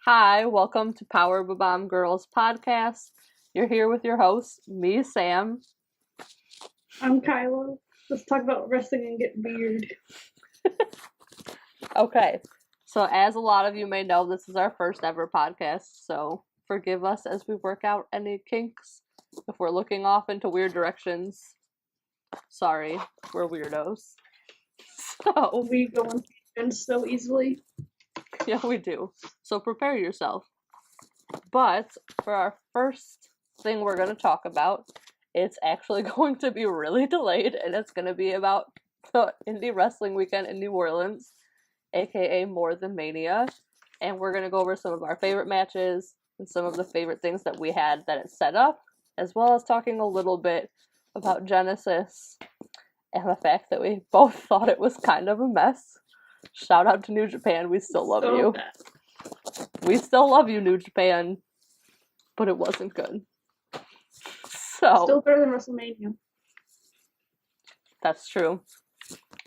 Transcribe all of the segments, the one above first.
Hi, welcome to Power Bob-Omb Girls podcast. You're here with your host, me, Sam. I'm Kyla. Let's talk about wrestling and get weird. Okay, so as a lot of you may know, this is our first ever podcast, so forgive us as we work out any kinks. If we're looking off into weird directions, sorry, we're weirdos. So, We go on tangents so easily. yeah, we do. So prepare yourself. But for our first thing we're going to talk about, it's actually going to be really delayed, and it's going to be about the indie wrestling weekend in New Orleans, aka More Than Mania. And we're going to go over some of our favorite matches and some of the favorite things that we had that it set up, as well as talking a little bit about Genesis and the fact that we both thought it was kind of a mess. Shout out to New Japan, we still love you. Bad. We still love you, New Japan, but it wasn't good. So, Still better than WrestleMania. that's true.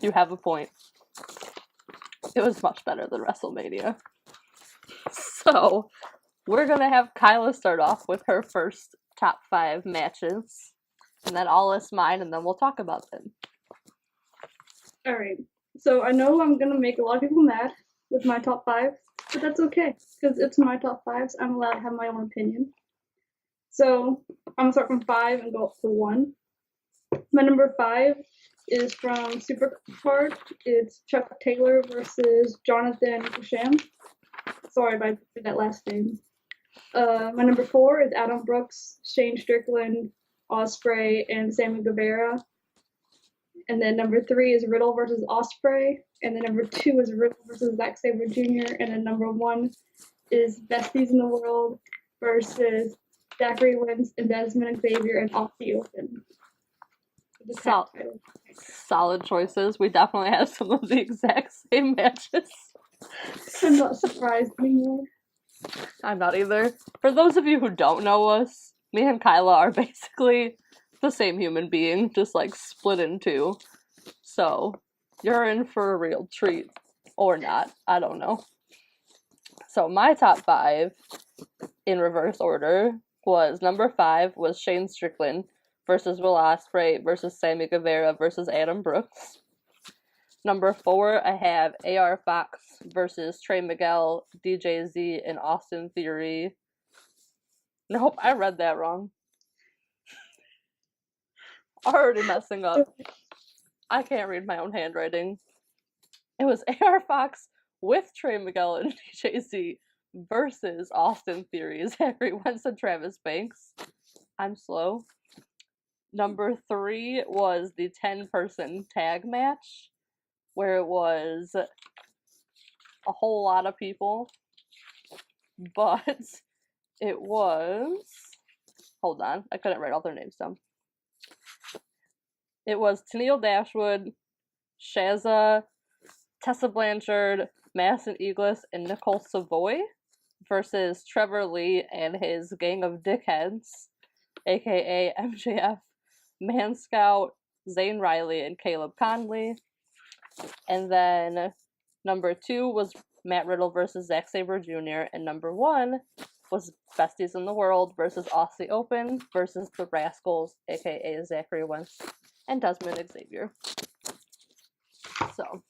You have a point. It was much better than WrestleMania. So, we're gonna have Kyla start off with her first top 5 matches, and then I'll list mine, and then we'll talk about them. Alright. So I know I'm gonna make a lot of people mad with my top 5, but that's okay, because it's my top 5s. I'm allowed to have my own opinion. So I'm gonna start from 5 and go up to 1. My number 5 is from Supercard. It's Chuck Taylor versus Jonathan Gresham. Sorry if I did that last name. My number 4 is Adam Brooks, Shane Strickland, Ospreay, and Sammy Guevara. And then number 3 is Riddle versus Ospreay. And then number 2 is Riddle versus Zack Sabre Jr. And then number 1 is Besties in the World versus Zachary Wentz and Desmond Xavier and Off the Open. Solid choices. We definitely have some of the exact same matches. I'm not surprised anymore. I'm not either. For those of you who don't know us, me and Kyla are basically the same human being, just like split in two. So, you're in for a real treat. Or not. I don't know. So, my top 5 in reverse order was number 5 was Shane Strickland versus Will Ospreay versus Sammy Guevara versus Adam Brooks. Number 4, I have AR Fox versus Trey Miguel, DJZ, and Austin Theory. Nope, I read that wrong. Already messing up. I can't read my own handwriting. It was AR Fox with Trey Miguel and DJZ versus Austin Theory, Zachary Wentz, and Travis Banks. I'm slow. Number 3 was the 10-person tag match, where it was a whole lot of people, but it was... Hold on, I couldn't write all their names down. It was Tennille Dashwood, Shazza, Tessa Blanchard, Madison Eagles, and Nicole Savoy versus Trevor Lee and his gang of dickheads, aka MJF, Man Scout, Zane Riley, and Caleb Conley. And then number 2 was Matt Riddle versus Zack Sabre Jr. And number 1 was Besties in the World versus Aussie Open versus the Rascals, aka Zachary Wentz and Desmond Xavier. So,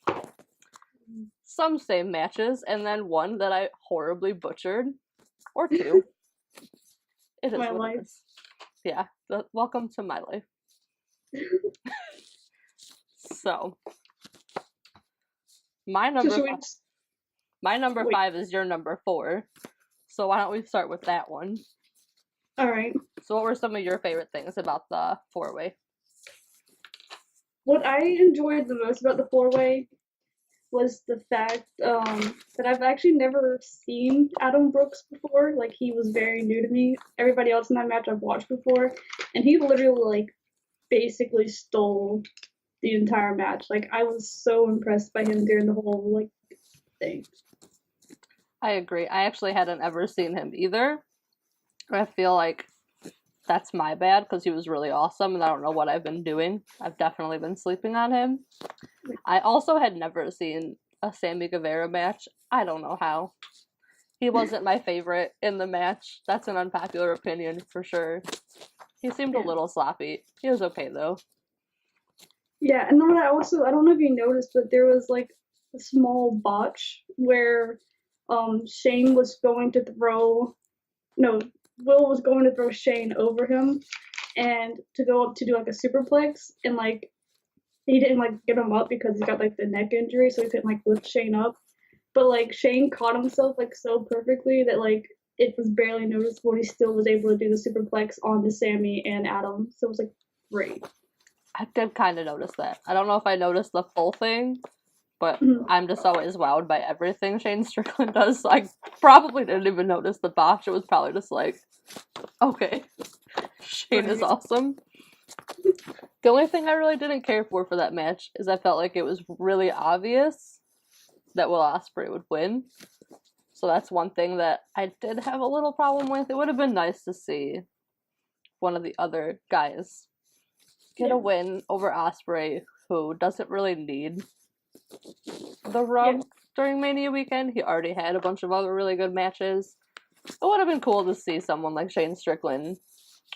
some same matches, and then one that I horribly butchered, or 2. It is my what life. it is. Yeah, welcome to my life. So, my number Wait. 5 is your number 4. So why don't we start with that one? Alright. So what were some of your favorite things about the 4-way? What I enjoyed the most about the 4-way was the fact that I've actually never seen Adam Brooks before. Like, he was very new to me. Everybody else in that match I've watched before, and he literally, like, basically stole the entire match. Like, I was so impressed by him during the whole, like, thing. I agree. I actually hadn't ever seen him either. I feel like that's my bad because he was really awesome and I don't know what I've been doing. I've definitely been sleeping on him. I also had never seen a Sammy Guevara match. I don't know how. He wasn't my favorite in the match. That's an unpopular opinion for sure. He seemed a Yeah. little sloppy. He was okay though. Yeah, and then I don't know if you noticed, but there was like a small botch where Shane was going to throw no, Will was going to throw Shane over him and to go up to do like a superplex, and like he didn't like get him up because he got like the neck injury, so he couldn't like lift Shane up. But like Shane caught himself like so perfectly that like it was barely noticeable. He still was able to do the superplex onto Sammy and Adam, so it was like great. I did kind of notice that. I don't know if I noticed the full thing, but Mhm. I'm just always wowed by everything Shane Strickland does. So I probably didn't even notice the botch. It was probably just like, okay, Shane is Right. awesome. The only thing I really didn't care for that match is I felt like it was really obvious that Will Ospreay would win. So that's one thing that I did have a little problem with. It would have been nice to see one of the other guys get a win over Ospreay, who doesn't really need the rub during Mania weekend. He already had a bunch of other really good matches. It would have been cool to see someone like Shane Strickland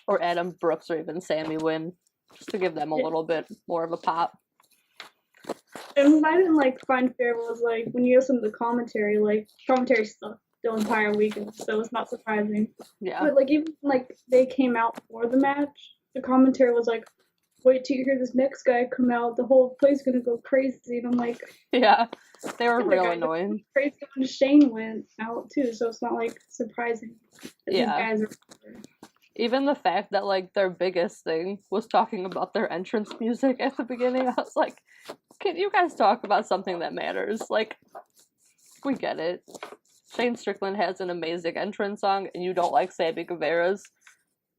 or Adam Brooks or even Sammy win, just to give them a little bit more of a pop. And what I didn't like find fair was like when you listen to the commentary, like commentary stuff the entire weekend, so it's not surprising. Yeah. But like even like they came out for the match, the commentary was like, "Wait till you hear this next guy come out, the whole place gonna go crazy." And I'm like, yeah, they were the real guy annoying. crazy when Shane went out too, so it's not like surprising that these guys are. Even the fact that like their biggest thing was talking about their entrance music at the beginning, I was like, can you guys talk about something that matters? Like, we get it. Shane Strickland has an amazing entrance song, and you don't like Sammy Guevara's.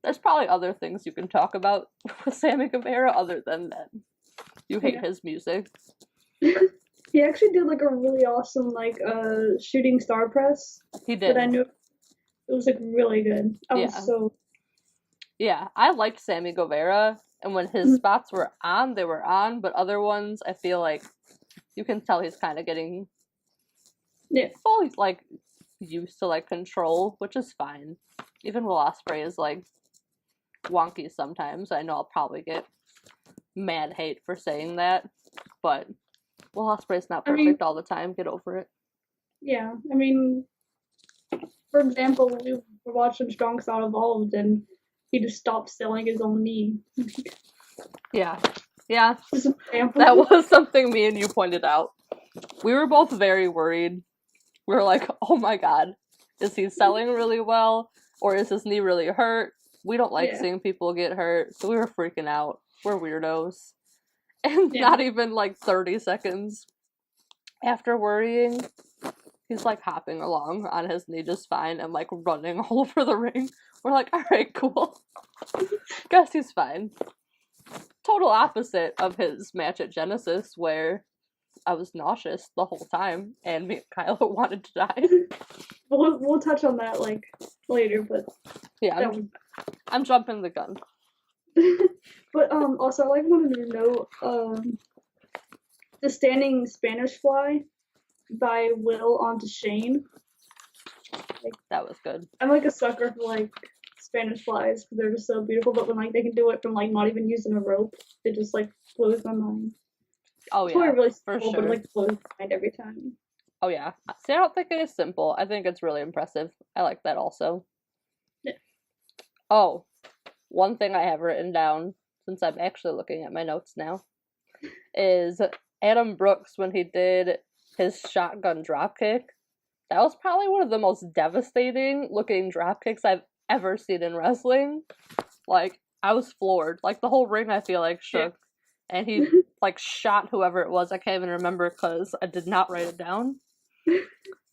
There's probably other things you can talk about with Sammy Guevara other than that. You hate his music. He actually did like a really awesome like shooting star press. He did. That I knew it was like really good. I was so. Yeah, I liked Sammy Guevara, and when his spots were on, they were on, but other ones, I feel like you can tell he's kind of getting fully like used to like control, which is fine. Even Will Ospreay is like wonky sometimes. I know I'll probably get mad hate for saying that, but Will Ospreay's not perfect all the time. Get over it. Yeah, I mean, for example, we were watching Strong Style Evolved, and he just stopped selling his own knee. Yeah. Yeah. Just an example. That was something me and you pointed out. We were both very worried. We were like, oh my god, is he selling really well? Or is his knee really hurt? We don't like seeing people get hurt, so we were freaking out. We're weirdos. And not even like 30 seconds after worrying, he's like hopping along on his knee just fine and like running all over the ring. We're like, alright, cool. Guess he's fine. Total opposite of his match at Genesis, where I was nauseous the whole time and me and Kyla wanted to die. We'll touch on that like later, but yeah, I'm jumping the gun. But also I wanted to know the standing Spanish fly by Will onto Shane. Like, that was good. I'm like a sucker for like Spanish flies because they're just so beautiful. But when like they can do it from like not even using a rope, it just like blows my mind. Oh it's yeah, really for simple, sure. But it like blows my mind every time. Oh yeah. See, I don't think it is simple. I think it's really impressive. I like that also. Yeah. Oh, one thing I have written down, since I'm actually looking at my notes now, is Adam Brooks when he did his shotgun dropkick. That was probably one of the most devastating looking dropkicks I've ever seen in wrestling. Like, I was floored. Like, the whole ring, I feel like, shook. Yeah. And he, like, shot whoever it was. I can't even remember because I did not write it down.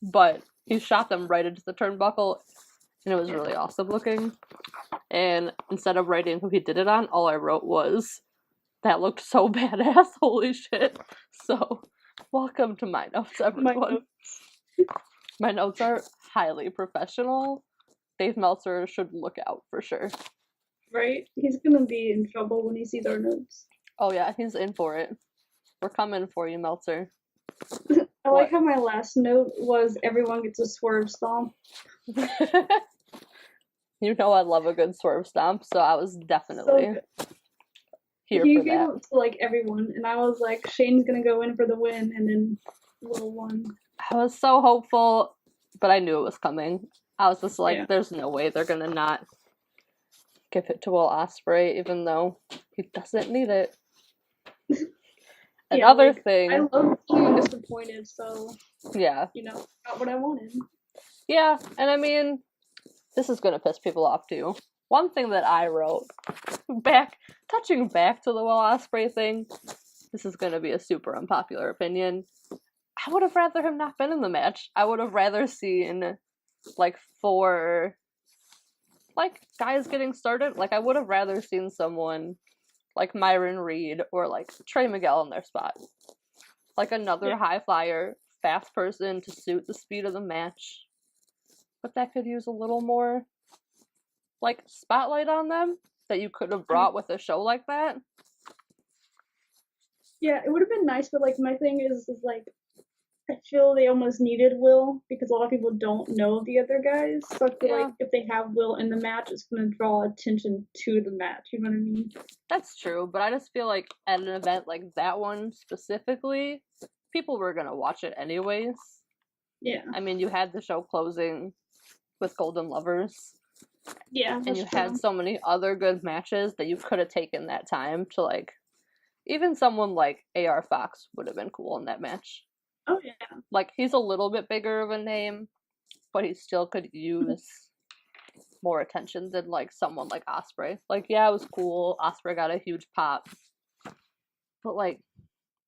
But he shot them right into the turnbuckle, and it was really awesome looking. And instead of writing who he did it on, all I wrote was, that looked so badass, holy shit. So, welcome to my notes, everyone. My notes are highly professional. Dave Meltzer should look out for sure. Right? He's gonna be in trouble when he sees our notes. Oh yeah, he's in for it. We're coming for you, Meltzer. I like how my last note was everyone gets a swerve stomp. You know I love a good swerve stomp, so I was definitely here He for gave that. it to like everyone, and I was like, Shane's gonna go in for the win, and then Will won. I was so hopeful, but I knew it was coming. I was just like, Yeah. there's no way they're gonna not give it to Will Ospreay, even though he doesn't need it. Another thing. I love being disappointed, so yeah, got what I wanted. Yeah, and I mean, this is gonna piss people off too. One thing that I wrote, touching back to the Will Ospreay thing, this is gonna be a super unpopular opinion. I would have rather him not been in the match. I would have rather seen, like, 4, like, guys getting started. Like, I would have rather seen someone like Myron Reed or, like, Trey Miguel in their spot. Like, another high flyer, fast person to suit the speed of the match. But that could use a little more, like, spotlight on them that you could have brought with a show like that. Yeah, it would have been nice, but, like, my thing is like, I feel they almost needed Will because a lot of people don't know the other guys. So I feel like if they have Will in the match, it's going to draw attention to the match. You know what I mean? That's true, but I just feel like at an event like that one specifically, people were going to watch it anyways. Yeah. I mean, you had the show closing with Golden Lovers. Yeah, and you had so many other good matches that you could have taken that time to, like, even someone like AR Fox would have been cool in that match. Oh, yeah. Like, he's a little bit bigger of a name, but he still could use more attention than, like, someone like Ospreay. Like, yeah, it was cool. Ospreay got a huge pop. But, like,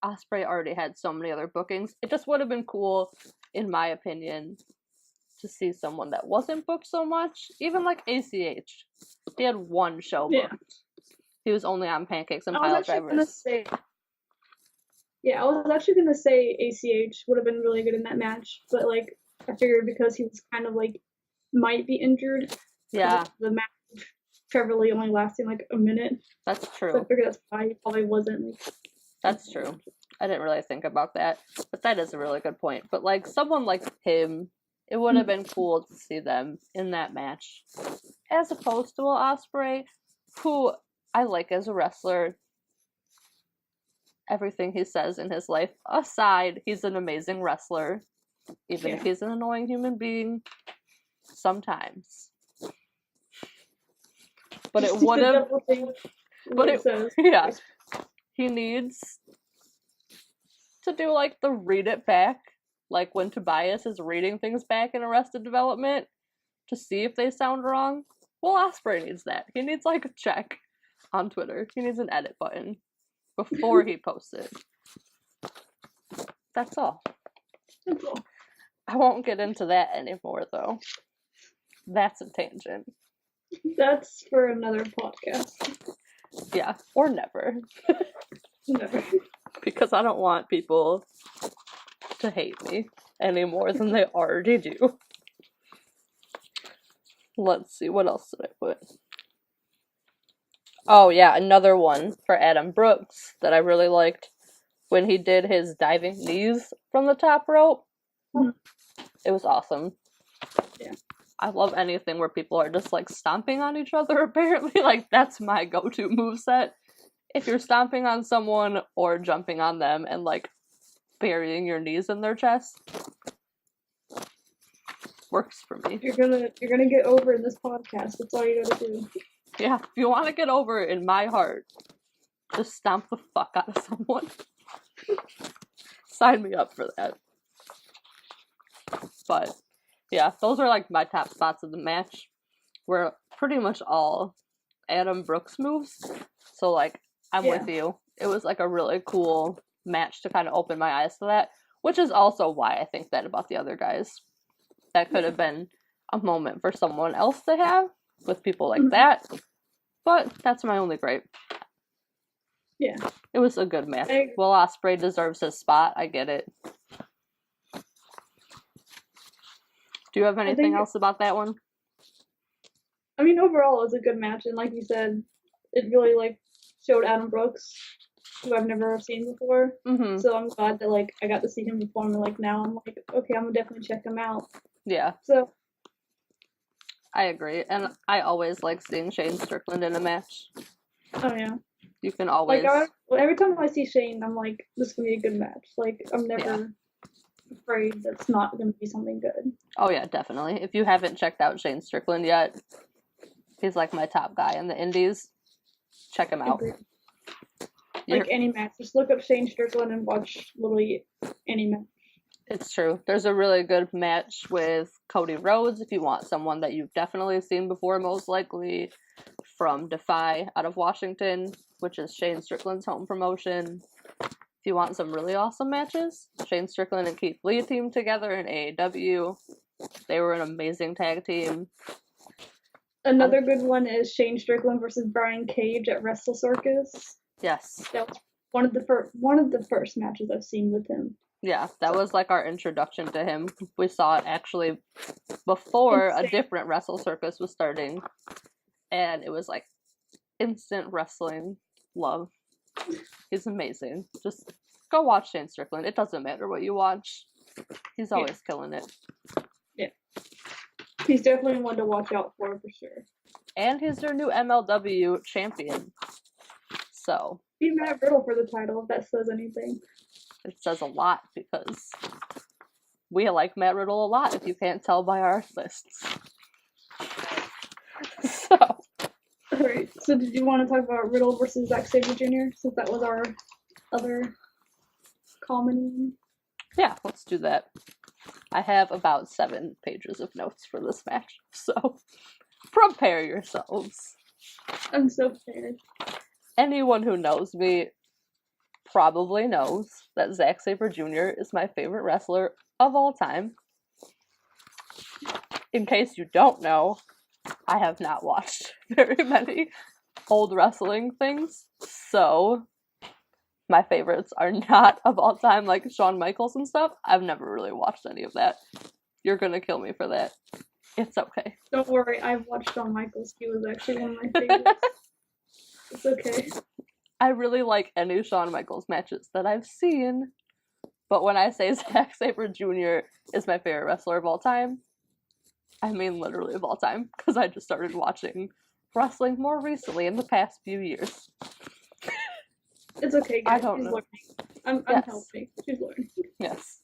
Ospreay already had so many other bookings. It just would have been cool, in my opinion, to see someone that wasn't booked so much. Even like ACH. He had one show booked. He was only on Pancakes and Pile Drivers. I was actually gonna say ACH would have been really good in that match, but, like, I figured because he was kind of, like, might be injured. Yeah. The match Trevor Lee only lasting like a minute. That's true. So I figured that's why he probably wasn't. Like, that's true. I didn't really think about that, but that is a really good point. But, like, someone like him, it would have been cool to see them in that match, as opposed to Will Ospreay, who I like as a wrestler. Everything he says in his life aside, he's an amazing wrestler, even if he's an annoying human being sometimes. But it would have. But it, he needs to do, like, the read it back, like when Tobias is reading things back in Arrested Development to see if they sound wrong. Will Ospreay needs that. He needs, like, a check on Twitter. He needs an edit button before he posts it. That's all. I won't get into that anymore, though. That's a tangent. That's for another podcast. Yeah, or never. Never. Because I don't want people to hate me any more than they already do. Let's see, what else did I put? Oh, yeah, another one for Adam Brooks that I really liked. When he did his diving knees from the top rope. Mm-hmm. It was awesome. Yeah. I love anything where people are just, like, stomping on each other, apparently. Like, that's my go-to moveset. If you're stomping on someone or jumping on them and, like, burying your knees in their chest, works for me. You're gonna get over in this podcast. That's all you gotta do. Yeah, if you want to get over it in my heart, just stomp the fuck out of someone. Sign me up for that. But yeah, those are, like, my top spots of the match. Were pretty much all Adam Brooks moves. So, like, I'm with you. It was, like, a really cool match to kind of open my eyes to that, which is also why I think that about the other guys. That could have been a moment for someone else to have with people like that, but that's my only gripe. Yeah. It was a good match. Will Ospreay deserves his spot. I get it. Do you have anything else about that one? I mean, overall, it was a good match, and like you said, it really, like, showed Adam Brooks who I've never seen before. Mm-hmm. So I'm glad that like I got to see him before, and like now I'm like, okay, I'm gonna definitely check him out. Yeah, So I agree. And I always like seeing Shane Strickland in a match. oh yeah, You can always. every time I see Shane, I'm like, this is gonna be a good match. Like I'm never afraid that's not gonna be something good. Oh yeah, definitely. If you haven't checked out Shane Strickland yet, he's like my top guy in the indies. Check him out. Agreed. Like any match, just look up Shane Strickland and watch literally any match. It's true. There's a really good match with Cody Rhodes if you want someone that you've definitely seen before, most likely, from Defy out of Washington, which is Shane Strickland's home promotion. If you want some really awesome matches, Shane Strickland and Keith Lee teamed together in AEW. They were an amazing tag team. Another good one is Shane Strickland versus Brian Cage at Wrestle Circus. Yes. That was one of the first matches I've seen with him. Yeah, that was like our introduction to him. We saw it actually before a different Wrestle Circus was starting. And it was like instant wrestling love. He's amazing. Just go watch Shane Strickland. It doesn't matter what you watch. He's always killing it. Yeah. He's definitely one to watch out for sure. And he's their new MLW champion. So. Be Matt Riddle for the title, if that says anything. It says a lot because we like Matt Riddle a lot, if you can't tell by our lists. So. Alright, so did you want to talk about Riddle versus Zack Sabre Jr., since that was our other common? Yeah, let's do that. I have about 7 pages of notes for this match, so prepare yourselves. I'm so prepared. Anyone who knows me probably knows that Zack Sabre Jr. is my favorite wrestler of all time. In case you don't know, I have not watched very many old wrestling things, so my favorites are not of all time, like Shawn Michaels and stuff. I've never really watched any of that. You're gonna kill me for that. It's okay. Don't worry, I've watched Shawn Michaels. He was actually one of my favorites. It's okay. I really like any Shawn Michaels matches that I've seen, but when I say Zack Sabre Jr. is my favorite wrestler of all time, I mean literally of all time, because I just started watching wrestling more recently in the past few years. It's okay, guys. I don't She's know. learning. I'm healthy. She's learning. Yes.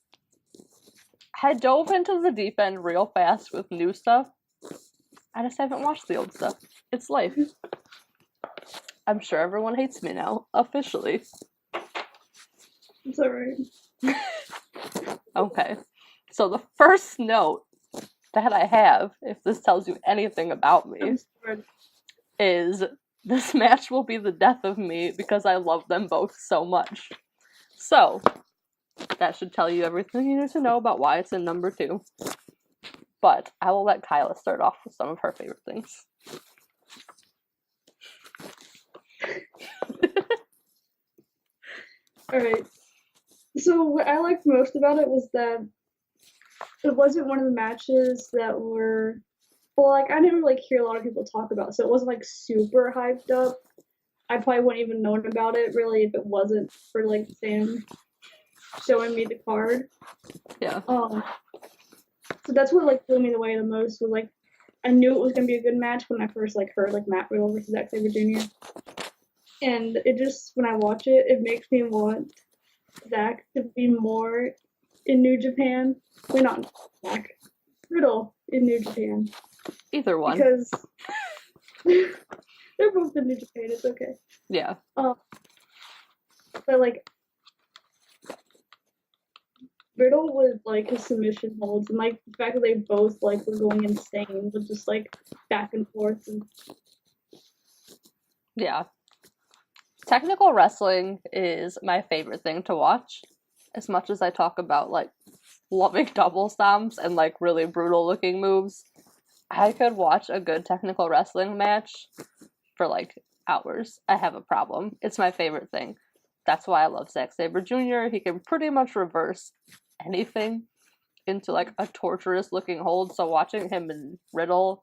I dove into the deep end real fast with new stuff. I just haven't watched the old stuff. It's life. I'm sure everyone hates me now, officially. It's alright. Okay. So the first note that I have, if this tells you anything about me, is this match will be the death of me because I love them both so much. So, that should tell you everything you need to know about why it's in number 2. But I will let Kyla start off with some of her favorite things. Alright. So what I liked most about it was that it wasn't one of the matches that were, well, like, I didn't really hear a lot of people talk about, so it wasn't, like, super hyped up. I probably wouldn't even known about it, really, if it wasn't for, like, Sam showing me the card. Yeah. So that's what, like, blew me away the most, was, like, I knew it was gonna be a good match when I first, like, heard, like, Matt Riddle versus Zack Sabre Jr. And it just, when I watch it, it makes me want Zack to be more in New Japan. Wait, not Zack. Riddle in New Japan. Either one. Because they're both in New Japan, it's okay. Yeah. But, like, Riddle with, like, his submission holds, and, like, the fact that they both, like, were going insane with just, like, back and forth. And Yeah. Technical wrestling is my favorite thing to watch. As much as I talk about, like, loving double stomps and, like, really brutal looking moves, I could watch a good technical wrestling match for, like, hours. I have a problem. It's my favorite thing. That's why I love Zack Sabre Jr. He can pretty much reverse anything into, like, a torturous looking hold, so watching him and Riddle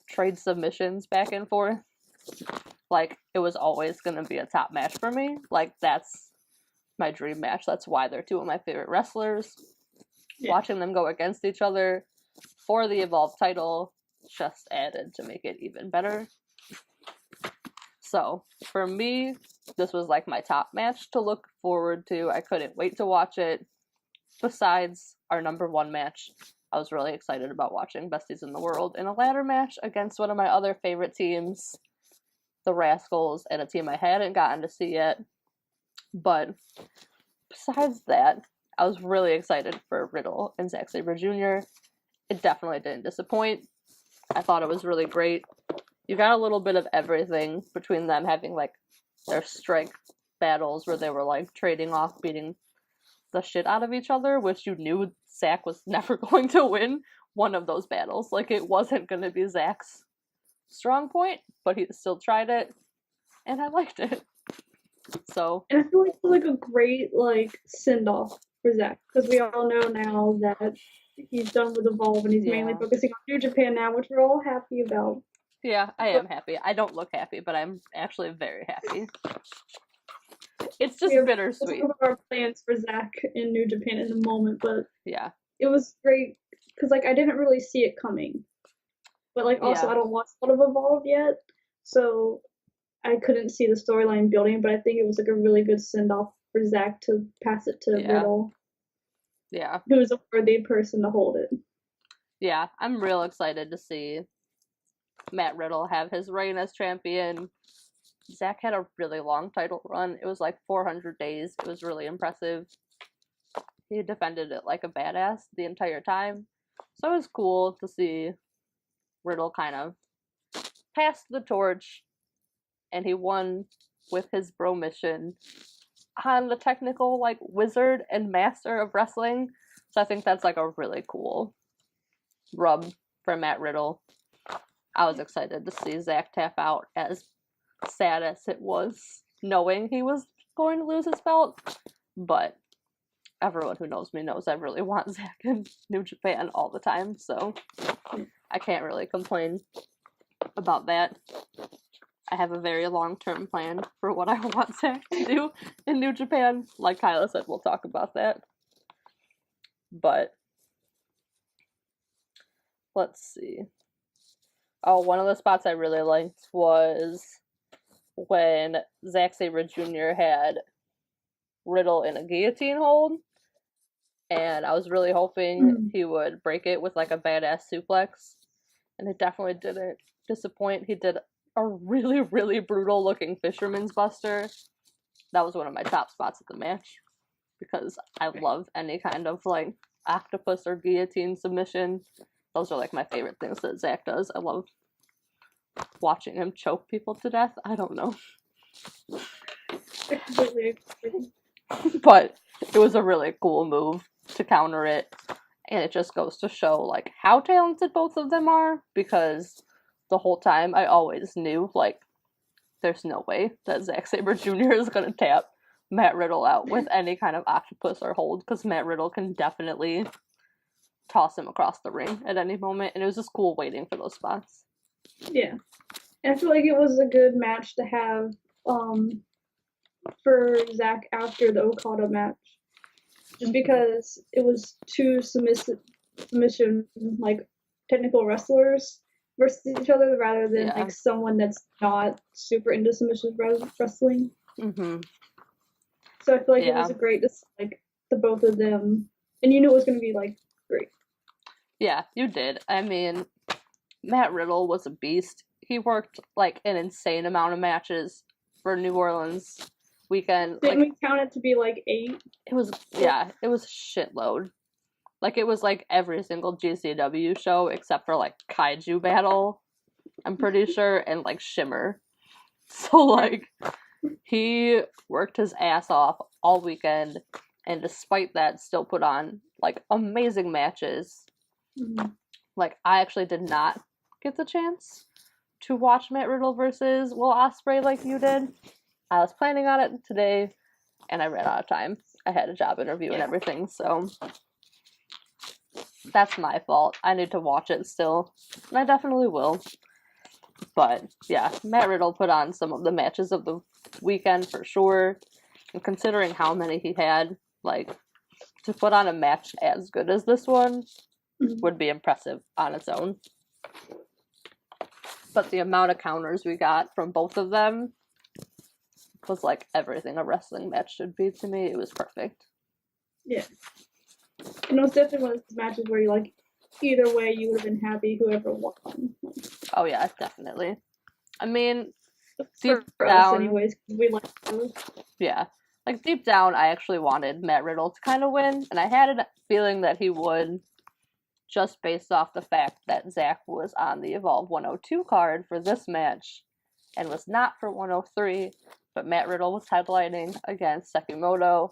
trade submissions back and forth, like, it was always going to be a top match for me. Like, that's my dream match. That's why they're two of my favorite wrestlers. Yeah. Watching them go against each other for the Evolve title just added to make it even better. So, for me, this was like my top match to look forward to. I couldn't wait to watch it. Besides our number one match, I was really excited about watching Besties in the World in a ladder match against one of my other favorite teams, the Rascals, and a team I hadn't gotten to see yet. But besides that, I was really excited for Riddle and Zack Sabre Jr. It definitely didn't disappoint. I thought it was really great. You got a little bit of everything between them having, like, their strength battles where they were, like, trading off, beating the shit out of each other, which you knew Zack was never going to win one of those battles. Like, it wasn't going to be Zack's strong point, but he still tried it, and I liked it. So, And I feel like it's like a great like send off for Zack because we all know now that he's done with Evolve and he's mainly Yeah. focusing on New Japan now, which we're all happy about. yeah, I am happy. I don't look happy, but I'm actually very happy. It's just We have bittersweet. some of our plans for Zack in New Japan in the moment, but Yeah. it was great because like I didn't really see it coming, but like also Yeah. I don't watch a lot of Evolve yet, so I couldn't see the storyline building. But I think it was like a really good send off for Zack to pass it to Yeah. Riddle, Yeah. who is a worthy person to hold it. Yeah, I'm real excited to see Matt Riddle have his reign as champion. Zack had a really long title run. It was like 400 days. It was really impressive. He defended it like a badass the entire time. So it was cool to see Riddle kind of pass the torch, and he won with his bro mission on the technical, like, wizard and master of wrestling. So I think that's like a really cool rub for Matt Riddle. I was excited to see Zack tap out, as sad as it was knowing he was going to lose his belt. But everyone who knows me knows I really want Zack in New Japan all the time, so I can't really complain about that. I have a very long-term plan for what I want Zack to do in New Japan. Like Kyla said, we'll talk about that. But let's see. Oh, one of the spots I really liked was when Zack Sabre Jr. had Riddle in a guillotine hold, and I was really hoping he would break it with like a badass suplex, and it definitely didn't disappoint. He did a really, really brutal looking fisherman's buster. That was one of my top spots of the match, because I love any kind of like octopus or guillotine submission. Those are like my favorite things that Zack does. I love watching him choke people to death. I don't know. I completely agree. But it was a really cool move to counter it, and it just goes to show like how talented both of them are, because the whole time I always knew like there's no way that Zack Sabre Jr. is gonna tap Matt Riddle out with any kind of octopus or hold, because Matt Riddle can definitely toss him across the ring at any moment, and it was just cool waiting for those spots. Yeah, and I feel like it was a good match to have for Zack after the Okada match, just because it was two submission like technical wrestlers versus each other, rather than like someone that's not super into submission wrestling. Mm-hmm. So I feel like it was a great, like the both of them, and you knew it was going to be like great. Yeah, you did. I mean, Matt Riddle was a beast. He worked like an insane amount of matches for New Orleans weekend. Didn't we count it to be like 8? It was it was a shitload. Like, it was like every single GCW show except for like Kaiju Battle, I'm pretty sure, and like Shimmer. So like he worked his ass off all weekend, and despite that still put on like amazing matches. Mm-hmm. Like, I actually did not get the chance to watch Matt Riddle versus Will Ospreay like you did. I was planning on it today, and I ran out of time. I had a job interview and everything, so that's my fault. I need to watch it still, and I definitely will. But yeah, Matt Riddle put on some of the matches of the weekend for sure. And considering how many he had, like, to put on a match as good as this one would be impressive on its own. But the amount of counters we got from both of them was like everything a wrestling match should be to me. It was perfect. Yeah. And it was definitely one of those matches where you like, either way, you would have been happy whoever won. Oh yeah, definitely. I mean, For deep us, down, anyways, because we like those. yeah, like deep down, I actually wanted Matt Riddle to kind of win, and I had a feeling that he would, just based off the fact that Zach was on the Evolve 102 card for this match, and was not for 103. But Matt Riddle was headlining against Sekimoto,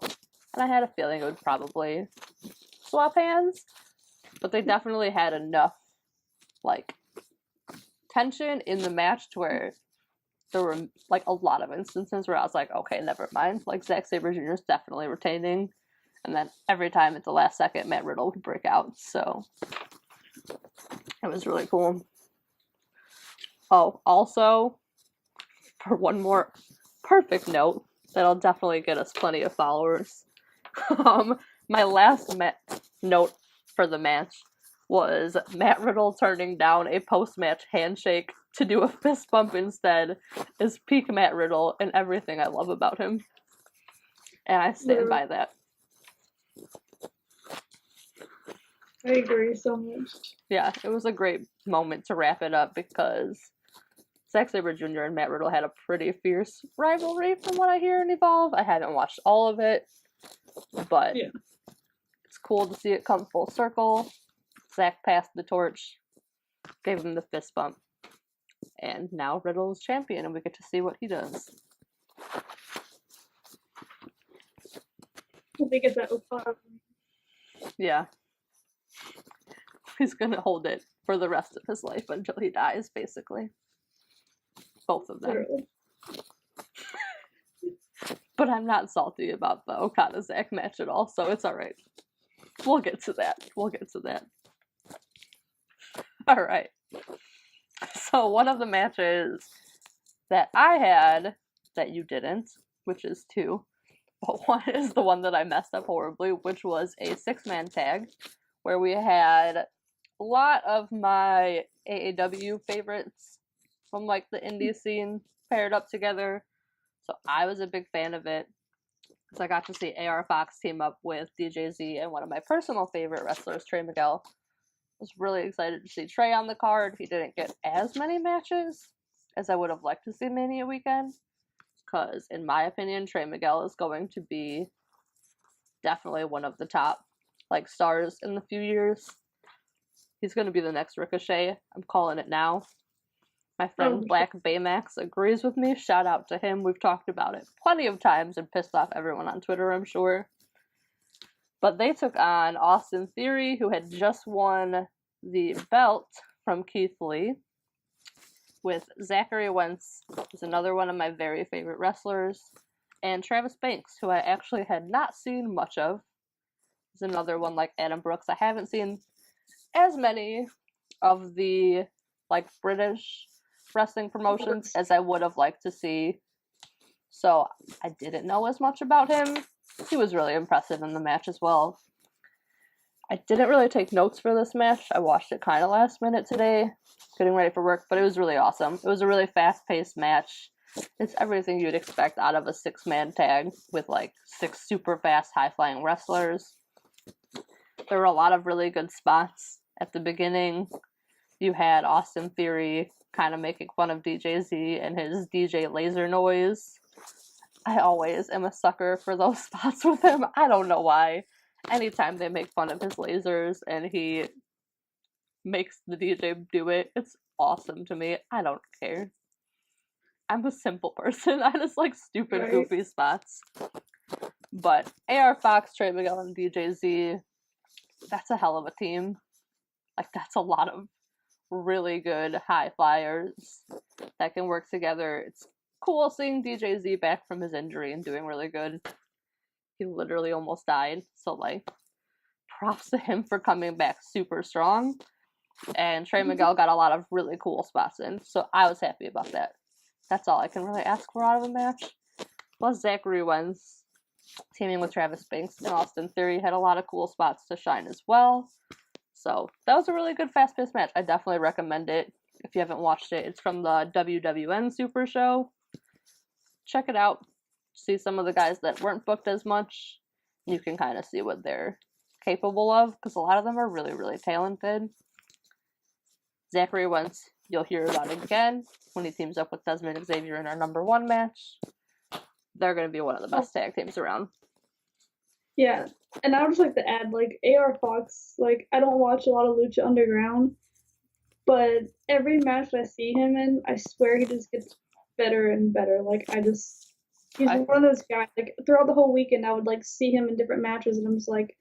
and I had a feeling it would probably swap hands. But they definitely had enough, like, tension in the match to where there were, like, a lot of instances where I was like, okay, never mind. Like, Zack Sabre Jr. is definitely retaining. And then every time at the last second, Matt Riddle would break out. So it was really cool. Oh, also, for one more perfect note that'll definitely get us plenty of followers. My last note for the match was Matt Riddle turning down a post-match handshake to do a fist bump instead is peak Matt Riddle and everything I love about him. And I stand by that. I agree so much. Yeah, it was a great moment to wrap it up because Zack Sabre Jr. and Matt Riddle had a pretty fierce rivalry from what I hear in Evolve. I haven't watched all of it, but yeah. It's cool to see it come full circle. Zack passed the torch, gave him the fist bump, and now Riddle is champion, and we get to see what he does. I think it's that Okada. Yeah. He's gonna hold it for the rest of his life until he dies, basically. Both of them. Literally. But I'm not salty about the Okada-Zack match at all, so it's alright. We'll get to that. Alright. So one of the matches that I had that you didn't, which is two, but one is the one that I messed up horribly, which was a 6-man tag, where we had a lot of my AAW favorites from like the indie scene paired up together. So I was a big fan of it. So I got to see AR Fox team up with DJZ and one of my personal favorite wrestlers, Trey Miguel. I was really excited to see Trey on the card. He didn't get as many matches as I would have liked to see Mania weekend. Because, in my opinion, Trey Miguel is going to be definitely one of the top like stars in the few years. He's going to be the next Ricochet. I'm calling it now. My friend Black Baymax agrees with me. Shout out to him. We've talked about it plenty of times and pissed off everyone on Twitter, I'm sure. But they took on Austin Theory, who had just won the belt from Keith Lee, with Zachary Wentz, who's another one of my very favorite wrestlers, and Travis Banks, who I actually had not seen much of. Is another one like Adam Brooks. I haven't seen as many of the like British wrestling promotions as I would have liked to see. So I didn't know as much about him. He was really impressive in the match as well. I didn't really take notes for this match. I watched it kind of last minute today, getting ready for work, but it was really awesome. It was a really fast-paced match. It's everything you'd expect out of a 6-man tag with like 6 super fast, high-flying wrestlers. There were a lot of really good spots at the beginning. You had Austin Theory kind of making fun of DJZ and his DJ laser noise. I always am a sucker for those spots with him. I don't know why. Anytime they make fun of his lasers and he makes the DJ do it, it's awesome to me. I don't care. I'm a simple person. I just like stupid, goofy spots. But AR Fox, Trey Miguel, and DJZ, that's a hell of a team. Like, that's a lot of really good high flyers that can work together. It's cool seeing DJZ back from his injury and doing really good. He literally almost died, so like props to him for coming back super strong. And Trey Miguel got a lot of really cool spots in, so I was happy about that. That's all I can really ask for out of a match. Plus, Zachary Wentz teaming with Travis Banks and Austin Theory had a lot of cool spots to shine as well. So that was a really good fast-paced match. I definitely recommend it if you haven't watched it. It's from the WWN Super Show. Check it out. See some of the guys that weren't booked as much. You can kind of see what they're capable of, because a lot of them are really, really talented. Zachary Wentz, you'll hear about again when he teams up with Desmond Xavier in our number 1 match. They're going to be one of the best tag teams around. Yeah, and I would just like to add, like, AR Fox, like, I don't watch a lot of Lucha Underground, but every match that I see him in, I swear he just gets better and better. Like, he's one of those guys, like, throughout the whole weekend, I would, like, see him in different matches, and I'm just like,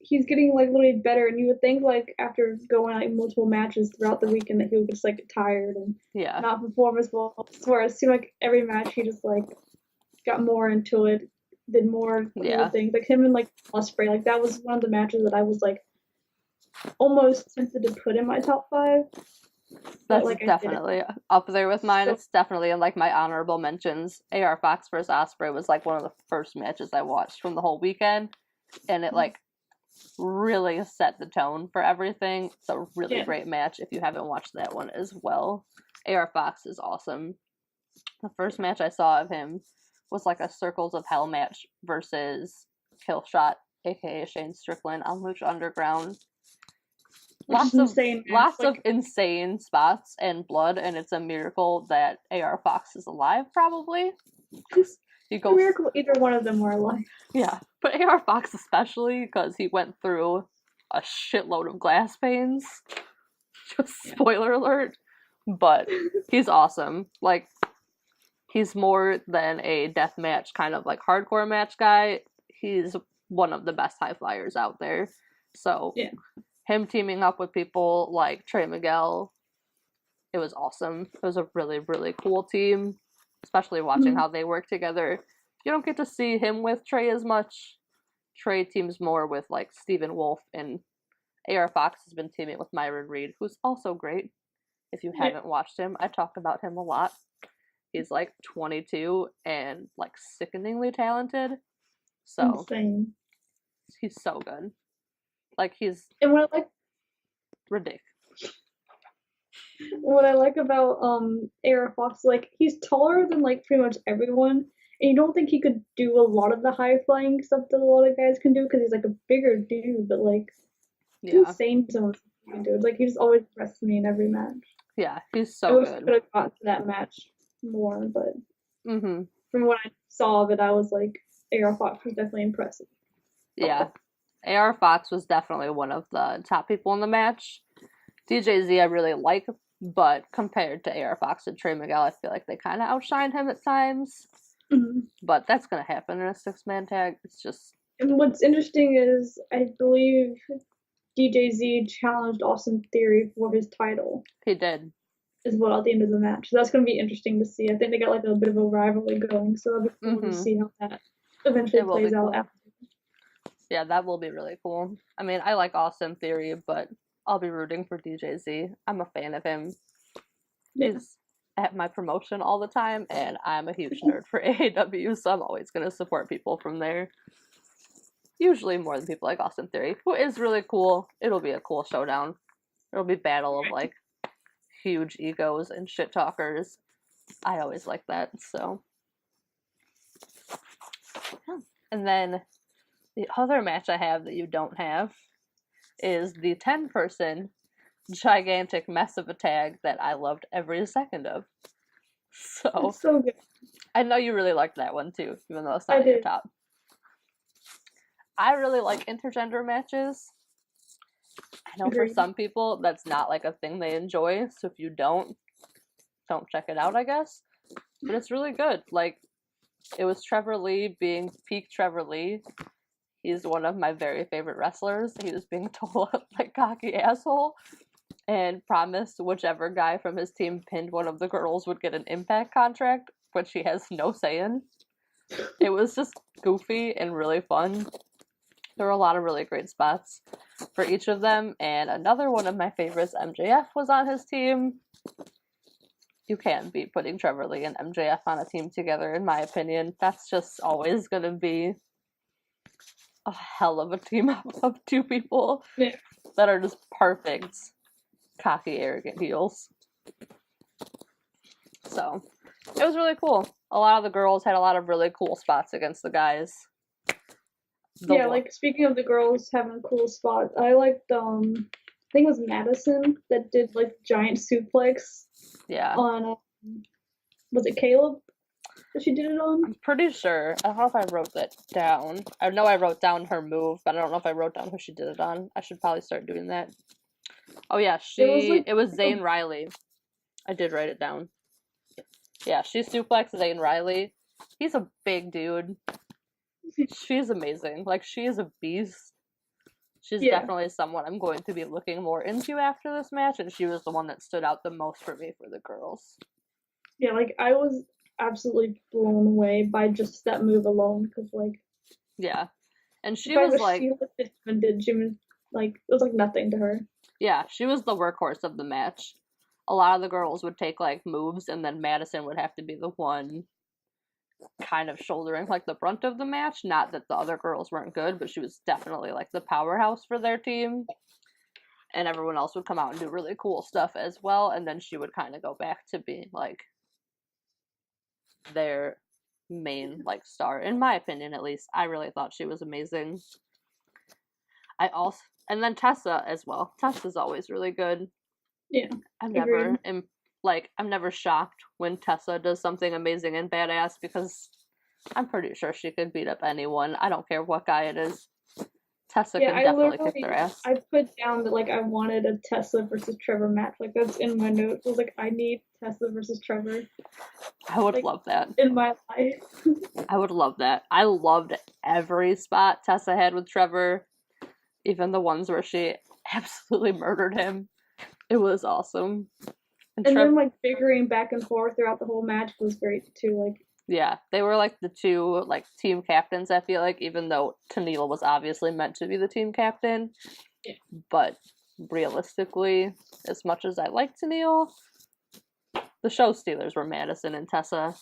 he's getting, like, literally better, and you would think, like, after going, like, multiple matches throughout the weekend that he would just, like, get tired and not perform as well. Whereas it seemed like every match he just, like, got more into it, did more things. Like, him and, like, Ospreay, like, that was one of the matches that I was, like, almost tempted to put in my top 5. That's like, definitely up there with mine. So, it's definitely in, like, my honorable mentions. AR Fox versus Ospreay was, like, one of the first matches I watched from the whole weekend, and it, like, really set the tone for everything. It's a really great match if you haven't watched that one as well. AR Fox is awesome. The first match I saw of him was like a Circles of Hell match versus Killshot, aka Shane Strickland, on Lucha Underground. Lots of insane spots and blood, and it's a miracle that AR Fox is alive, probably. A miracle either one of them were alive. Yeah, but AR Fox especially, because he went through a shitload of glass panes. Just spoiler alert. But he's awesome. Like, he's more than a deathmatch kind of like hardcore match guy. He's one of the best high flyers out there. So him teaming up with people like Trey Miguel, it was awesome. It was a really, really cool team, especially watching how they work together. You don't get to see him with Trey as much. Trey teams more with like Stephen Wolf, and AR Fox has been teaming with Myron Reed, who's also great. If you haven't watched him, I talk about him a lot. He's like 22 and like sickeningly talented. So insane. He's so good. Like, he's ridiculous. What I like about AR Fox, like, he's taller than like pretty much everyone, and you don't think he could do a lot of the high flying stuff that a lot of guys can do because he's like a bigger dude, but like it's insane some of the stuff he can do. Like, he just always impresses me in every match. Yeah, he's so good. I could have gotten to that match more, but from what I saw of it, I was like, AR Fox was definitely impressive. Yeah, AR Fox was definitely one of the top people in the match. DJZ I really like, but compared to AR Fox and Trey Miguel, I feel like they kind of outshine him at times. But that's going to happen in a 6-man tag. It's just... And what's interesting is, I believe DJZ challenged Austin Theory for his title. He did. As well at the end of the match. So that's going to be interesting to see. I think they got like a bit of a rivalry going, so it'll be cool to see how that eventually plays out after. Yeah, that will be really cool. I mean, I like Austin Theory, but I'll be rooting for DJZ. I'm a fan of him. He's at my promotion all the time, and I'm a huge nerd for AAW, so I'm always going to support people from there. Usually more than people like Austin Theory, who is really cool. It'll be a cool showdown. It'll be battle of, like, huge egos and shit talkers. I always like that, so. And then the other match I have that you don't have is the 10-person gigantic mess of a tag that I loved every second of. So, it's so good. I know you really liked that one too, even though it's not at your top. I really like intergender matches. I know for some people that's not like a thing they enjoy, so if you don't check it out, I guess. But it's really good. Like, it was Trevor Lee being peak Trevor Lee. He's one of my very favorite wrestlers. He was being told like cocky asshole and promised whichever guy from his team pinned one of the girls would get an Impact contract, which he has no say in. It was just goofy and really fun. There were a lot of really great spots for each of them, and another one of my favorites, MJF, was on his team. You can't beat putting Trevor Lee and MJF on a team together, in my opinion. That's just always gonna be a hell of a team of two people that are just perfect, cocky, arrogant heels. So, it was really cool. A lot of the girls had a lot of really cool spots against the guys. Like speaking of the girls having cool spots, I liked I think it was Madison that did like giant suplex. Yeah. On was it Caleb that she did it on? I'm pretty sure. I don't know if I wrote that down. I know I wrote down her move, but I don't know if I wrote down who she did it on. I should probably start doing that. Oh yeah, it was Zane Riley. I did write it down. Yeah, she suplexed Zane Riley. He's a big dude. She's amazing. Like, she is a beast. She's definitely someone I'm going to be looking more into after this match, and she was the one that stood out the most for me for the girls. Yeah, like, I was absolutely blown away by just that move alone, because, like... Yeah. And she was, like... She did, she was, like, it was, like, nothing to her. Yeah, she was the workhorse of the match. A lot of the girls would take, like, moves, and then Madison would have to be the one kind of shouldering, like, the brunt of the match. Not that the other girls weren't good, but she was definitely, like, the powerhouse for their team. And everyone else would come out and do really cool stuff as well, and then she would kind of go back to being, like, their main, like, star. In my opinion, at least. I really thought she was amazing. And then Tessa as well. Tessa's always really good. Yeah. I'm never shocked when Tessa does something amazing and badass, because I'm pretty sure she could beat up anyone. I don't care what guy it is. Tessa can definitely kick their ass. I put down that, like, I wanted a Tessa versus Trevor match. Like, that's in my notes. I was like, I need Tessa versus Trevor. I would love that. In my life. I would love that. I loved every spot Tessa had with Trevor. Even the ones where she absolutely murdered him. It was awesome. And then, like, figuring back and forth throughout the whole match was great, too. Like, yeah, they were, like, the two, like, team captains, I feel like, even though Tenille was obviously meant to be the team captain. Yeah. But realistically, as much as I like Tenille, the show stealers were Madison and Tessa.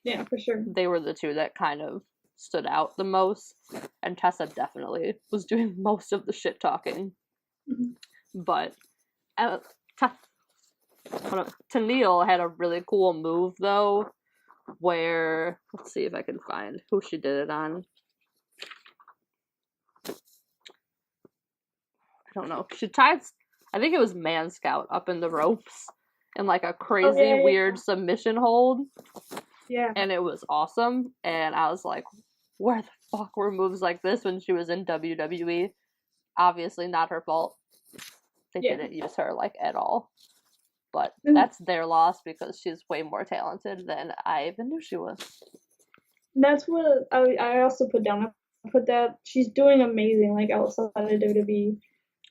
Yeah, for sure. They were the two that kind of stood out the most, and Tessa definitely was doing most of the shit talking. Mm-hmm. But Tenille had a really cool move, though, where, let's see if I can find who she did it on. I don't know. She tied, I think it was Man Scout up in the ropes in, like, a crazy weird submission hold. Yeah. And it was awesome. And I was like, where the fuck were moves like this when she was in WWE? Obviously not her fault. They didn't use her, like, at all. But that's their loss, because she's way more talented than I even knew she was. That's what I also put down. I put that she's doing amazing, like, outside of WWE,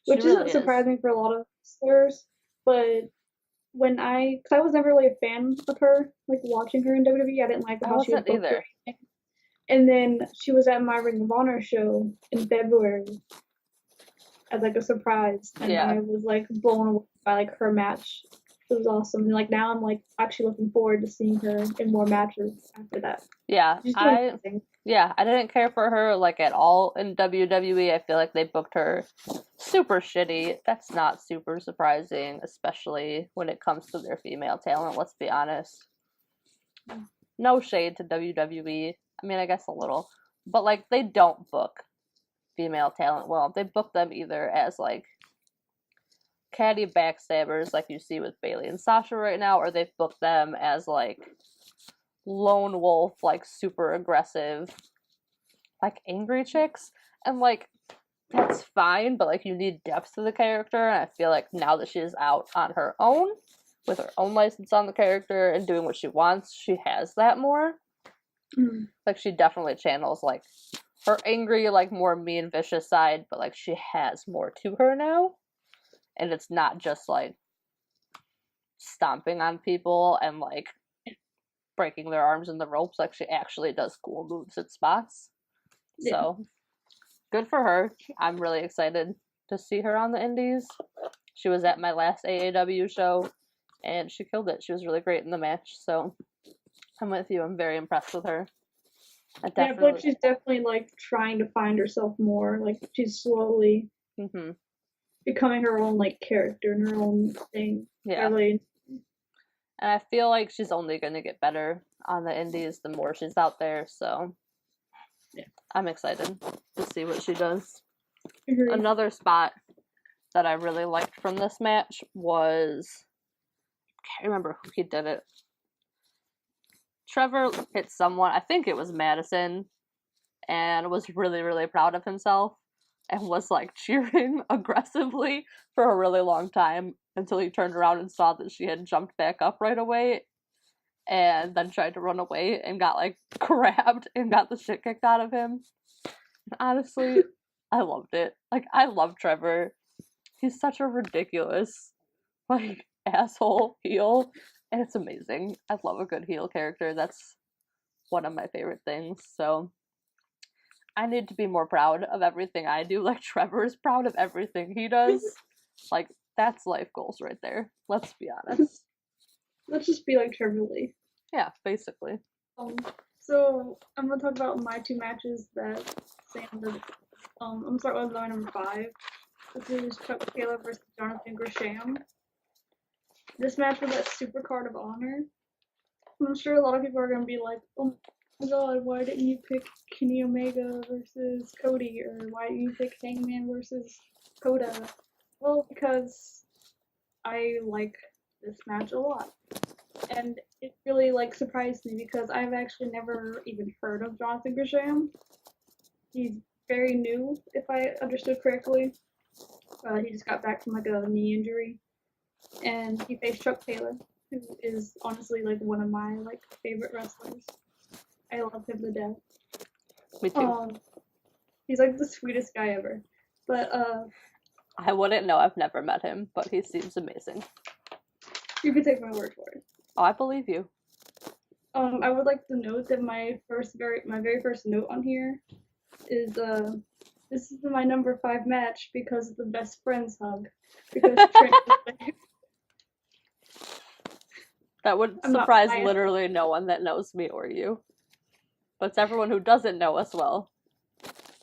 which isn't surprising for a lot of wrestlers. But when because I was never really a fan of her, like, watching her in WWE, I didn't like how she was booked either. And then she was at my Ring of Honor show in February as, like, a surprise, and I was, like, blown away by, like, her match. It was awesome. And, like, now I'm, like, actually looking forward to seeing her in more matches after that. Yeah, I didn't care for her, like, at all in WWE. I feel like they booked her super shitty. That's not super surprising, especially when it comes to their female talent, let's be honest. No shade to WWE. I mean, I guess a little. But, like, they don't book female talent well. They book them either as, like, catty backstabbers like you see with Bayley and Sasha right now, or they've booked them as, like, lone wolf, like, super aggressive, like, angry chicks. And, like, that's fine, but, like, you need depth to the character, and I feel like now that she is out on her own, with her own license on the character and doing what she wants, she has that more. Mm. Like, she definitely channels, like, her angry, like, more mean, vicious side, but, like, she has more to her now. And it's not just, like, stomping on people and, like, breaking their arms in the ropes. Like, she actually does cool moves at spots. Yeah. So, good for her. I'm really excited to see her on the indies. She was at my last AAW show, and she killed it. She was really great in the match, so I'm with you. I'm very impressed with her. Yeah, I feel like she's definitely like trying to find herself more. Like she's slowly becoming her own like character and her own thing. Yeah. Really. And I feel like she's only going to get better on the indies the more she's out there, so yeah. I'm excited to see what she does. Agreed. Another spot that I really liked from this match was, I can't remember who he did it. Trevor hit someone, I think it was Madison, and was really, really proud of himself and was like cheering aggressively for a really long time until he turned around and saw that she had jumped back up right away and then tried to run away and got like grabbed and got the shit kicked out of him. Honestly, I loved it. Like, I love Trevor. He's such a ridiculous, like, asshole heel, and it's amazing. I love a good heel character. That's one of my favorite things, so I need to be more proud of everything I do. Like, Trevor is proud of everything he does. Like, that's life goals right there. Let's be honest. Let's just be like Trevor Lee. Yeah, basically. So I'm gonna talk about my two matches that Sam did. I'm gonna start with my number 5. This is Chuck Taylor versus Jonathan Gresham. This match was at Super Card of Honor. I'm sure a lot of people are gonna be like, oh my god, why didn't you pick Kenny Omega versus Cody, or why didn't you pick Hangman versus Coda? Well, because I like this match a lot. And it really like surprised me because I've actually never even heard of Jonathan Gresham. He's very new, if I understood correctly. He just got back from like a knee injury, and he faced Chuck Taylor, who is honestly like one of my like favorite wrestlers. I love him to death. Me too. He's like the sweetest guy ever. But I wouldn't know. I've never met him, but he seems amazing. You can take my word for it. Oh, I believe you. I would like to note that my very first note on here is this is my number 5 match because of the best friends hug. Because Trent was there. That would surprise literally no one that knows me or you. But it's everyone who doesn't know us well.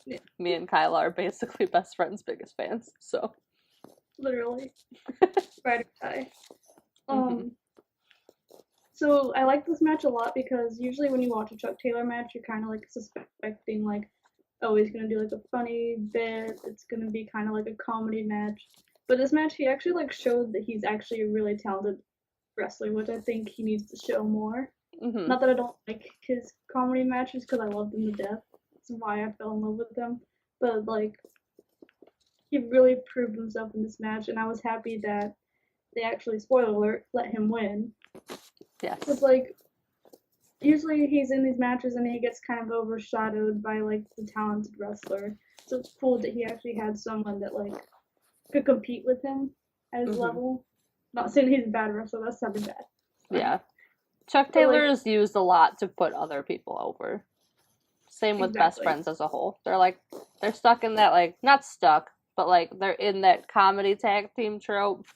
Yeah. Me and Kyla are basically best friends' biggest fans, so. Literally. Right or die. So I like this match a lot because usually when you watch a Chuck Taylor match, you're kind of like suspecting like, oh, he's gonna do like a funny bit. It's gonna be kind of like a comedy match. But this match, he actually like showed that he's actually a really talented wrestler, which I think he needs to show more. Not that I don't like his comedy matches because I love them to death. That's why I fell in love with them. But like, he really proved himself in this match, and I was happy that they actually, spoiler alert, let him win. Yes. It's like, usually he's in these matches and he gets kind of overshadowed by like the talented wrestler. So it's cool that he actually had someone that like could compete with him at his level. Not saying he's a bad wrestler, that's sounding bad. Yeah. Chuck Taylor is used a lot to put other people over. Same with best friends as a whole. They're stuck in that, like, not stuck, but like they're in that comedy tag team trope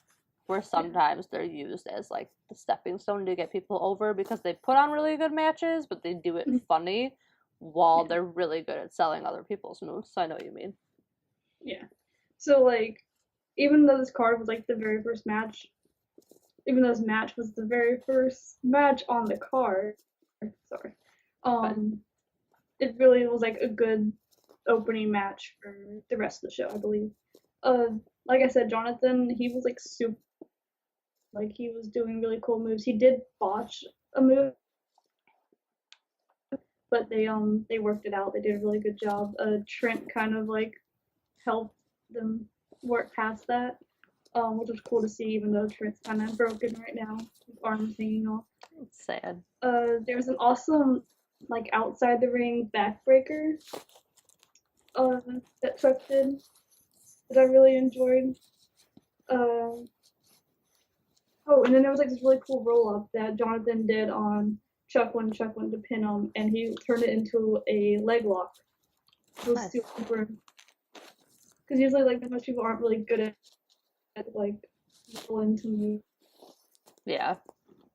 where sometimes they're used as like the stepping stone to get people over because they put on really good matches, but they do it funny while they're really good at selling other people's moves. So I know what you mean. Yeah. So like, even though this card was like the very first match, even though this match was the very first match on the card, it really was like a good opening match for the rest of the show, I believe. Like I said, Jonathan, he was like super. Like, he was doing really cool moves. He did botch a move, but they worked it out. They did a really good job. Trent kind of like helped them work past that, which was cool to see. Even though Trent's kind of broken right now, his arms hanging off. It's sad. There was an awesome like outside the ring backbreaker that Chuck did that I really enjoyed. Oh, and then there was like this really cool roll-up that Jonathan did on Chuck when Chuck went to pin him, and he turned it into a leg lock. It was super Because usually, like, most people aren't really good at like, rolling to move. Yeah.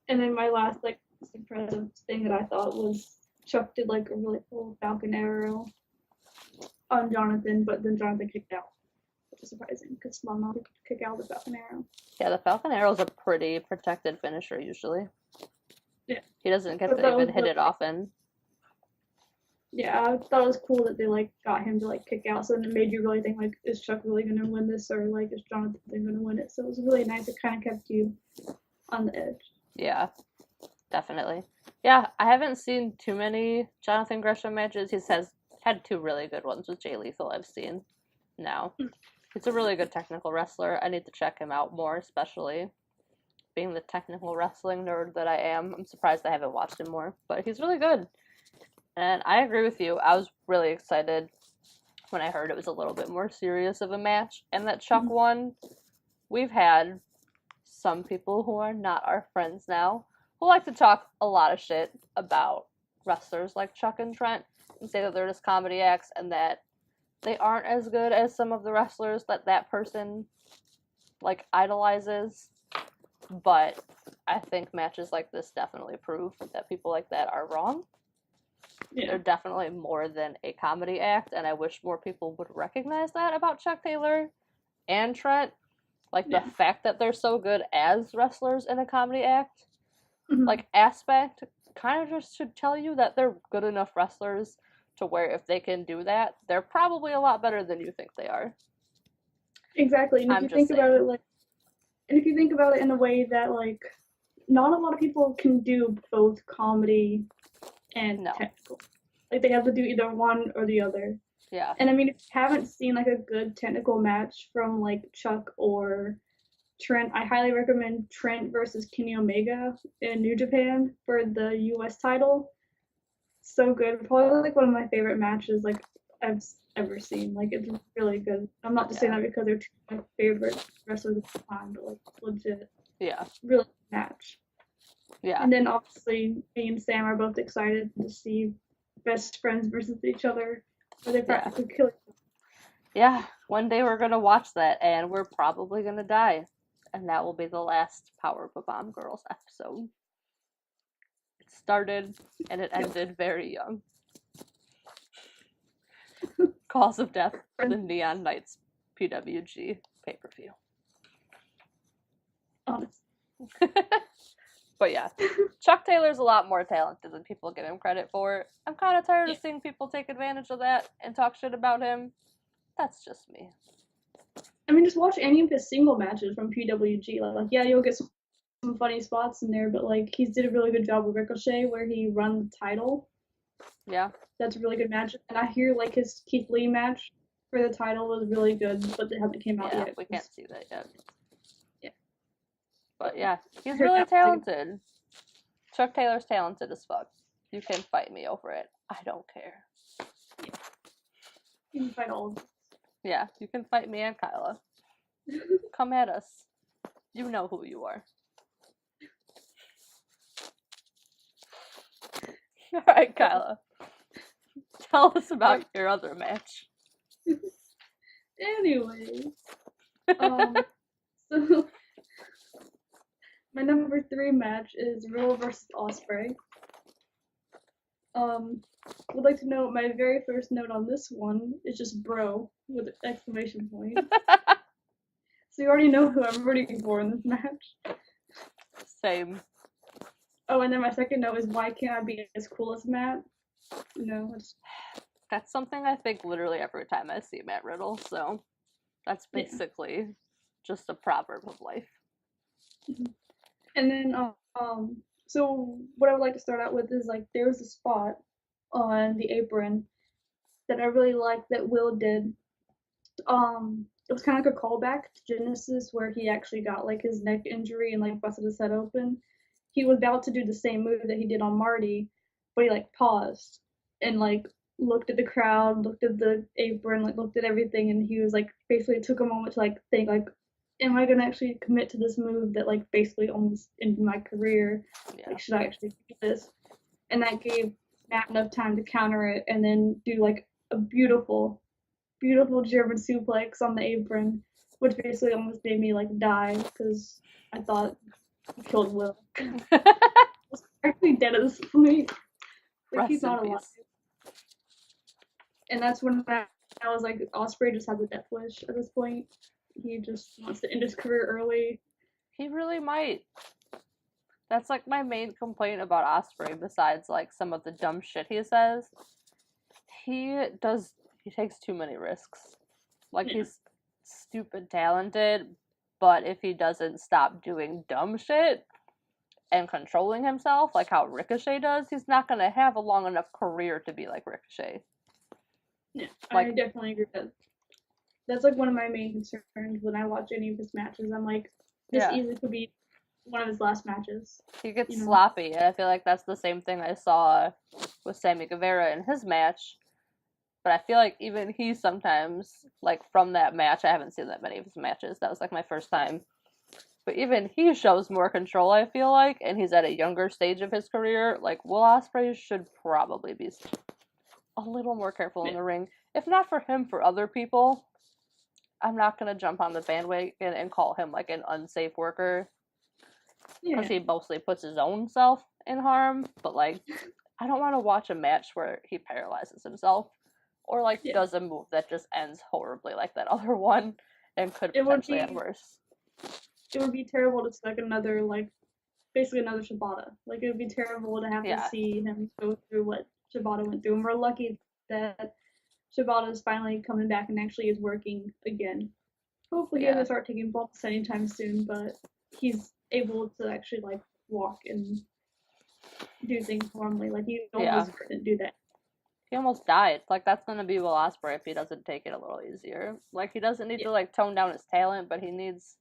And then my last, like, impressive thing that I thought was Chuck did, like, a really cool Falcon Arrow on Jonathan, but then Jonathan kicked out, which is surprising because small mouth could kick out the Falcon Arrow. Yeah, the Falcon Arrow's a pretty protected finisher usually. Yeah. He doesn't get But to that even was hit really, it often. yeah, I thought it was cool that they, like, got him to, like, kick out, so then it made you really think, like, is Chuck really gonna win this, or, like, is Jonathan gonna win it? So it was really nice. It kind of kept you on the edge. Yeah, definitely. Yeah, I haven't seen too many Jonathan Gresham matches. He has had two really good ones with Jay Lethal I've seen now. He's a really good technical wrestler. I need to check him out more, especially being the technical wrestling nerd that I am. I'm surprised I haven't watched him more, but he's really good. And I agree with you. I was really excited when I heard it was a little bit more serious of a match and that Chuck won. We've had some people who are not our friends now who like to talk a lot of shit about wrestlers like Chuck and Trent and say that they're just comedy acts and that they aren't as good as some of the wrestlers that that person like idolizes. But I think matches like this definitely prove that people like that are wrong. Yeah. They're definitely more than a comedy act, and I wish more people would recognize that about Chuck Taylor and Trent. Like, the fact that they're so good as wrestlers in a comedy act, like, aspect, kind of just should tell you that they're good enough wrestlers to where if they can do that, they're probably a lot better than you think they are. Exactly. And if I'm you just think saying. about it, like, and if you think about it in a way that, like, not a lot of people can do both comedy and technical. Like, they have to do either one or the other. Yeah. And I mean, if you haven't seen, like, a good technical match from, like, Chuck or Trent, I highly recommend Trent versus Kenny Omega in New Japan for the US title. So good. Probably, like, one of my favorite matches, like, I've ever seen. Like, it's really good. I'm not just saying that because they're two of my favorite wrestlers of the time, but, like, legit. Yeah. Really good match. Yeah. And then obviously me and Sam are both excited to see best friends versus each other, where they practically kill each other. Yeah, one day we're gonna watch that, and we're probably gonna die, and that will be the last Power Bob-Omb Girls episode. It started and it ended very young. Cause of death for the Neon Knights PWG pay-per-view. Honest. But yeah, Chuck Taylor's a lot more talented than people give him credit for. I'm kind of tired of seeing people take advantage of that and talk shit about him. That's just me. I mean, just watch any of his single matches from PWG. Like, yeah, you'll get some funny spots in there, but, like, he's did a really good job with Ricochet where he run the title. Yeah. That's a really good match. And I hear, like, his Keith Lee match for the title was really good, but they haven't came out yet. Yeah, we can't see that yet. Yeah. But yeah, he's really talented. Chuck Taylor's talented as fuck. You can fight me over it. I don't care. Yeah. You can fight all of them. Yeah, you can fight me and Kyla. Come at us. You know who you are. Alright, Kyla. Tell us about your other match. Anyways. So my number 3 match is Riddle versus Ospreay. Would like to know my very first note on this one is just bro with an exclamation point. So you already know who I'm rooting for in this match. Same. Oh, and then my second note is why can't I be as cool as Matt? You know, that's something I think literally every time I see Matt Riddle, so that's basically just a proverb of life. And then, so what I would like to start out with is, like, there was a spot on the apron that I really liked that Will did. It was kind of like a callback to Genesis where he actually got, like, his neck injury and, like, busted his head open. He was about to do the same move that he did on Marty, but he, like, paused and, like, looked at the crowd, looked at the apron, like, looked at everything, and he was, like, basically took a moment to, like, think, like, am I gonna actually commit to this move that, like, basically almost ended my career? Yeah. Like, should I actually do this? And that gave Matt enough time to counter it and then do, like, a beautiful beautiful German suplex on the apron, which basically almost made me like die because I thought he killed Will. Was actually dead at this point. Like he's Rest in not alive. peace. And that's when I was like, Osprey just has a death wish at this point. He just wants to end his career early. He really might. That's like my main complaint about Osprey, besides like some of the dumb shit he says. He takes too many risks. Like he's stupid talented, but if he doesn't stop doing dumb shit and controlling himself, like how Ricochet does, he's not gonna have a long enough career to be like Ricochet. Yeah, like, I definitely agree with that. That's like one of my main concerns when I watch any of his matches. I'm like, this easily could be one of his last matches. He gets sloppy, and I feel like that's the same thing I saw with Sammy Guevara in his match. But I feel like even he sometimes, like from that match, I haven't seen that many of his matches. That was like my first time. But even he shows more control, I feel like, and he's at a younger stage of his career. Like, Will Ospreay should probably be a little more careful in the ring. If not for him, for other people. I'm not going to jump on the bandwagon and call him like an unsafe worker. Because he mostly puts his own self in harm. But like, I don't want to watch a match where he paralyzes himself. Or like does a move that just ends horribly like that other one. And could potentially end worse. It would be terrible to see like another, like, basically another Shibata. Like, it would be terrible to have to see him go through what Shibata went through. And we're lucky that Shibata is finally coming back and actually is working again. Hopefully he doesn't start taking bumps anytime soon, but he's able to actually like walk and do things normally. Like he almost couldn't do that. He almost died. Like that's gonna be Will Ospreay if he doesn't take it a little easier. Like he doesn't need to like tone down his talent, but he needs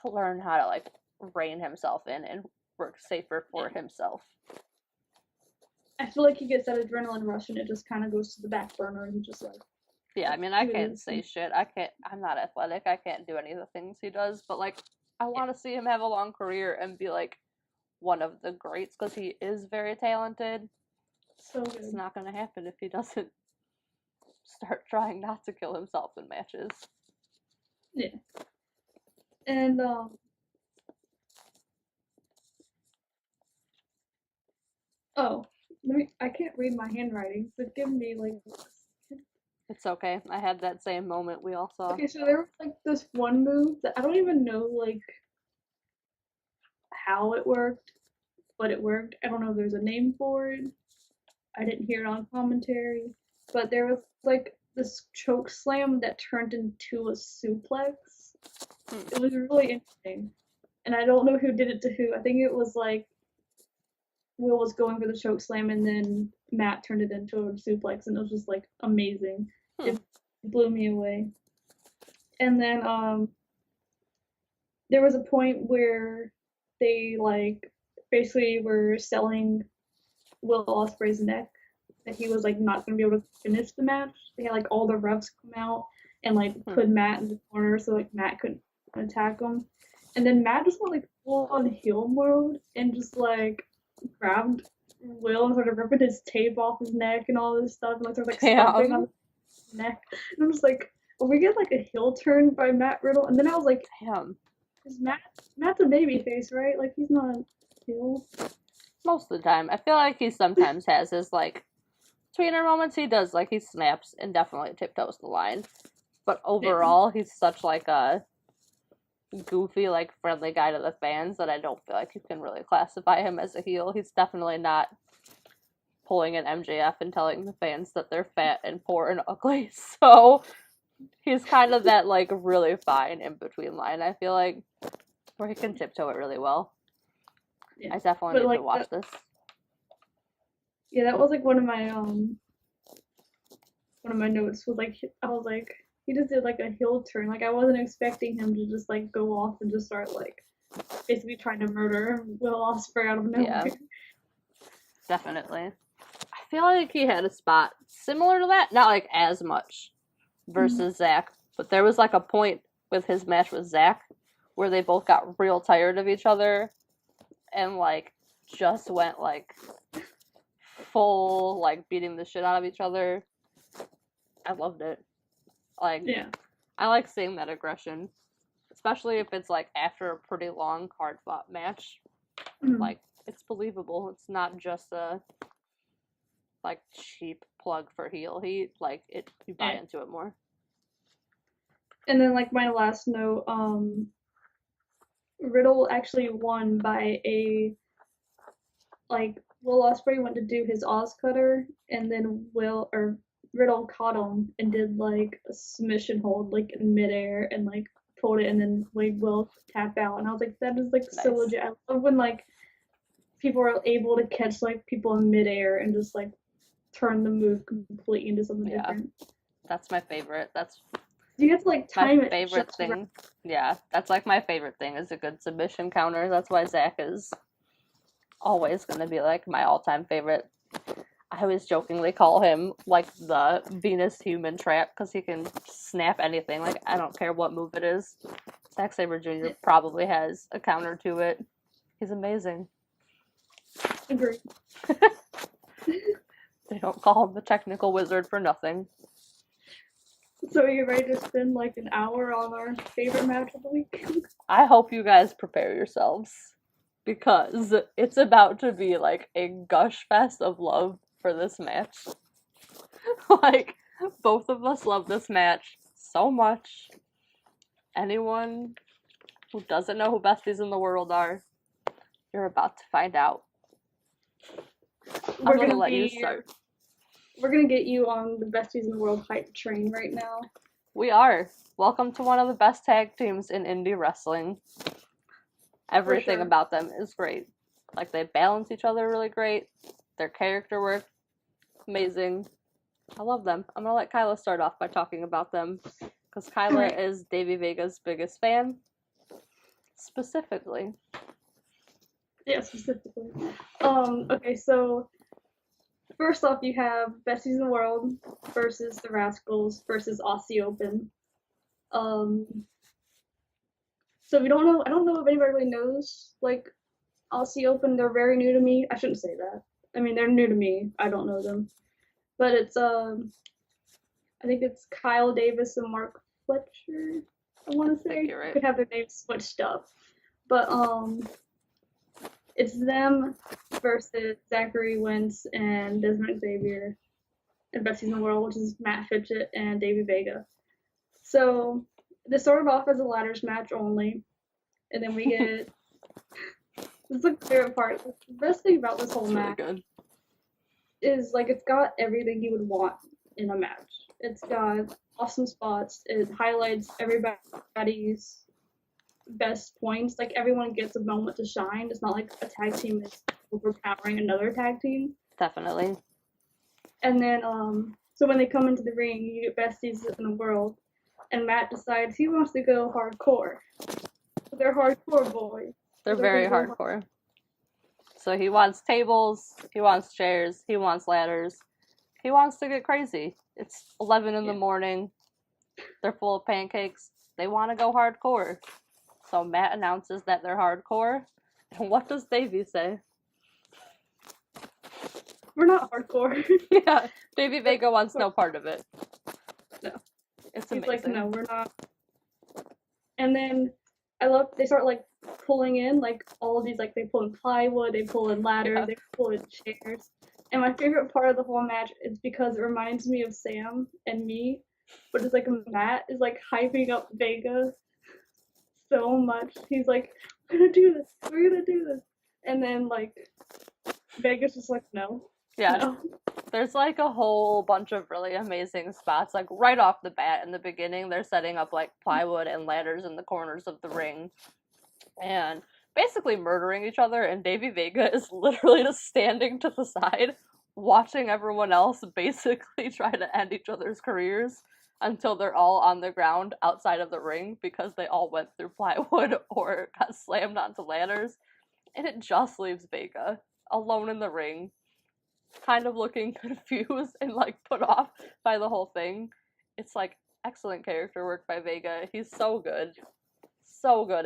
to learn how to like rein himself in and work safer for himself. I feel like he gets that adrenaline rush and it just kind of goes to the back burner and he just like. Yeah, I mean, I can't say shit. I'm not athletic. I can't do any of the things he does, but like, I want to see him have a long career and be like one of the greats because he is very talented. So good. It's not gonna happen if he doesn't start trying not to kill himself in matches. Yeah. And I can't read my handwriting, so give me like. It's okay. I had that same moment we all saw. Okay, so there was like this one move that I don't even know like how it worked, but it worked. I don't know if there's a name for it. I didn't hear it on commentary, but there was like this choke slam that turned into a suplex. It was really interesting, and I don't know who did it to who. I think it was like Will was going for the choke slam, and then Matt turned it into a suplex, and it was just like amazing. It blew me away. And then there was a point where they like basically were selling Will Ospreay's neck, that he was like not gonna be able to finish the match. They had like all the refs come out and like put Matt in the corner so like Matt couldn't attack him. And then Matt just went like full on heel mode and just like grabbed Will and started ripping his tape off his neck and all this stuff and like started like stomping on his neck. And I'm just like, oh, we get like a heel turn by Matt Riddle, and then I was like, damn. Because Matt's a babyface, right? Like he's not heel. Most of the time. I feel like he sometimes has his like tweener moments. He does, like he snaps and definitely tiptoes the line. But overall he's such like a goofy, like friendly guy to the fans that I don't feel like you can really classify him as a heel. He's definitely not pulling an MJF and telling the fans that they're fat and poor and ugly. So he's kind of that like really fine in between line, I feel like, where he can tiptoe it really well. Yeah. I definitely need to watch this. Yeah, that was like one of my notes was like I was like he just did like a heel turn. Like I wasn't expecting him to just like go off and just start like basically trying to murder Will Ospreay out of nowhere. Yeah. Definitely. I feel like he had a spot similar to that, not like as much versus Zach, but there was like a point with his match with Zach where they both got real tired of each other and like just went like full like beating the shit out of each other. I loved it. Like, Yeah. I like seeing that aggression, especially if it's like after a pretty long, hard fought match. Mhm. Like, it's believable. It's not just a like cheap plug for heel heat. Like, you buy Yeah. into it more. And then like my last note, Riddle actually won by Will Ospreay went to do his Oz cutter, and then Riddle caught him and did like a submission hold like in midair and like pulled it, and then made Will tap out. And I was like, that is like so Nice. legit. I love when like people are able to catch like people in midair and just like turn the move completely into something Yeah. different. That's my favorite. That's You have to like my time it favorite just thing. right. Yeah, that's like my favorite thing is a good submission counter. That's why Zach is always going to be like my all-time favorite. I always jokingly call him like the Venus human trap because he can snap anything. Like, I don't care what move it is. Zack Sabre Jr. probably has a counter to it. He's amazing. Agree. They don't call him the technical wizard for nothing. So are you ready to spend like an hour on our favorite match of the week? I hope you guys prepare yourselves because it's about to be like a gush fest of love for this match. Like, both of us love this match so much. Anyone who doesn't know who besties in the world are, you're about to find out. I'm gonna let you start. We're gonna get you on the besties in the world hype train right now. We are. Welcome to one of the best tag teams in indie wrestling. Everything sure. about them is great. Like, they balance each other really great. Their character work, amazing. I love them. I'm gonna let Kyla start off by talking about them because Kyla Alright. is Davey Vega's biggest fan. Specifically. Yeah, specifically. Okay, so first off, you have Besties in the World versus the Rascals versus Aussie Open. So we don't know. I don't know if anybody really knows like Aussie Open. They're very new to me. I shouldn't say that. I mean, they're new to me. I don't know them, but it's I think it's Kyle Davis and Mark Fletcher. I want to say You're right. could have their names switched up, but it's them versus Zachary Wentz and Desmond Xavier and Besties in the World, which is Matt Fitchett and Davey Vega. So this started off as a ladders match only, and then we get this is like the favorite part. The best thing about this whole It's really match good. is like it's got everything you would want in a match. It's got awesome spots. It highlights everybody's best points. Like everyone gets a moment to shine. It's not like a tag team is overpowering another tag team. Definitely. And then so when they come into the ring, you get besties in the world, and Matt decides he wants to go hardcore. They're hardcore boys. They're very hardcore. So he wants tables, he wants chairs, he wants ladders. He wants to get crazy. It's 11 in the morning. They're full of pancakes. They want to go hardcore. So Matt announces that they're hardcore. And what does Davey say? We're not hardcore. Yeah, Davey Vega wants no part of it. No. It's He's amazing. like, no, we're not. And then I love they start like pulling in like all of these like they pull in plywood, they pull in ladders, they pull in chairs. And my favorite part of the whole match is because it reminds me of Sam and me, but it's like Matt is like hyping up Vega so much. He's like, we're gonna do this, we're gonna do this. And then like Vega's just like, no. Yeah. No. There's like a whole bunch of really amazing spots. Like right off the bat in the beginning, they're setting up like plywood and ladders in the corners of the ring and basically murdering each other. And Davey Vega is literally just standing to the side, watching everyone else basically try to end each other's careers until they're all on the ground outside of the ring because they all went through plywood or got slammed onto ladders. And it just leaves Vega alone in the ring, kind of looking confused and like put off by the whole thing. It's like excellent character work by Vega. He's so good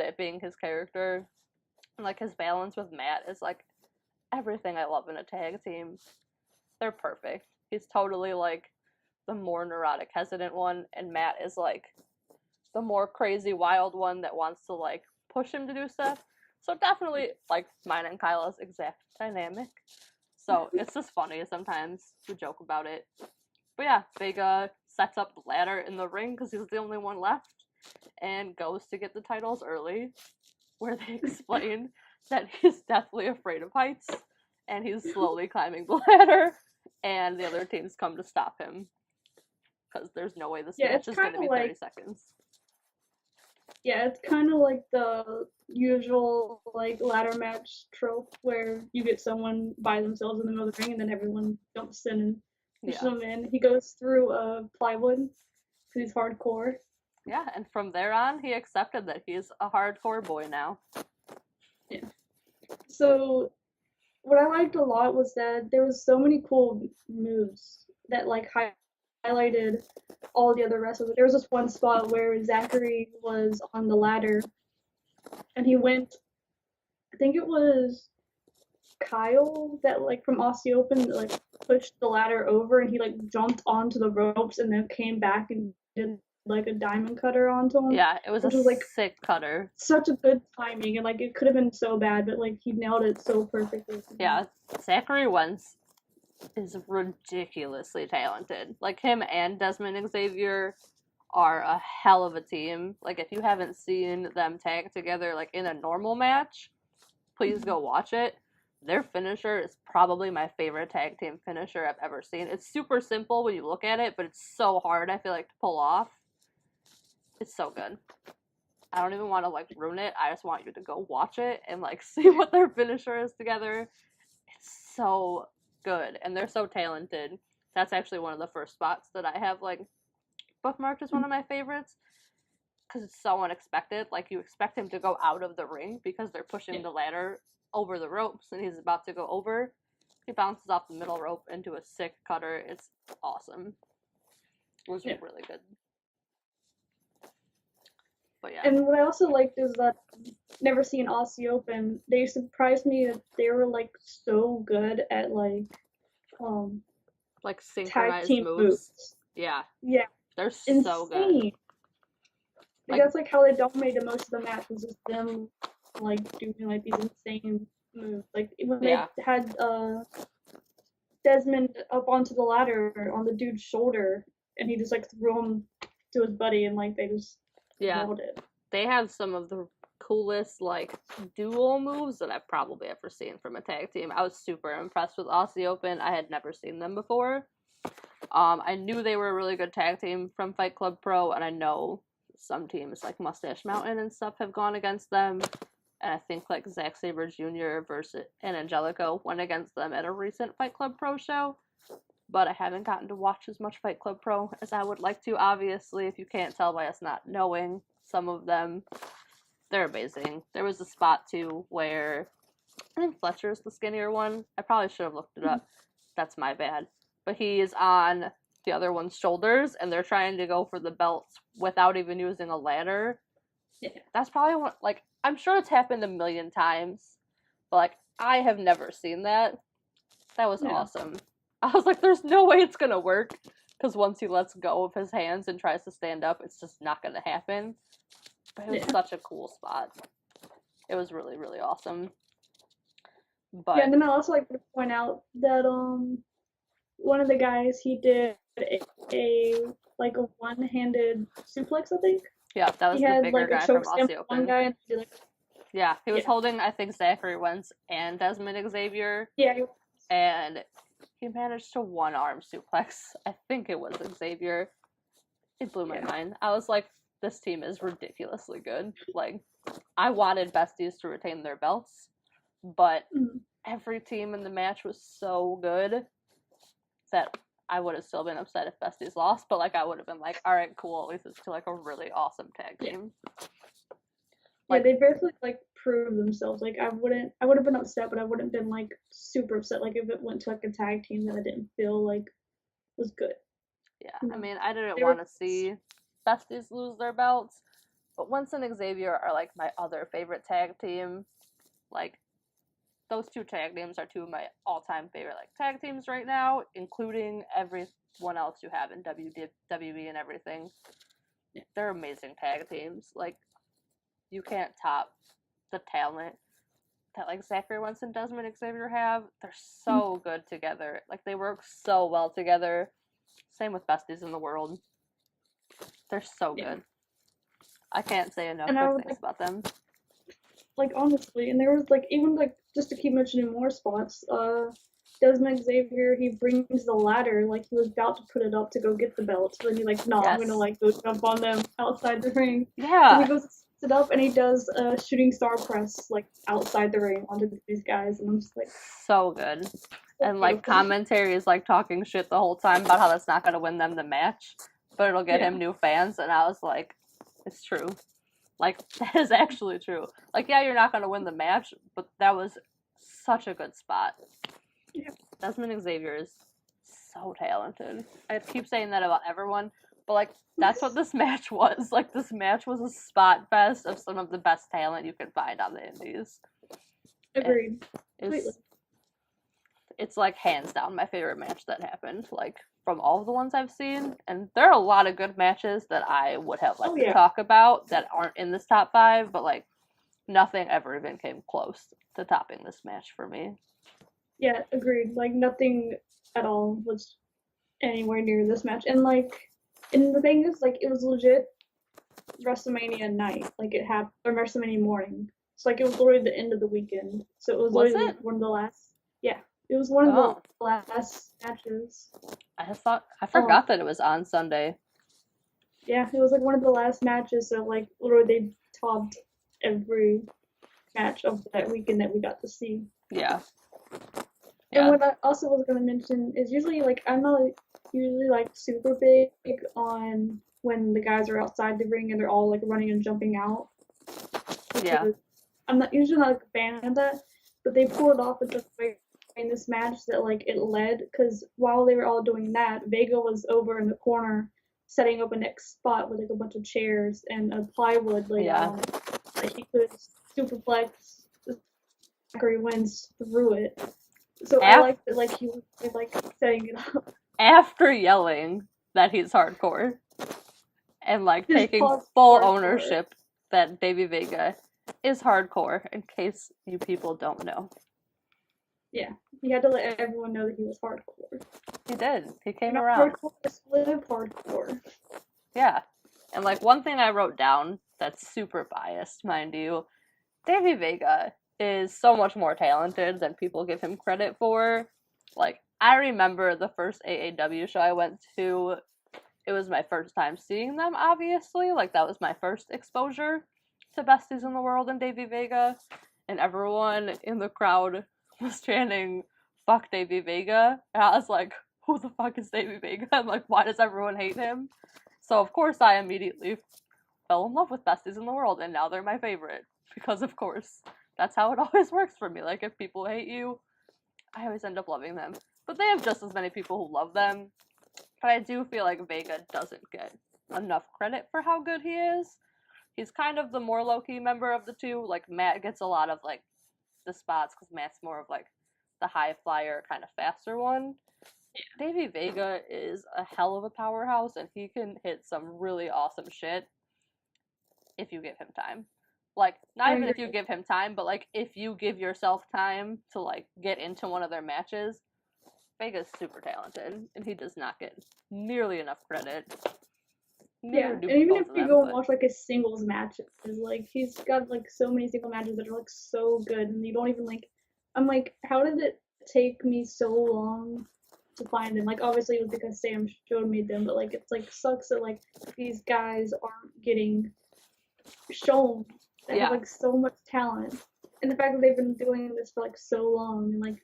at being his character. And like his balance with Matt is like everything I love in a tag team. They're perfect. He's totally like the more neurotic, hesitant one, and Matt is like the more crazy, wild one that wants to like push him to do stuff. So definitely like mine and Kyla's exact dynamic. So it's just funny sometimes to joke about it. But yeah, Vega sets up the ladder in the ring because he's the only one left and goes to get the titles early, where they explain that he's deathly afraid of heights and he's slowly climbing the ladder, and the other teams come to stop him because there's no way this match is going to be 30 seconds. Yeah, it's kind of like the usual like ladder match trope where you get someone by themselves in the middle of the ring and then everyone jumps in and pushes them in. He goes through a plywood because he's hardcore. Yeah, and from there on, he accepted that he's a hardcore boy now. Yeah. So what I liked a lot was that there was so many cool moves that like highlighted all the other wrestlers. There was this one spot where Zachary was on the ladder and he went, I think it was Kyle that like from Aussie Open that, like pushed the ladder over and he like jumped onto the ropes and then came back and did like a diamond cutter onto him. Yeah, it was like sick cutter. Such a good timing, and like it could have been so bad, but like he nailed it so perfectly. Yeah, Zachary Wentz is ridiculously talented. Like him and Desmond Xavier are a hell of a team. Like if you haven't seen them tag together like in a normal match, please go watch it. Their finisher is probably my favorite tag team finisher I've ever seen. It's super simple when you look at it, but it's so hard, I feel like, to pull off. It's so good. I don't even want to like ruin it. I just want you to go watch it and like see what their finisher is together. It's so good, and they're so talented. That's actually one of the first spots that I have like bookmarked as one of my favorites because it's so unexpected. Like you expect him to go out of the ring because they're pushing the ladder over the ropes and he's about to go over. He bounces off the middle rope into a sick cutter. It's awesome. It was really good. But yeah. And what I also liked is that never seen Aussie Open. They surprised me that they were like so good at like synchronized tag team moves. Yeah. Yeah. They're so good. Like, that's like how they dominated most of the match was just them like doing like these insane moves. Like when they had Desmond up onto the ladder on the dude's shoulder and he just like threw him to his buddy and like they just nailed it. They have some of the coolest like dual moves that I've probably ever seen from a tag team. I was super impressed with Aussie Open. I had never seen them before. I knew they were a really good tag team from Fight Club Pro, and I know some teams like Mustache Mountain and stuff have gone against them. And I think like Zack Sabre Jr. and Angelico went against them at a recent Fight Club Pro show. But I haven't gotten to watch as much Fight Club Pro as I would like to, obviously, if you can't tell by us not knowing some of them. They're amazing. There was a spot, too, where I think Fletcher's the skinnier one. I probably should have looked it up. That's my bad. But he is on the other one's shoulders, and they're trying to go for the belts without even using a ladder. Yeah. That's probably one, like, I'm sure it's happened a million times, but, like, I have never seen that. That was awesome. I was like, there's no way it's gonna work, because once he lets go of his hands and tries to stand up, it's just not gonna happen. But it was such a cool spot. It was really, really awesome. But and then I also like to point out that one of the guys, he did a one-handed suplex, I think. Yeah, that was the bigger guy from Aussie Open. One guy and he did, like, yeah, he was holding, I think, Zachary Wentz and Desmond Xavier. Yeah. And he managed to one-arm suplex. I think it was Xavier. It blew my mind. I was like, this team is ridiculously good. Like, I wanted Besties to retain their belts, but every team in the match was so good that I would have still been upset if Besties lost, but like I would have been like, all right, cool, at least it's like a really awesome tag team. Like, they basically like proved themselves. Like I would have been upset, but I wouldn't have been like super upset. Like if it went to like a tag team that I didn't feel like was good. Yeah, I mean, I didn't want to see Besties lose their belts, but Wentz and Xavier are like my other favorite tag team. Like, those two tag teams are two of my all-time favorite like tag teams right now, including everyone else you have in WWE and everything. Yeah. They're amazing tag teams. Like, you can't top the talent that like Zachary Wentz and Desmond Xavier have. They're so good together. Like, they work so well together. Same with Besties in the World. They're so Yeah. good. I can't say enough And I good would things about them. like honestly, and there was like even like just to keep mentioning more spots, Desmond Xavier, he brings the ladder, like he was about to put it up to go get the belt, but then he's like, no, I'm gonna Yes. like go jump on them outside the ring. So he Yeah. goes sets it up and he does a shooting star press like outside the ring onto these guys, and I'm just like, So good. so And like beautiful. commentary is like talking shit the whole time about how that's not gonna win them the match, but it'll get Yeah. him new fans. And I was like, it's true. Like, that is actually true. Like, yeah, you're not gonna win the match, but that was such a good spot. Yeah. Desmond Xavier is so talented. I keep saying that about everyone, but like, that's what this match was. Like, this match was a spot fest of some of the best talent you could find on the indies. Agreed. It's like hands down my favorite match that happened, like from all of the ones I've seen. And there are a lot of good matches that I would have liked to talk about that aren't in this top 5, but like nothing ever even came close to topping this match for me. Yeah, agreed. Like nothing at all was anywhere near this match. And like, and the thing is, like, it was legit WrestleMania night. Like it happened, or WrestleMania morning. So like it was literally the end of the weekend. So it was literally it? one of the last. Yeah, it was one of the last matches. I forgot that it was on Sunday. Yeah, it was like one of the last matches. So like literally they topped every match of that weekend that we got to see. Yeah. And what I also was gonna mention is usually like I'm not usually like super big on when the guys are outside the ring and they're all like running and jumping out. Yeah. I'm not usually not like, a fan of that, but they pulled it off in such a way in this match that like it led because while they were all doing that, Vega was over in the corner setting up a next spot with like a bunch of chairs and a plywood laid out that he could superplex Zachary Wentz through it. So I like that, like he was like setting it up after yelling that he's hardcore and like taking full ownership that Baby Vega is hardcore. In case you people don't know. Yeah, he had to let everyone know that he was hardcore. He did. He came around. Hardcore, just live hardcore. Yeah, and like one thing I wrote down that's super biased, mind you, Davey Vega is so much more talented than people give him credit for. Like, I remember the first AAW show I went to, it was my first time seeing them, obviously. Like, that was my first exposure to Besties in the World and Davey Vega. And everyone in the crowd was chanting, fuck Davey Vega. And I was like, who the fuck is Davey Vega? I'm like, why does everyone hate him? So, of course, I immediately fell in love with Besties in the World, and now they're my favorite. Because, of course, that's how it always works for me. Like, if people hate you, I always end up loving them. But they have just as many people who love them. But I do feel like Vega doesn't get enough credit for how good he is. He's kind of the more low-key member of the two. Like, Matt gets a lot of, like, the spots, because Matt's more of, like, the high flyer, kind of faster one. Davey Vega is a hell of a powerhouse, and he can hit some really awesome shit if you give him time. Like, not even if you give him time, but, like, if you give yourself time to, like, get into one of their matches, Vega's super talented, and he does not get nearly enough credit. Yeah, and even if you go and watch, like, a singles match, like, he's got, like, so many single matches that are, like, so good, and you don't even, like, I'm like, how did it take me so long to find them? Like, obviously it was because Sam showed me them, but, like, it's, like, sucks that, like, these guys aren't getting shown. They have, like, so much talent. And the fact that they've been doing this for, like, so long, and, like,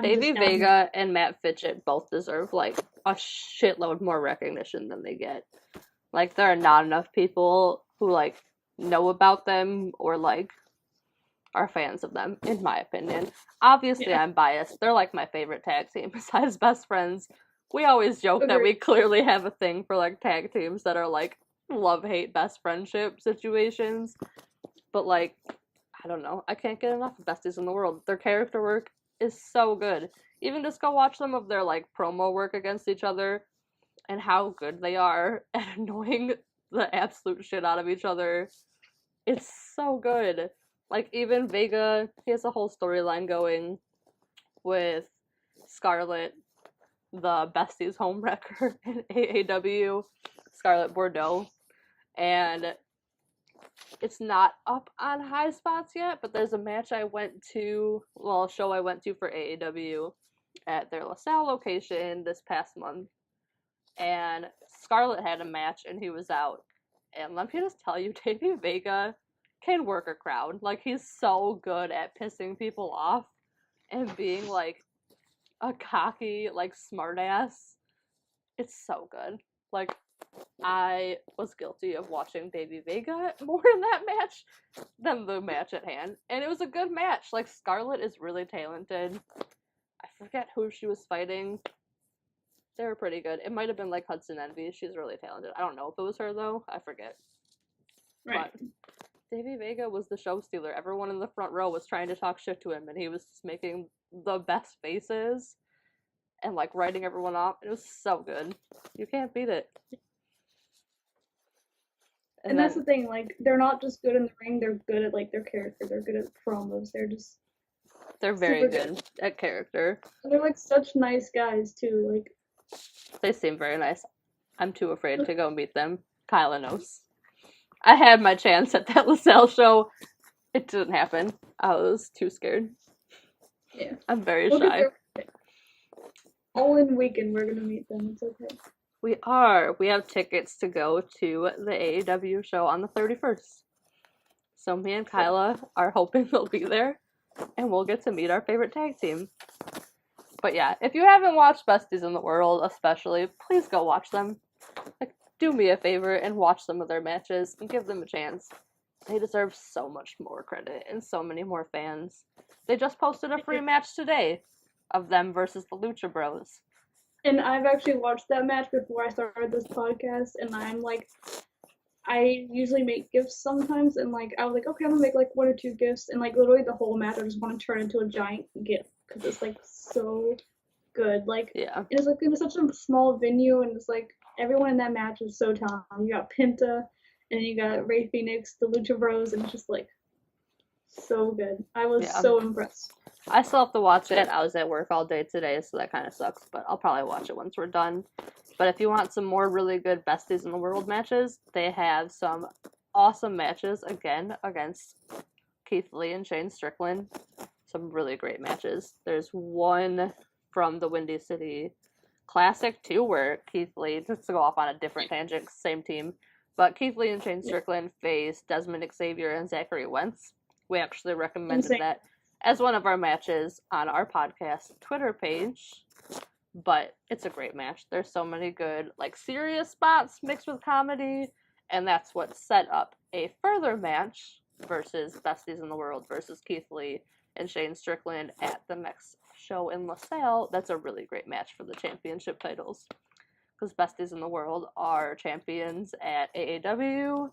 Davey Vega and Matt Fitchett both deserve, like, a shitload more recognition than they get. Like, there are not enough people who, like, know about them or, like, are fans of them, in my opinion. Obviously, I'm biased. They're, like, my favorite tag team besides Best Friends. We always joke that we clearly have a thing for, like, tag teams that are, like, love-hate best friendship situations. But, like, I don't know. I can't get enough of Besties in the World. Their character work is so good. Even just go watch some of their, like, promo work against each other. and how good they are at annoying the absolute shit out of each other. It's so good. Like, even Vega, he has a whole storyline going with Scarlett, the besties homewrecker in AAW, Scarlett Bordeaux, and it's not up on high spots yet, but there's a match I went to, well, a show I went to for AAW at their LaSalle location this past month, and Scarlett had a match and he was out. And let me just tell you, Davey Vega can work a crowd. Like, he's so good at pissing people off and being like a cocky, like, smartass. It's so good. Like, I was guilty of watching Davey Vega more in that match than the match at hand. And it was a good match. Like, Scarlett is really talented. I forget who she was fighting. They were pretty good. It might have been like Hudson Envy. She's really talented. I don't know if it was her though. I forget. Right. But Davey Vega was the show stealer. Everyone in the front row was trying to talk shit to him, and he was just making the best faces and like writing everyone off. It was so good. You can't beat it. And that's the thing, like, they're not just good in the ring, they're good at, like, their character. They're good at promos. They're very good at character. And they're, like, such nice guys, too. Like, they seem very nice. I'm too afraid to go meet them. Kyla knows. I had my chance at that LaSalle show. It didn't happen. I was too scared. Yeah. I'm very shy. All in weekend, we're gonna meet them. It's okay. We are. We have tickets to go to the AAW show on the 31st. So me and Kyla are hoping they'll be there, and we'll get to meet our favorite tag team. But yeah, if you haven't watched Besties in the World, especially, please go watch them. Like, do me a favor and watch some of their matches and give them a chance. They deserve so much more credit and so many more fans. They just posted a free match today of them versus the Lucha Bros. And I've actually watched that match before I started this podcast, and I'm like, I usually make gifts sometimes, and like, I was like, okay, I'm gonna make like 1 or 2 gifts, and like literally the whole match I just want to turn into a giant gift, because it's like so good. Like, yeah. It's like, it was such a small venue, and it's like, everyone in that match was so talented. You got Penta, and then you got Ray Phoenix, the Lucha Bros, and it's just like, so good. I was so impressed. I still have to watch it. I was at work all day today, so that kind of sucks, but I'll probably watch it once we're done. But if you want some more really good Besties in the World matches, they have some awesome matches, again, against Keith Lee and Shane Strickland. Some really great matches. There's one from the Windy City Classic, too, where Keith Lee, just to go off on a different tangent, same team, but Keith Lee and Shane Strickland faced Desmond Xavier and Zachary Wentz. We actually recommended that as one of our matches on our podcast Twitter page, but it's a great match. There's so many good, like, serious spots mixed with comedy, and that's what set up a further match versus Besties in the World versus Keith Lee and Shane Strickland at the next show in LaSalle. That's a really great match for the championship titles, because Besties in the World are champions at AAW,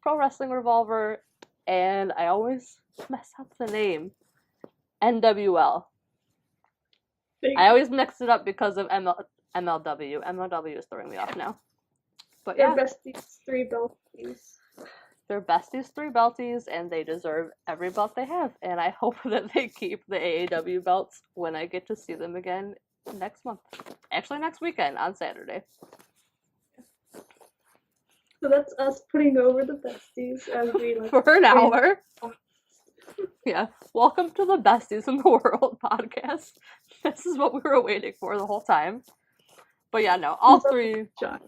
Pro Wrestling Revolver, and I always mess up the name. NWL. I always mix it up because of MLW. MLW is throwing me off now. But yeah. They're Besties 3 belties. They're Besties 3 belties, and they deserve every belt they have. And I hope that they keep the AAW belts when I get to see them again next month. Actually, next weekend on Saturday. So that's us putting over the Besties as we like for an hour. Yeah. Welcome to the Besties in the World podcast. This is what we were waiting for the whole time. But yeah, no, all three tag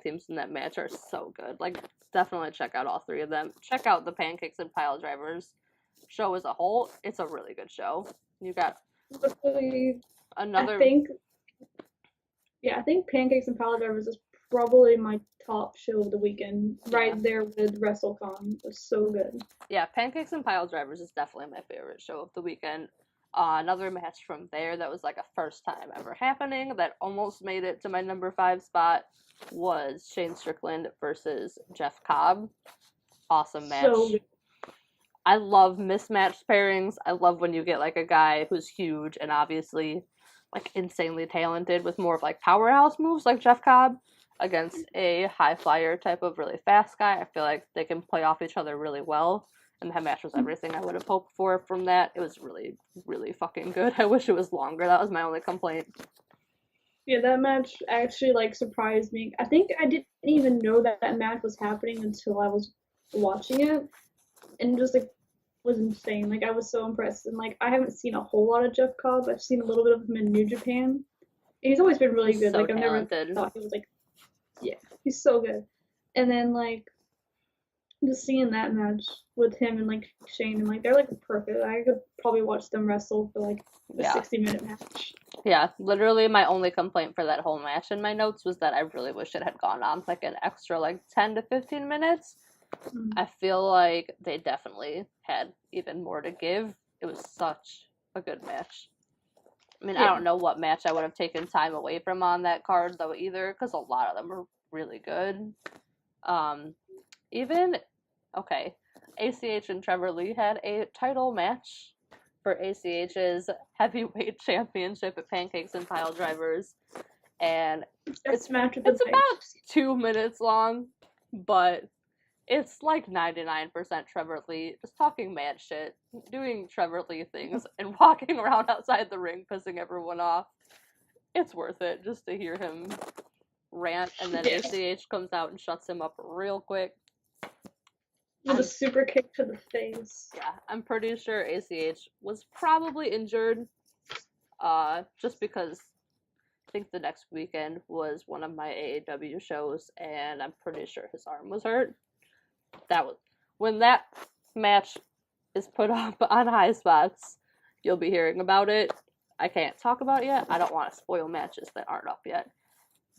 teams in that match are so good. Like, definitely check out all 3 of them. Check out the Pancakes and Pile Drivers show as a whole. It's a really good show. You got another. I think Pancakes and Pile Drivers is probably my top show of the weekend, right there with WrestleCon. It was so good. Yeah, Pancakes and Pile Drivers is definitely my favorite show of the weekend. Another match from there that was like a first time ever happening that almost made it to my number 5 spot was Shane Strickland versus Jeff Cobb. Awesome match. So good. I love mismatched pairings. I love when you get like a guy who's huge and obviously like insanely talented with more of like powerhouse moves like Jeff Cobb against a high flyer type of really fast guy. I feel like they can play off each other really well. And that match was everything I would have hoped for from that. It was really, really fucking good. I wish it was longer. That was my only complaint. Yeah, that match actually like surprised me. I think I didn't even know that that match was happening until I was watching it, and just like was insane. Like I was so impressed, and like I haven't seen a whole lot of Jeff Cobb. I've seen a little bit of him in New Japan. And he's always been really He's good. so Like I've never talented. thought he was like, yeah, he's so good. And then like just seeing that match with him and like Shane, and like they're like perfect. I could probably watch them wrestle for like a Yeah. 60-minute match. Yeah, literally my only complaint for that whole match in my notes was that I really wish it had gone on like an extra like 10 to 15 minutes. Mm. I feel like they definitely had even more to give. It was such a good match. I mean, I Yeah. don't know what match I would have taken time away from on that card though either, because a lot of them were really good. Even okay, ACH and Trevor Lee had a title match for ACH's heavyweight championship at Pancakes and Pile Drivers, and It's match with the it's about 2 minutes long, but it's like 99% Trevor Lee just talking mad shit, doing Trevor Lee things, and walking around outside the ring pissing everyone off. It's worth it just to hear him rant, and then Yes. ACH comes out and shuts him up real quick. With a super kick to the face. Yeah, I'm pretty sure ACH was probably injured, just because I think the next weekend was one of my AAW shows, and I'm pretty sure his arm was hurt. That was when that match is put up on High Spots, you'll be hearing about it. I can't talk about it yet. I don't want to spoil matches that aren't up yet.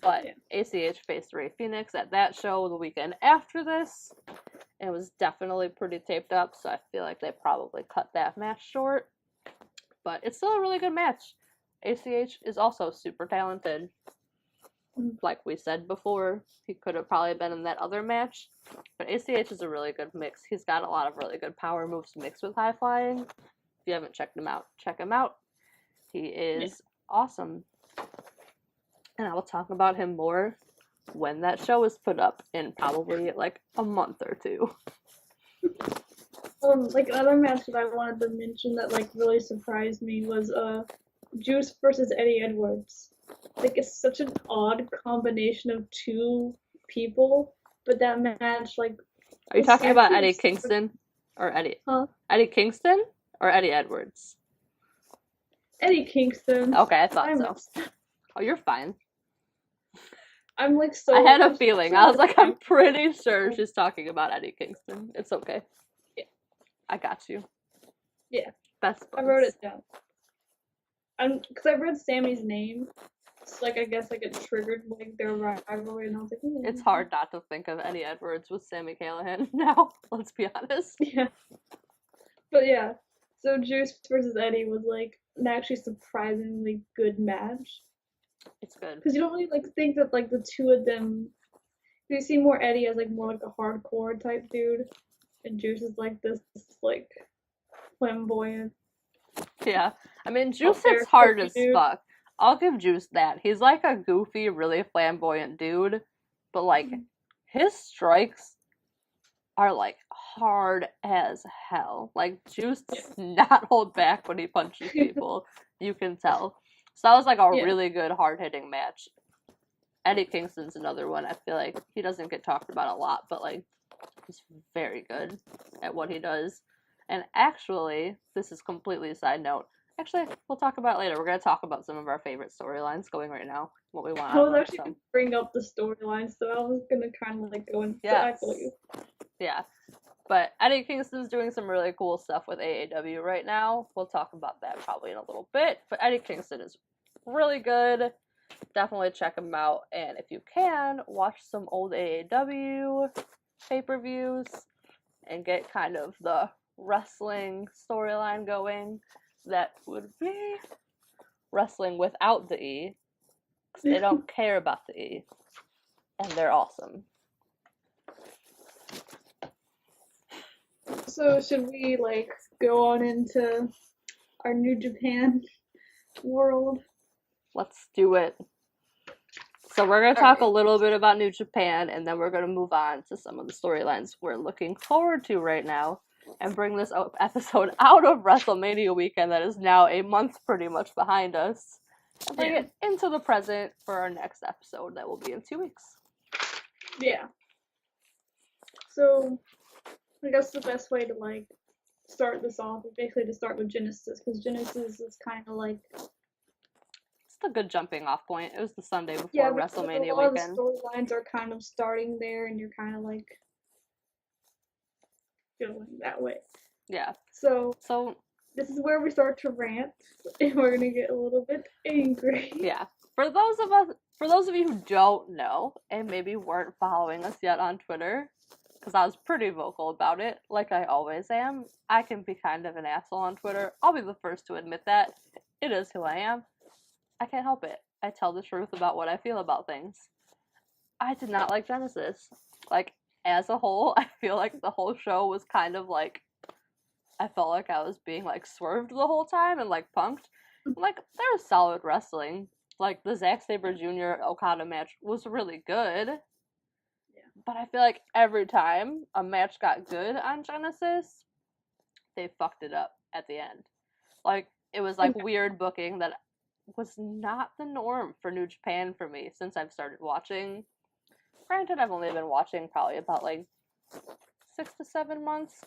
But Yeah. ACH faced Ray Phoenix at that show the weekend after this. It was definitely pretty taped up, so I feel like they probably cut that match short. But it's still a really good match. ACH is also super talented. Like we said before, he could have probably been in that other match. But ACH is a really good mix. He's got a lot of really good power moves mixed with high flying. If you haven't checked him out, check him out. He is awesome. And I will talk about him more when that show is put up in probably like a month or two. Like another match that I wanted to mention that like really surprised me was Juice versus Eddie Edwards. Like it's such an odd combination of two people, but that match like. Are you talking about Eddie Kingston or Eddie? Huh? Eddie Kingston or Eddie Edwards? Eddie Kingston. Okay, I thought so. Oh, you're fine. I'm like so. I had a feeling. I was like, I'm pretty sure she's talking about Eddie Kingston. It's okay. Yeah. I got you. Yeah. Best I wrote it down. Because I read Sammy's name, so like I guess like it triggered like their rivalry, and I was like, ooh. It's hard not to think of Eddie Edwards with Sami Callihan now. Let's be honest. Yeah. But yeah, so Juice versus Eddie was like an actually surprisingly good match. It's good. Because you don't really like think that like the two of them. You see more Eddie as like more like a hardcore type dude, and Juice is like this like flamboyant. Yeah, I mean Juice hits hard as fuck. I'll give Juice that. He's like a goofy, really flamboyant dude, but like his strikes are like hard as hell. Like Juice does not hold back when he punches people. You can tell. So that was like a really good hard-hitting match. Eddie Kingston's another one. I feel like he doesn't get talked about a lot, but like he's very good at what he does. And actually, this is completely a side note. Actually, we'll talk about it later. We're going to talk about some of our favorite storylines going right now. What we want. I was actually going to bring up the storylines, so I was going to kind of like go into I feel you. Yeah. But Eddie Kingston's doing some really cool stuff with AAW right now. We'll talk about that probably in a little bit. But Eddie Kingston is really good. Definitely check him out. And if you can, watch some old AAW pay-per-views and get kind of the wrestling storyline going. That would be wrestling without the E. Because they don't care about the E. And they're awesome. So should we like go on into our New Japan world? Let's do it. So we're going to talk a Alright. little bit about New Japan, and then we're going to move on to some of the storylines we're looking forward to right now, and bring this episode out of WrestleMania weekend that is now a month pretty much behind us, and bring it into the present for our next episode that will be in 2 weeks. Yeah. So, I guess the best way to, like, start this off is basically to start with Genesis, because Genesis is kind of like... It's a good jumping off point. It was the Sunday before Yeah, WrestleMania a lot weekend. of the storylines are kind of starting there, and you're kind of, like, going that way. Yeah. So, So, this is where we start to rant, and we're gonna get a little bit angry. yeah. For those of you who don't know, and maybe weren't following us yet on Twitter, because I was pretty vocal about it, like I always am, I can be kind of an asshole on Twitter. I'll be the first to admit that. It is who I am. I can't help it. I tell the truth about what I feel about things. I did not like Genesis. Like, as a whole, I feel like the whole show was kind of like, I felt like I was being, like, swerved the whole time and, like, punked. Like, there was solid wrestling. Like, the Zack Sabre Jr. Okada match was really good. Yeah. But I feel like every time a match got good on Genesis, they fucked it up at the end. Like, it was, like, weird booking that was not the norm for New Japan for me since I've started watching. Granted, I've only been watching probably about, like, 6 to 7 months.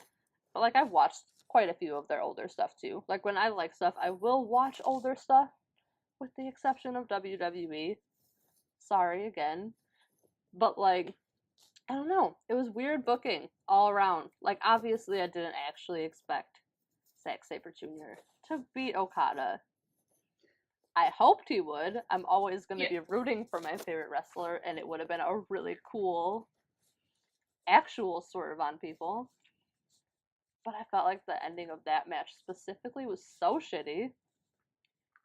But, like, I've watched quite a few of their older stuff, too. Like, when I like stuff, I will watch older stuff, with the exception of WWE. Sorry, again. But, like, I don't know. It was weird booking all around. Like, obviously, I didn't actually expect Zack Sabre Jr. to beat Okada. I hoped he would. I'm always going to be rooting for my favorite wrestler, and it would have been a really cool actual swerve on people. But I felt like the ending of that match specifically was so shitty.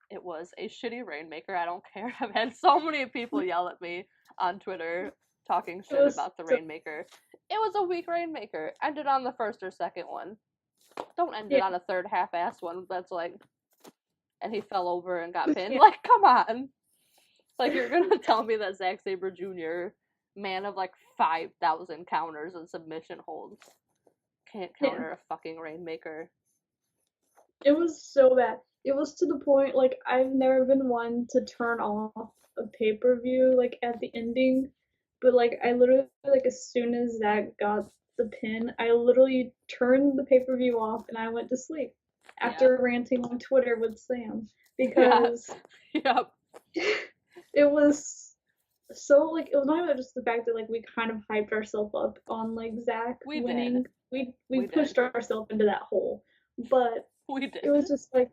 It was a shitty Rainmaker. I don't care. I've had so many people yell at me on Twitter talking shit about the Rainmaker. It was a weak Rainmaker. Ended on the first or second one. Don't end it on a third half-assed one that's like, and he fell over and got pinned. Like, come on. Like, you're gonna tell me that Zack Sabre Jr., man of like 5,000 counters and submission holds, can't counter a fucking Rainmaker. It was so bad. It was to the point, like, I've never been one to turn off a pay-per-view, like, at the ending. But, like, I literally, like, as soon as Zach got the pin, I literally turned the pay-per-view off and I went to sleep. After ranting on Twitter with Sam. Because it was so, like, it was not even just the fact that, like, we kind of hyped ourselves up on, like, Zach winning. We pushed ourselves into that hole. But it was just, like,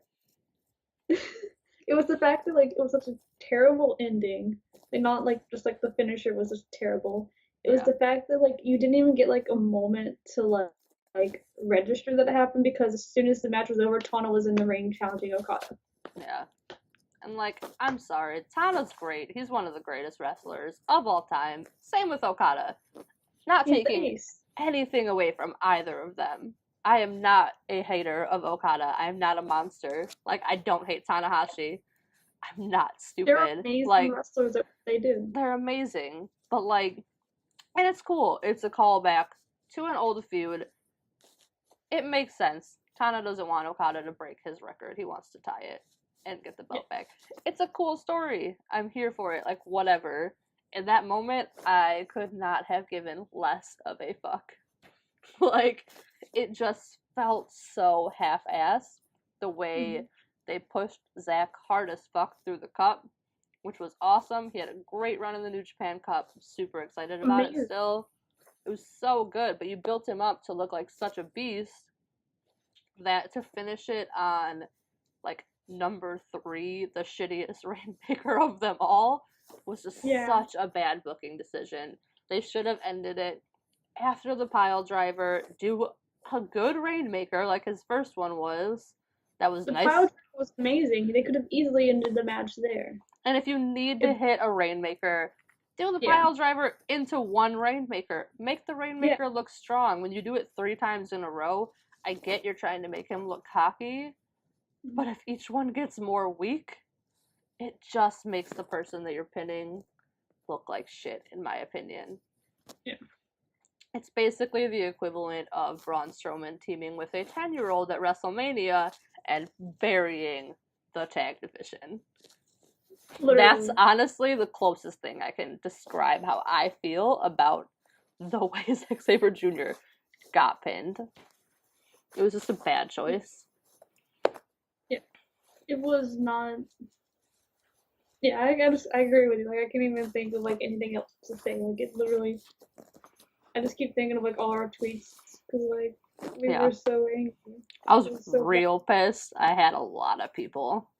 it was the fact that, like, it was such a terrible ending. Like, not, like, just, like, the finisher was just terrible. It was the fact that, like, you didn't even get, like, a moment to, like, register that it happened, because as soon as the match was over, Tana was in the ring challenging Okada. Yeah. And, like, I'm sorry, Tana's great. He's one of the greatest wrestlers of all time. Same with Okada. Not taking anything away from either of them. I am not a hater of Okada. I am not a monster. Like, I don't hate Tanahashi. I'm not stupid. They're amazing wrestlers at what they do. They're amazing. But, like, and it's cool. It's a callback to an old feud. It makes sense. Tana doesn't want Okada to break his record. He wants to tie it and get the belt back. It's a cool story. I'm here for it. Like, whatever. In that moment, I could not have given less of a fuck. Like, it just felt so half-assed. The way they pushed Zach hard as fuck through the cup, which was awesome. He had a great run in the New Japan Cup. I'm super excited about it still. It was so good, but you built him up to look like such a beast that to finish it on, like, number 3, the shittiest Rainmaker of them all, was just such a bad booking decision. They should have ended it after the pile driver, do a good Rainmaker like his first one was. That was nice. The pile driver was amazing. They could have easily ended the match there. And if you need to hit a Rainmaker, do the pile driver into one Rainmaker. Make the Rainmaker look strong. When you do it 3 times in a row, I get you're trying to make him look cocky, but if each one gets more weak, it just makes the person that you're pinning look like shit, in my opinion. Yeah. It's basically the equivalent of Braun Strowman teaming with a 10-year-old at WrestleMania and burying the tag division. Literally. That's honestly the closest thing I can describe how I feel about the way Zack Sabre Jr. got pinned. It was just a bad choice. Yeah. It was not. Yeah, I agree with you. Like, I can't even think of, like, anything else to say. Like, it literally. I just keep thinking of, like, all our tweets. Because, like, we were so angry. I was so real pissed. I had a lot of people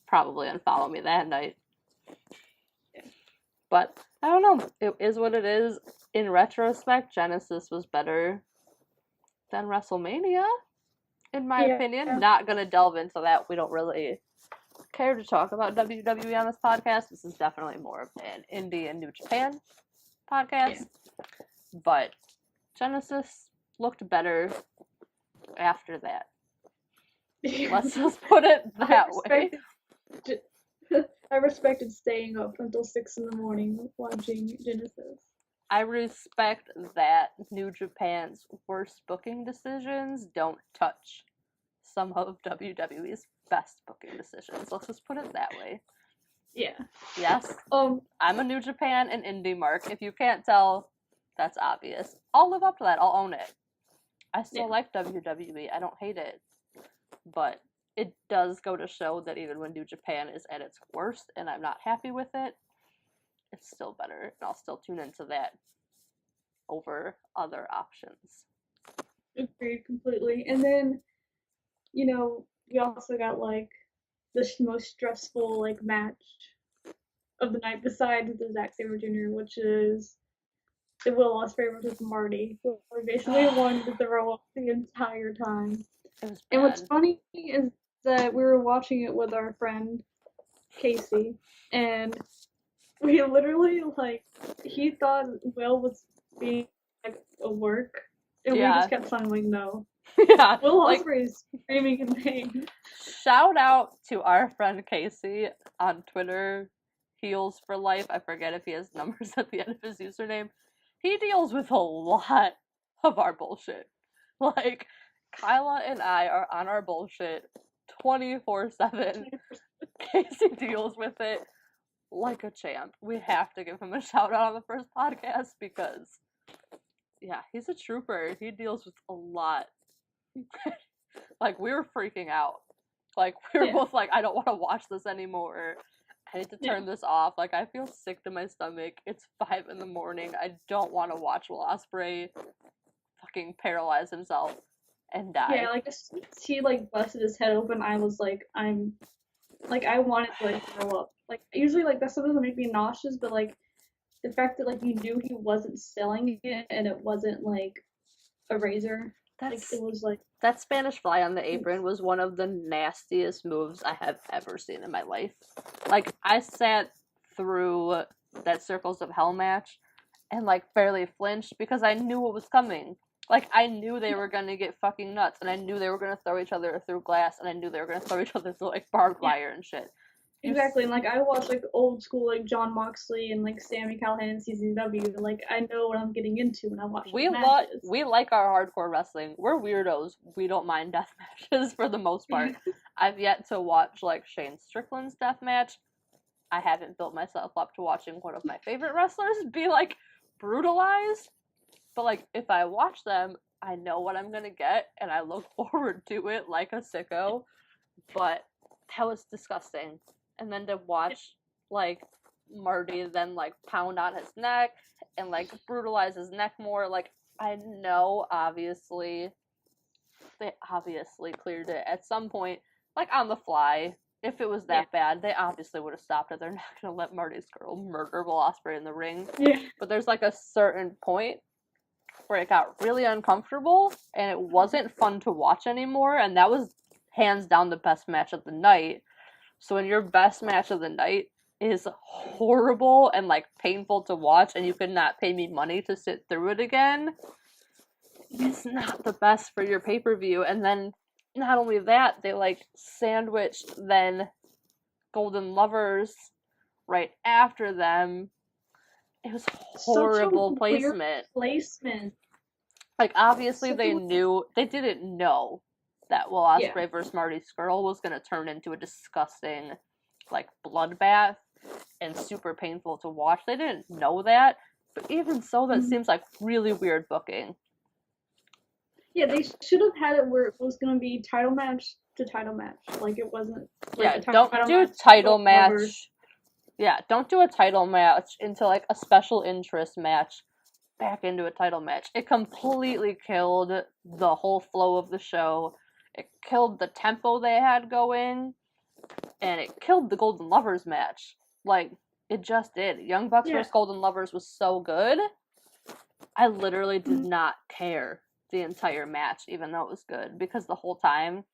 probably unfollow me that night. Yeah. But, I don't know. It is what it is. In retrospect, Genesis was better than WrestleMania, in my opinion. Not gonna delve into that. We don't really care to talk about WWE on this podcast. This is definitely more of an indie and New Japan podcast. Yeah. But Genesis looked better after that. Let's just put it that way. I respected staying up until 6 a.m. watching Genesis. I respect that New Japan's worst booking decisions don't touch some of WWE's best booking decisions. Let's just put it that way. Yeah. Yes. I'm a New Japan and indie mark. If you can't tell, that's obvious. I'll live up to that. I'll own it. I still like WWE. I don't hate it. But it does go to show that even when New Japan is at its worst and I'm not happy with it, it's still better. And I'll still tune into that over other options. Agreed completely. And then, you know, we also got, like, the most stressful, like, match of the night besides the Zack Sabre Jr., which is the Will Ospreay versus Marty, who we basically wanted to throw up the entire time. And what's funny is that we were watching it with our friend Casey, and we literally, like, he thought Will was being, like, a work, and we just kept saying, like, no. Yeah. Will Ospreay is screaming in pain. Shout out to our friend Casey on Twitter, Heels for Life. I forget if he has numbers at the end of his username. He deals with a lot of our bullshit. Like, Kyla and I are on our bullshit 24/7. Casey deals with it like a champ. We have to give him a shout out on the first podcast because, yeah, he's a trooper. He deals with a lot. Like, we were freaking out. Like, we were both like, I don't want to watch this anymore. I need to turn this off. Like, I feel sick to my stomach. It's 5 a.m. I don't want to watch Will Ospreay fucking paralyze himself and die. Yeah, like, he, like, busted his head open. I was like, I wanted to, like, throw up. Like, usually, like, that stuff doesn't make me nauseous, but, like, the fact that, like, you knew he wasn't selling it and it wasn't, like, a razor. Like, it was, like... That Spanish fly on the apron was one of the nastiest moves I have ever seen in my life. Like, I sat through that Circles of Hell match and, like, barely flinched because I knew what was coming. Like, I knew they were gonna get fucking nuts, and I knew they were gonna throw each other through glass, and I knew they were gonna throw each other through, like, barbed wire and shit. Exactly, and, like, I watched, like, old school, like, John Moxley and, like, Sami Callihan and CZW, like, I know what I'm getting into when I watch matches. We like our hardcore wrestling. We're weirdos. We don't mind death matches for the most part. I've yet to watch, like, Shane Strickland's death match. I haven't built myself up to watching one of my favorite wrestlers be, like, brutalized. But, like, if I watch them, I know what I'm gonna get, and I look forward to it like a sicko. But that was disgusting. And then to watch, like, Marty then, like, pound on his neck and, like, brutalize his neck more. Like, I know, obviously, they obviously cleared it at some point, like, on the fly. If it was that bad, they obviously would have stopped it. They're not going to let Marty's girl murder Will Ospreay in the ring. Yeah. But there's, like, a certain point where it got really uncomfortable, and it wasn't fun to watch anymore, and that was hands down the best match of the night. So when your best match of the night is horrible and, like, painful to watch, and you could not pay me money to sit through it again, it's not the best for your pay-per-view. And then, not only that, they, like, sandwiched then Golden Lovers right after them. It was Such a horrible weird placement. placement. Like, obviously Such they didn't know that Will Ospreay versus Marty Scurll was going to turn into a disgusting, like, bloodbath and super painful to watch. They didn't know that, but even so, that seems like really weird booking. Yeah, they should have had it where it was going to be title match to title match. Like, it wasn't like don't do title match. Yeah, don't do a title match into, like, a special interest match back into a title match. It completely killed the whole flow of the show. It killed the tempo they had going, and it killed the Golden Lovers match. Like, it just did. Young Bucks vs. Golden Lovers was so good. I literally did not care the entire match, even though it was good, because the whole time,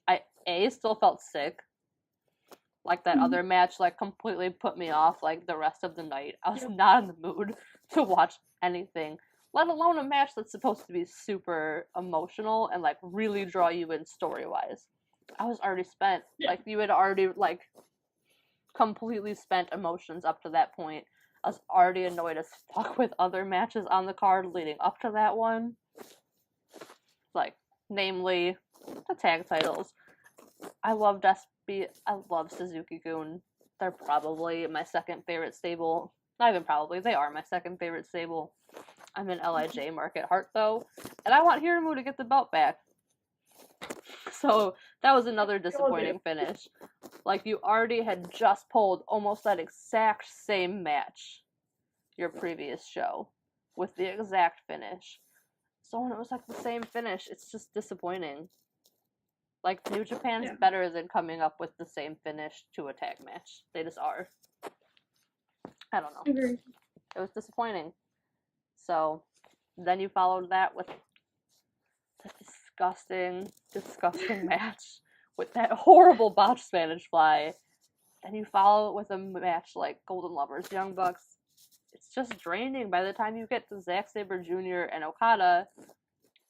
I still felt sick. Like, that other match, like, completely put me off, like, the rest of the night. I was not in the mood to watch anything, let alone a match that's supposed to be super emotional and, like, really draw you in story-wise. I was already spent. Like, you had already, like, completely spent emotions up to that point. I was already annoyed as fuck with other matches on the card leading up to that one. Like, namely, the tag titles. I love Despy. I love Suzuki-gun. They're probably my second favorite stable. Not even probably, they are my second favorite stable. I'm an LIJ Mark at heart, though, and I want Hiromu to get the belt back. So that was another disappointing finish. Like, you already had just pulled almost that exact same match your previous show with the exact finish. So when it was like the same finish, it's just disappointing. Like, New Japan's better than coming up with the same finish to a tag match. They just are. I don't know. Agreed. It was disappointing. So then you followed that with the disgusting match with that horrible botched Spanish Fly. Then you follow it with a match like Golden Lovers, Young Bucks. It's just draining. By the time you get to Zack Sabre Jr. and Okada,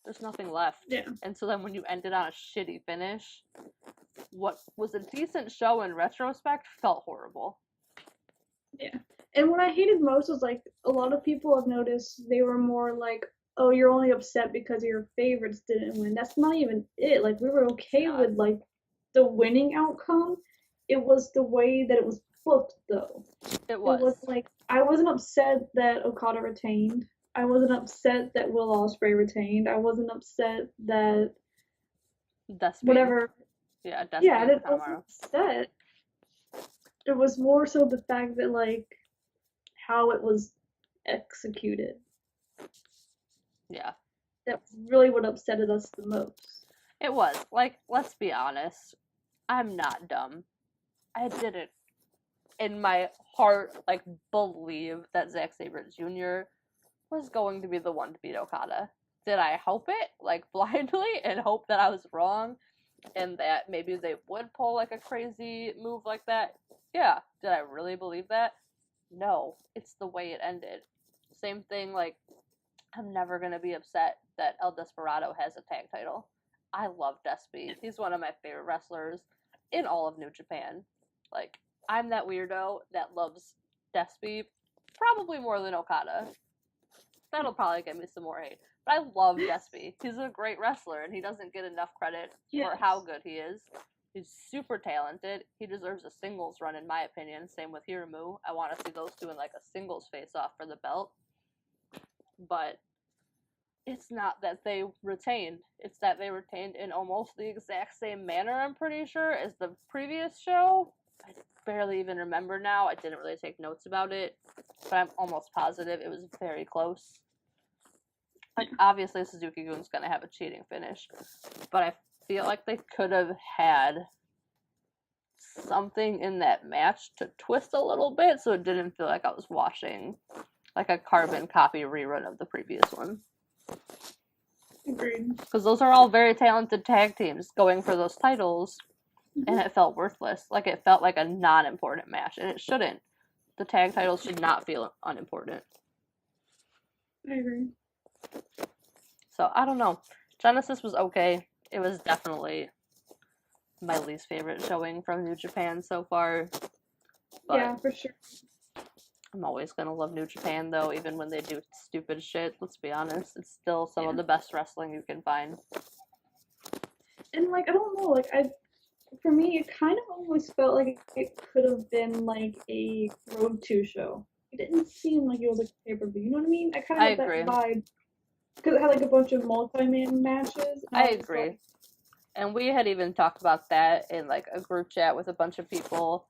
there's nothing left. Yeah. And so then when you ended on a shitty finish, what was a decent show in retrospect felt horrible. Yeah. And what I hated most was, like, a lot of people have noticed they were more like, oh, you're only upset because your favorites didn't win. That's not even it. Like, we were okay with, like, the winning outcome. It was the way that it was booked, though. It was. It was like, I wasn't upset that Okada retained. I wasn't upset that Will Ospreay retained. I wasn't upset that Despy. Whatever. Yeah, Despy. Yeah, I wasn't upset. It was more so the fact that, like, how it was executed. Yeah. That's really what upsetted us the most. It was. Like, let's be honest. I'm not dumb. I didn't, in my heart, like, believe that Zack Sabre Jr. was going to be the one to beat Okada. Did I hope it, like, blindly, and hope that I was wrong, and that maybe they would pull, like, a crazy move like that? Yeah. Did I really believe that? No. It's the way it ended. Same thing, like, I'm never gonna be upset that El Desperado has a tag title. I love Despy. He's one of my favorite wrestlers in all of New Japan. Like, I'm that weirdo that loves Despy probably more than Okada. That'll probably get me some more hate. But I love Despy. He's a great wrestler, and he doesn't get enough credit for how good he is. He's super talented. He deserves a singles run, in my opinion. Same with Hiromu. I want to see those two in, like, a singles face-off for the belt. But it's not that they retained. It's that they retained in almost the exact same manner, I'm pretty sure, as the previous show. I barely even remember now. I didn't really take notes about it, but I'm almost positive it was very close. Like, obviously Suzuki-gun's gonna have a cheating finish, but I feel like they could have had something in that match to twist a little bit so it didn't feel like I was watching, like, a carbon copy rerun of the previous one. Agreed. Because those are all very talented tag teams going for those titles, and it felt worthless. Like, it felt like a non-important match, and it shouldn't. The tag titles should not feel unimportant. I agree. So, I don't know. Genesis was okay. It was definitely my least favorite showing from New Japan so far. But Yeah, for sure. I'm always gonna love New Japan though, even when they do stupid shit. Let's be honest, it's still some of the best wrestling you can find. And like I don't know, like for me it kind of almost felt like it could have been like a Road 2 show. It didn't seem like it was like a pay-per-view, you know what I mean? I kind I of got agree. that vibe because it had like a bunch of multi-man matches. And I was agree. like, And we had even talked about that in like a group chat with a bunch of people.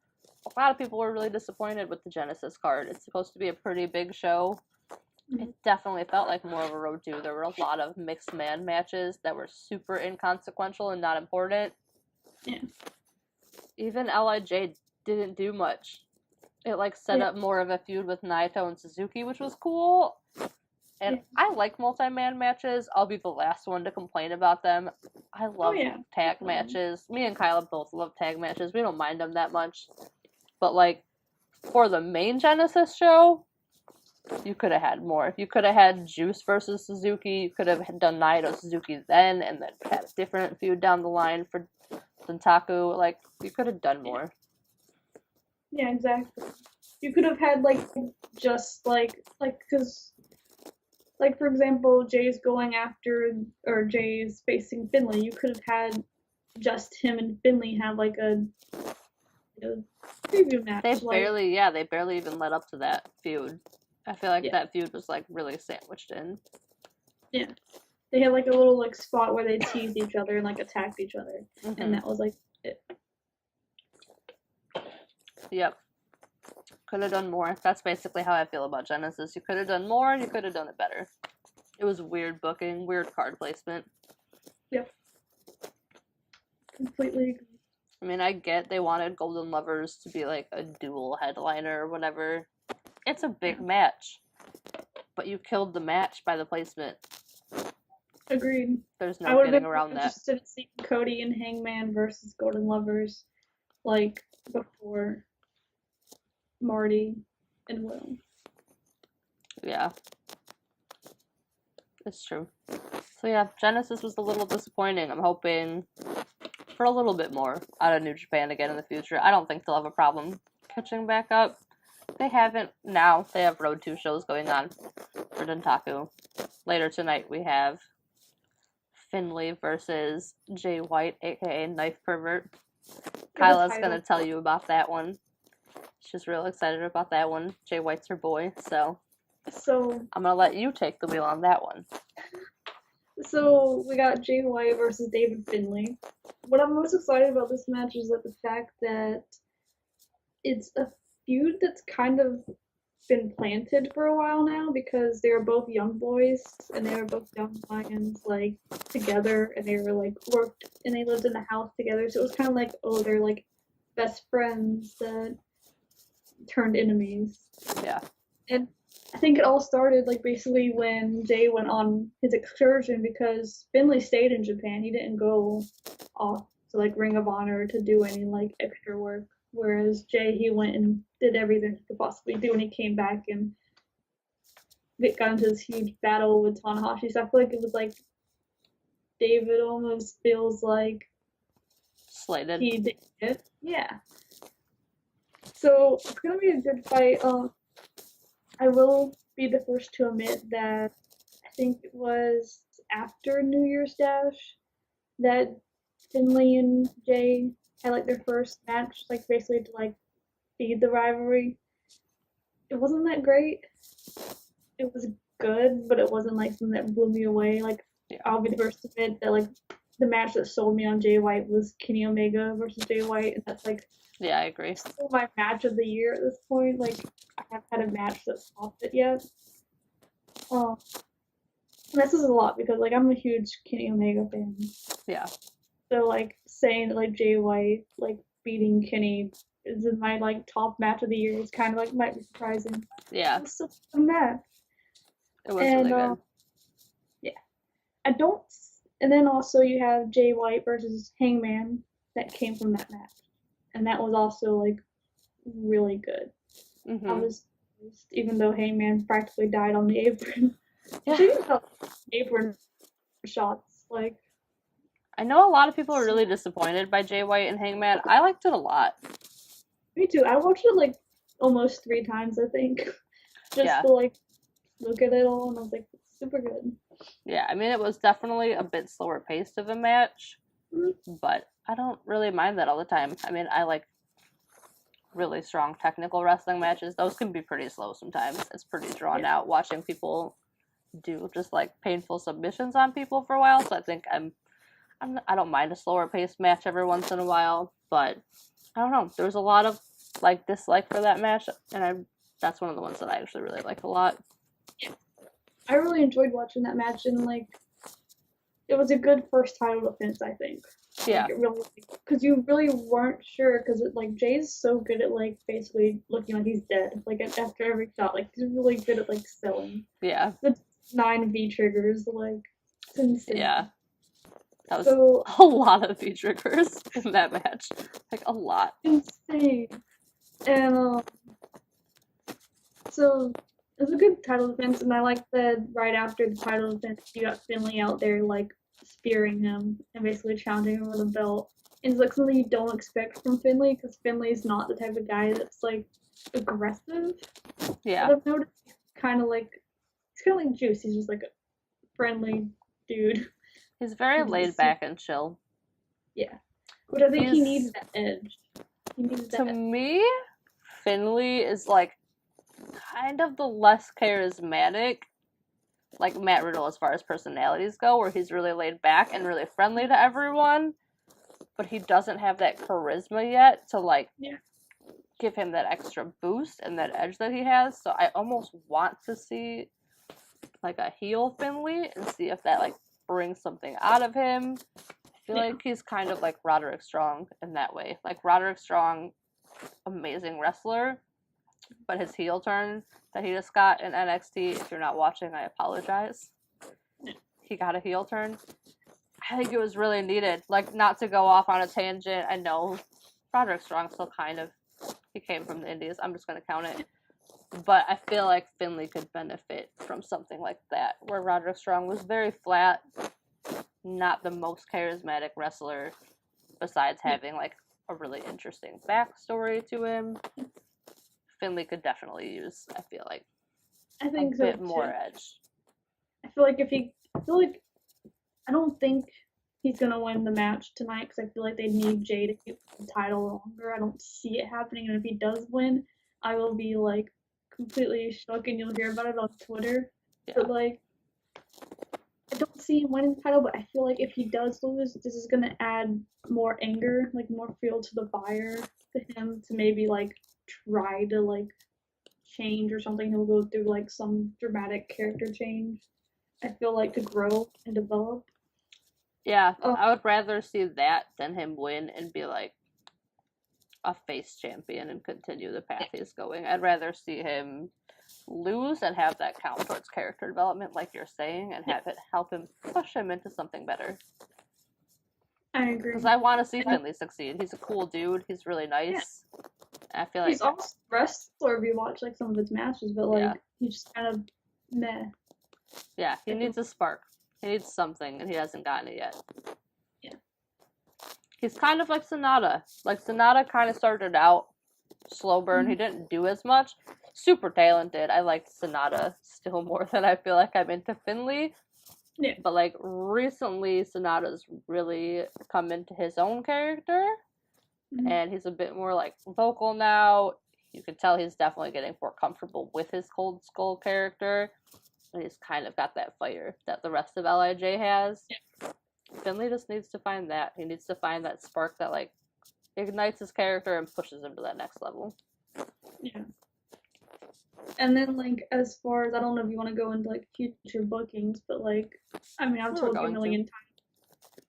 A lot of people were really disappointed with the Genesis card. It's supposed to be a pretty big show. It definitely felt like more of a Road 2. There were a lot of mixed man matches that were super inconsequential and not important. Yeah. Even LIJ didn't do much. It like set up more of a feud with Naito and Suzuki, which was cool. And I like multi-man matches. I'll be the last one to complain about them. I love tag matches. Me and Kyla both love tag matches. We don't mind them that much. But like for the main Genesis show, you could have had more. If you could have had Juice versus Suzuki, you could have done Naito Suzuki then, and then had a different feud down the line for Dentaku. Like, you could have done more. Yeah, exactly. You could have had like just like because like for example, Jay's going after or Jay's facing Finley. You could have had just him and Finley have like a preview match. They barely even led up to that feud. I feel like that feud was like really sandwiched in. Yeah. They had like a little like spot where they teased each other and like attacked each other. Mm-hmm. And that was like it. Yep. Could have done more. That's basically how I feel about Genesis. You could have done more and you could have done it better. It was weird booking, weird card placement. Yep. Completely agree. I mean, I get they wanted Golden Lovers to be like a dual headliner or whatever. It's a big match. But you killed the match by the placement. Agreed. There's no getting around that. I would have been interested in seeing Cody and Hangman versus Golden Lovers like before Marty and Will. Yeah. It's true. So yeah, Genesis was a little disappointing. I'm hoping for a little bit more out of New Japan again in the future. I don't think they'll have a problem catching back up. They haven't now. They have Road 2 shows going on for Dentaku. Later tonight we have Finley versus Jay White, aka Knife Pervert. Kyla's gonna tell you about that one. She's real excited about that one. Jay White's her boy, so I'm gonna let you take the wheel on that one. So we got Jay White versus David Finley. What I'm most excited about this match is that the fact that it's a feud that's kind of been planted for a while now because they were both young boys and they were both young lions like together and they were like worked and they lived in a house together, so it was kind of like, oh, they're like best friends that turned enemies. Yeah. And I think it all started like basically when Jay went on his excursion because Finley stayed in Japan. He didn't go off to like Ring of Honor to do any like extra work. Whereas Jay, he went and did everything he could possibly do, and he came back and got into this huge battle with Tanahashi. So I feel like it was like David almost feels like slighted. He did it. Yeah. So it's gonna be a good fight. I will be the first to admit that I think it was after New Year's Dash that Finley and Jay had like their first match, like basically to like feed the rivalry. It wasn't that great. It was good, but it wasn't like something that blew me away. Like I'll be the first to admit that like the match that sold me on Jay White was Kenny Omega versus Jay White, and that's like I agree. Still my match of the year at this point. Like I haven't had a match that's topped it yet. This is a lot because like I'm a huge Kenny Omega fan. Yeah. So like saying that like Jay White like beating Kenny is in my like top match of the year is kind of like might be surprising. Yeah. It was still a match. It was really good. Yeah. And then also you have Jay White versus Hangman that came from that match, and that was also like really good. Mm-hmm. I was, even though Hangman practically died on the apron. Yeah. Apron shots, like. I know a lot of people are really disappointed by Jay White and Hangman. I liked it a lot. Me too. I watched it like almost 3 times, I think, just Yeah. to like look at it all, and I was like, it's super good. Yeah, I mean, it was definitely a bit slower paced of a match, but I don't really mind that all the time. I mean, I like really strong technical wrestling matches. Those can be pretty slow sometimes. It's pretty drawn out watching people do just like painful submissions on people for a while. So I think I don't mind a slower paced match every once in a while, but I don't know. There was a lot of like dislike for that match, and that's one of the ones that I actually really like a lot. I really enjoyed watching that match, and like it was a good first title defense, I think. Yeah. Like, it really, because you really weren't sure, because like Jay's so good at like basically looking like he's dead, like after every shot, like he's really good at like selling. Yeah. The 9 V triggers, like it's insane. Yeah. That was so a lot of V triggers in that match, like a lot. Insane. And so it was a good title defense, and I like that right after the title defense, you got Finley out there like spearing him and basically challenging him with a belt. And it's like something you don't expect from Finley, because Finley's not the type of guy that's like aggressive. Yeah. But I've noticed he's kind of like Juice. He's just like a friendly dude. He's very laid back and chill. Yeah, but I think he needs that edge. He needs that. To me, Finley is like kind of the less charismatic, like Matt Riddle as far as personalities go, where he's really laid back and really friendly to everyone, but he doesn't have that charisma yet to like give him that extra boost and that edge that he has. So I almost want to see like a heel Finley and see if that like brings something out of him. I feel like he's kind of like Roderick Strong in that way. Like Roderick Strong, amazing wrestler, but his heel turn that he just got in NXT, if you're not watching, I apologize. He got a heel turn. I think it was really needed. Like, not to go off on a tangent, I know Roderick Strong still kind of, he came from the Indies, I'm just going to count it. But I feel like Finley could benefit from something like that, where Roderick Strong was very flat, not the most charismatic wrestler, besides having like a really interesting backstory to him. Finley could definitely use, I feel like, a bit more edge. I feel like I don't think he's gonna win the match tonight, because I feel like they need Jay to keep the title longer. I don't see it happening, and if he does win, I will be like completely shook, and you'll hear about it on Twitter. Yeah. But like, I don't see him winning the title, but I feel like if he does lose, this is gonna add more anger, like more fuel to the fire to him to maybe like try to like change or something. He'll go through like some dramatic character change, I feel like, to grow and develop. Yeah, I would rather see that than him win and be like a face champion and continue the path he's going. I'd rather see him lose and have that count towards character development, like you're saying, and have it help him push him into something better. I agree. Because I want to see Finley succeed. He's a cool dude. He's really nice. I feel like he's also a wrestler if you watch like some of his matches, but like he's just kind of meh. Yeah, he needs a spark. He needs something, and he hasn't gotten it yet. Yeah. He's kind of like Sonata. Like, Sonata kind of started out slow burn. He didn't do as much. Super talented. I liked Sonata still more than I feel like I'm into Finley. Yeah. But, like, recently, Sonata's really come into his own character. And he's a bit more, like, vocal now. You can tell he's definitely getting more comfortable with his Cold Skull character. And he's kind of got that fire that the rest of LIJ has. Yeah. Finley just needs to find that. He needs to find that spark that, like, ignites his character and pushes him to that next level. Yeah. And then, like, as far as, I don't know if you want to go into, like, future bookings, but, like, I mean, I've told you a million times.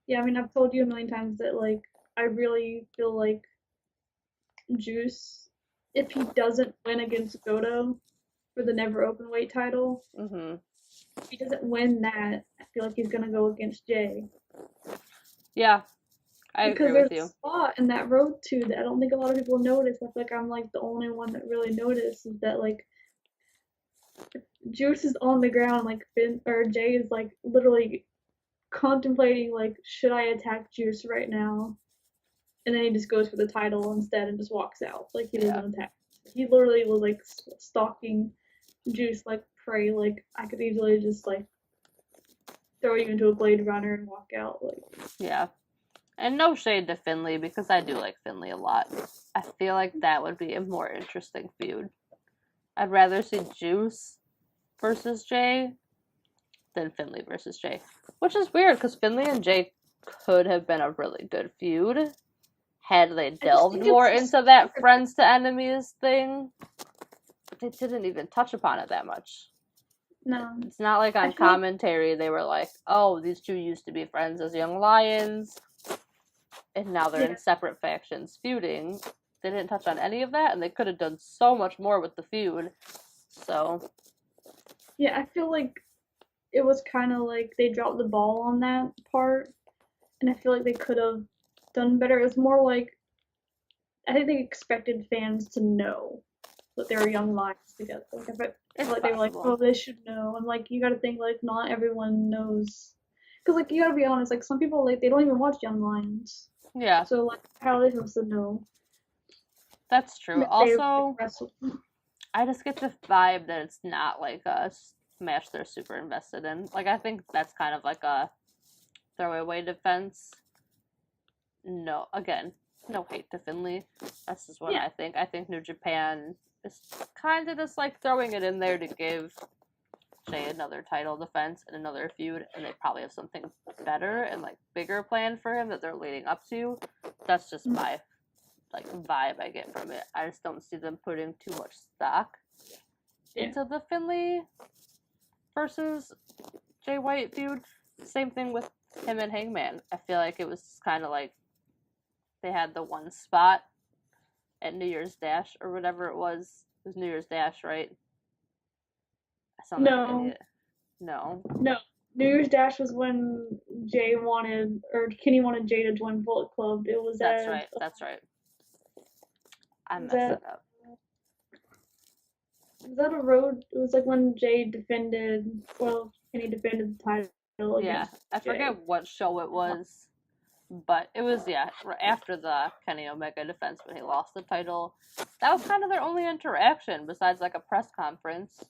Yeah, I mean, I've told you a million times that, like, I really feel like Juice, if he doesn't win against Goto for the never openweight title, if he doesn't win that, I feel like he's going to go against Jay. Yeah, I agree with you. Because there's a spot in that road, too, that I don't think a lot of people notice. I feel like I'm, like, the only one that really noticed, is that, like, Juice is on the ground, like, Jay is, like, literally contemplating, like, should I attack Juice right now? And then he just goes for the title instead and just walks out. Like, he doesn't attack. He literally was, like, stalking Juice like prey. Like, I could easily just, like, throw you into a Blade Runner and walk out. Like, Yeah. And no shade to Finley, because I do like Finley a lot. I feel like that would be a more interesting feud. I'd rather see Juice versus Jay than Finley versus Jay. Which is weird, because Finley and Jay could have been a really good feud had they delved more into that friends to enemies thing. They didn't even touch upon it that much. no. It's not like on commentary they were like, oh, these two used to be friends as young lions, and now they're in separate factions feuding. They didn't touch on any of that, and they could have done so much more with the feud. So, yeah, I feel like it was kind of like they dropped the ball on that part, and I feel like they could have done better. It was more like, I think they expected fans to know that they were young lions together. Like, I feel like they were like, oh, they should know. And like, you gotta think, like, not everyone knows. Because, like, you gotta be honest, like, some people, like, they don't even watch Young Lions. yeah. So, like, how are they supposed to know? That's true. Also, wrestle. I just get the vibe that it's not like a match they're super invested in. Like, I think that's kind of like a throwaway defense. No, again, no hate to Finley. That's just what I think. I think New Japan is kind of just like throwing it in there to give Jay another title defense and another feud, and they probably have something better and like bigger planned for him that they're leading up to. That's just my like vibe I get from it. I just don't see them putting too much stock into the Finley versus Jay White feud. Same thing with him and Hangman. I feel like it was kind of like they had the one spot at New Year's Dash or whatever it was. It was New Year's Dash, right? I sound like an idiot. No. New Year's Dash was when Jay wanted, or Kenny wanted Jay to join Bullet Club. It was That's right. That's right. I messed it up. Was that a road? It was like when Jay defended, well, Kenny defended the title. Yeah, I forget what show it was, but it was, after the Kenny Omega defense when he lost the title. That was kind of their only interaction besides like a press conference.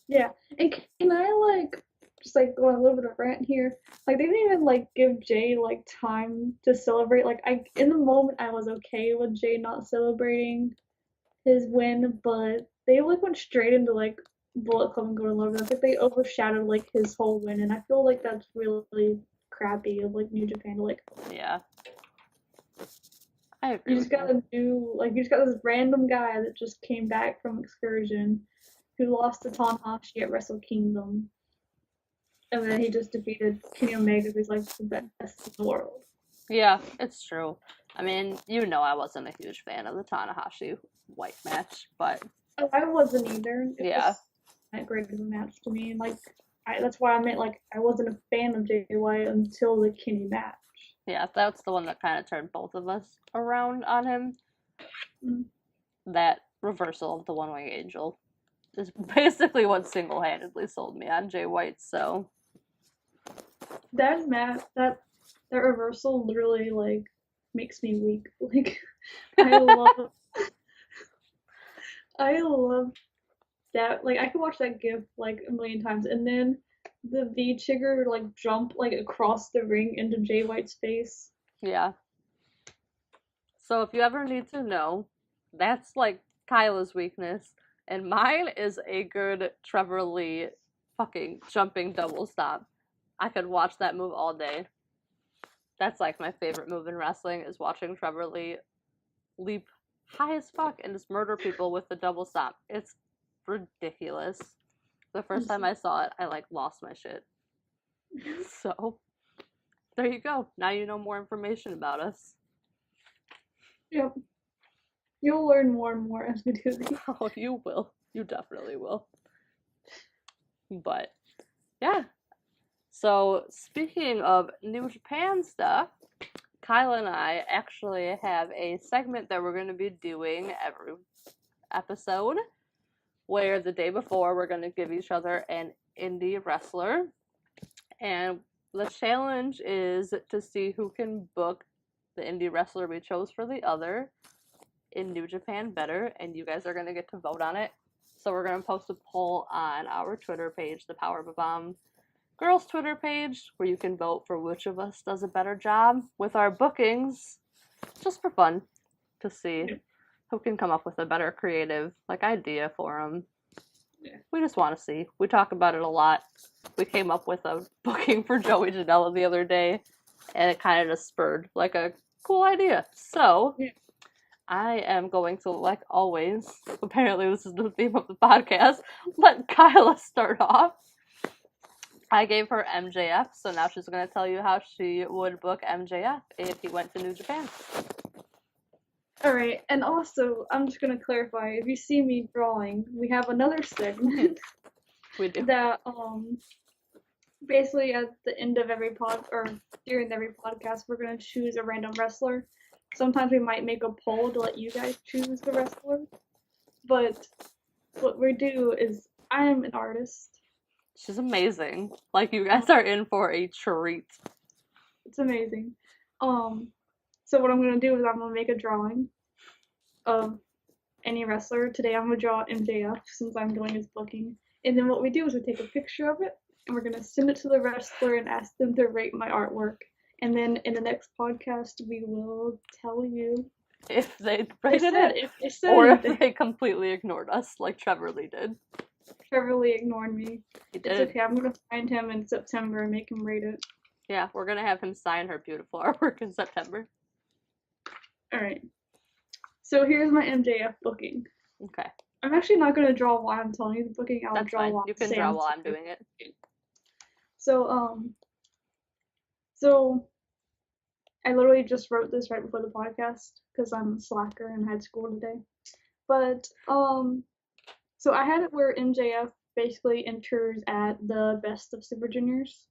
Yeah, and can I like just like go on a little bit of a rant here? Like, they didn't even like give Jay like time to celebrate. Like, in the moment I was okay with Jay not celebrating his win, but they like went straight into like Bullet Club and Golden Lovers. I think they overshadowed like his whole win, and I feel like that's really crappy of like New Japan to like. Yeah. I agree. You just got this random guy that just came back from excursion, who lost to Tanahashi at Wrestle Kingdom, and then he just defeated Kenny Omega, who's like the best in the world. Yeah, it's true. I mean, I wasn't a huge fan of the Tanahashi White match, but I wasn't either. It was not great of a match to me, and like that's why I meant like I wasn't a fan of Jay White until the Kenny match. Yeah, that's the one that kind of turned both of us around on him. Mm-hmm. That reversal of the One-Wing Angel is basically what single-handedly sold me on Jay White. So that match, that reversal literally like makes me weak. Like, I love that. Like, I could watch that GIF like a million times, and then the V-Chigger like jump like across the ring into Jay White's face. Yeah. So if you ever need to know, that's like Kyla's weakness, and mine is a good Trevor Lee fucking jumping double stomp. I could watch that move all day. That's like my favorite move in wrestling, is watching Trevor Lee leap high as fuck and just murder people with the double stomp. It's ridiculous. The first time I saw it, I like lost my shit. So there you go. Now you know more information about us. Yep. You'll learn more and more as we do these. Oh, you will. You definitely will. But yeah. So speaking of New Japan stuff, Kyla and I actually have a segment that we're going to be doing every episode, where the day before we're going to give each other an indie wrestler, and The challenge is to see who can book the indie wrestler we chose for the other in New Japan better, and you guys are going to get to vote on it. So we're going to post a poll on our Twitter page, the Power Bob-Omb Girls Twitter page, where you can vote for which of us does a better job with our bookings, just for fun, to see who can come up with a better creative idea for them. Yeah. We just want to see. We talk about it a lot. We came up with a booking for Joey Janela the other day, and it kind of just spurred a cool idea. So yeah. I am going to, like always, apparently this is the theme of the podcast, let Kyla start off. I gave her MJF, so now she's going to tell you how she would book MJF if he went to New Japan. Alright, and also, I'm just going to clarify, if you see me drawing, we have another segment We do. that, basically at the end of every during every podcast, we're going to choose a random wrestler. Sometimes we might make a poll to let you guys choose the wrestler, but what we do is, I'm an artist. She's amazing. You guys are in for a treat. It's amazing. So what I'm going to do is I'm going to make a drawing of any wrestler. Today I'm going to draw MJF since I'm doing his booking. And then what we do is we take a picture of it and we're going to send it to the wrestler and ask them to rate my artwork. And then in the next podcast we will tell you if they rated it, or if they completely ignored us like Trevor Lee did. Trevor Lee ignored me. He did. It's okay, I'm going to find him in September and make him rate it. Yeah, we're going to have him sign her beautiful artwork in September. Alright. So here's my MJF booking. Okay. I'm actually not going to draw while I'm telling you the booking. I'll That's draw fine. while You can draw while I'm doing it. So I literally just wrote this right before the podcast because I'm a slacker and had school today. But so I had it where MJF basically enters at the Best of Super Juniors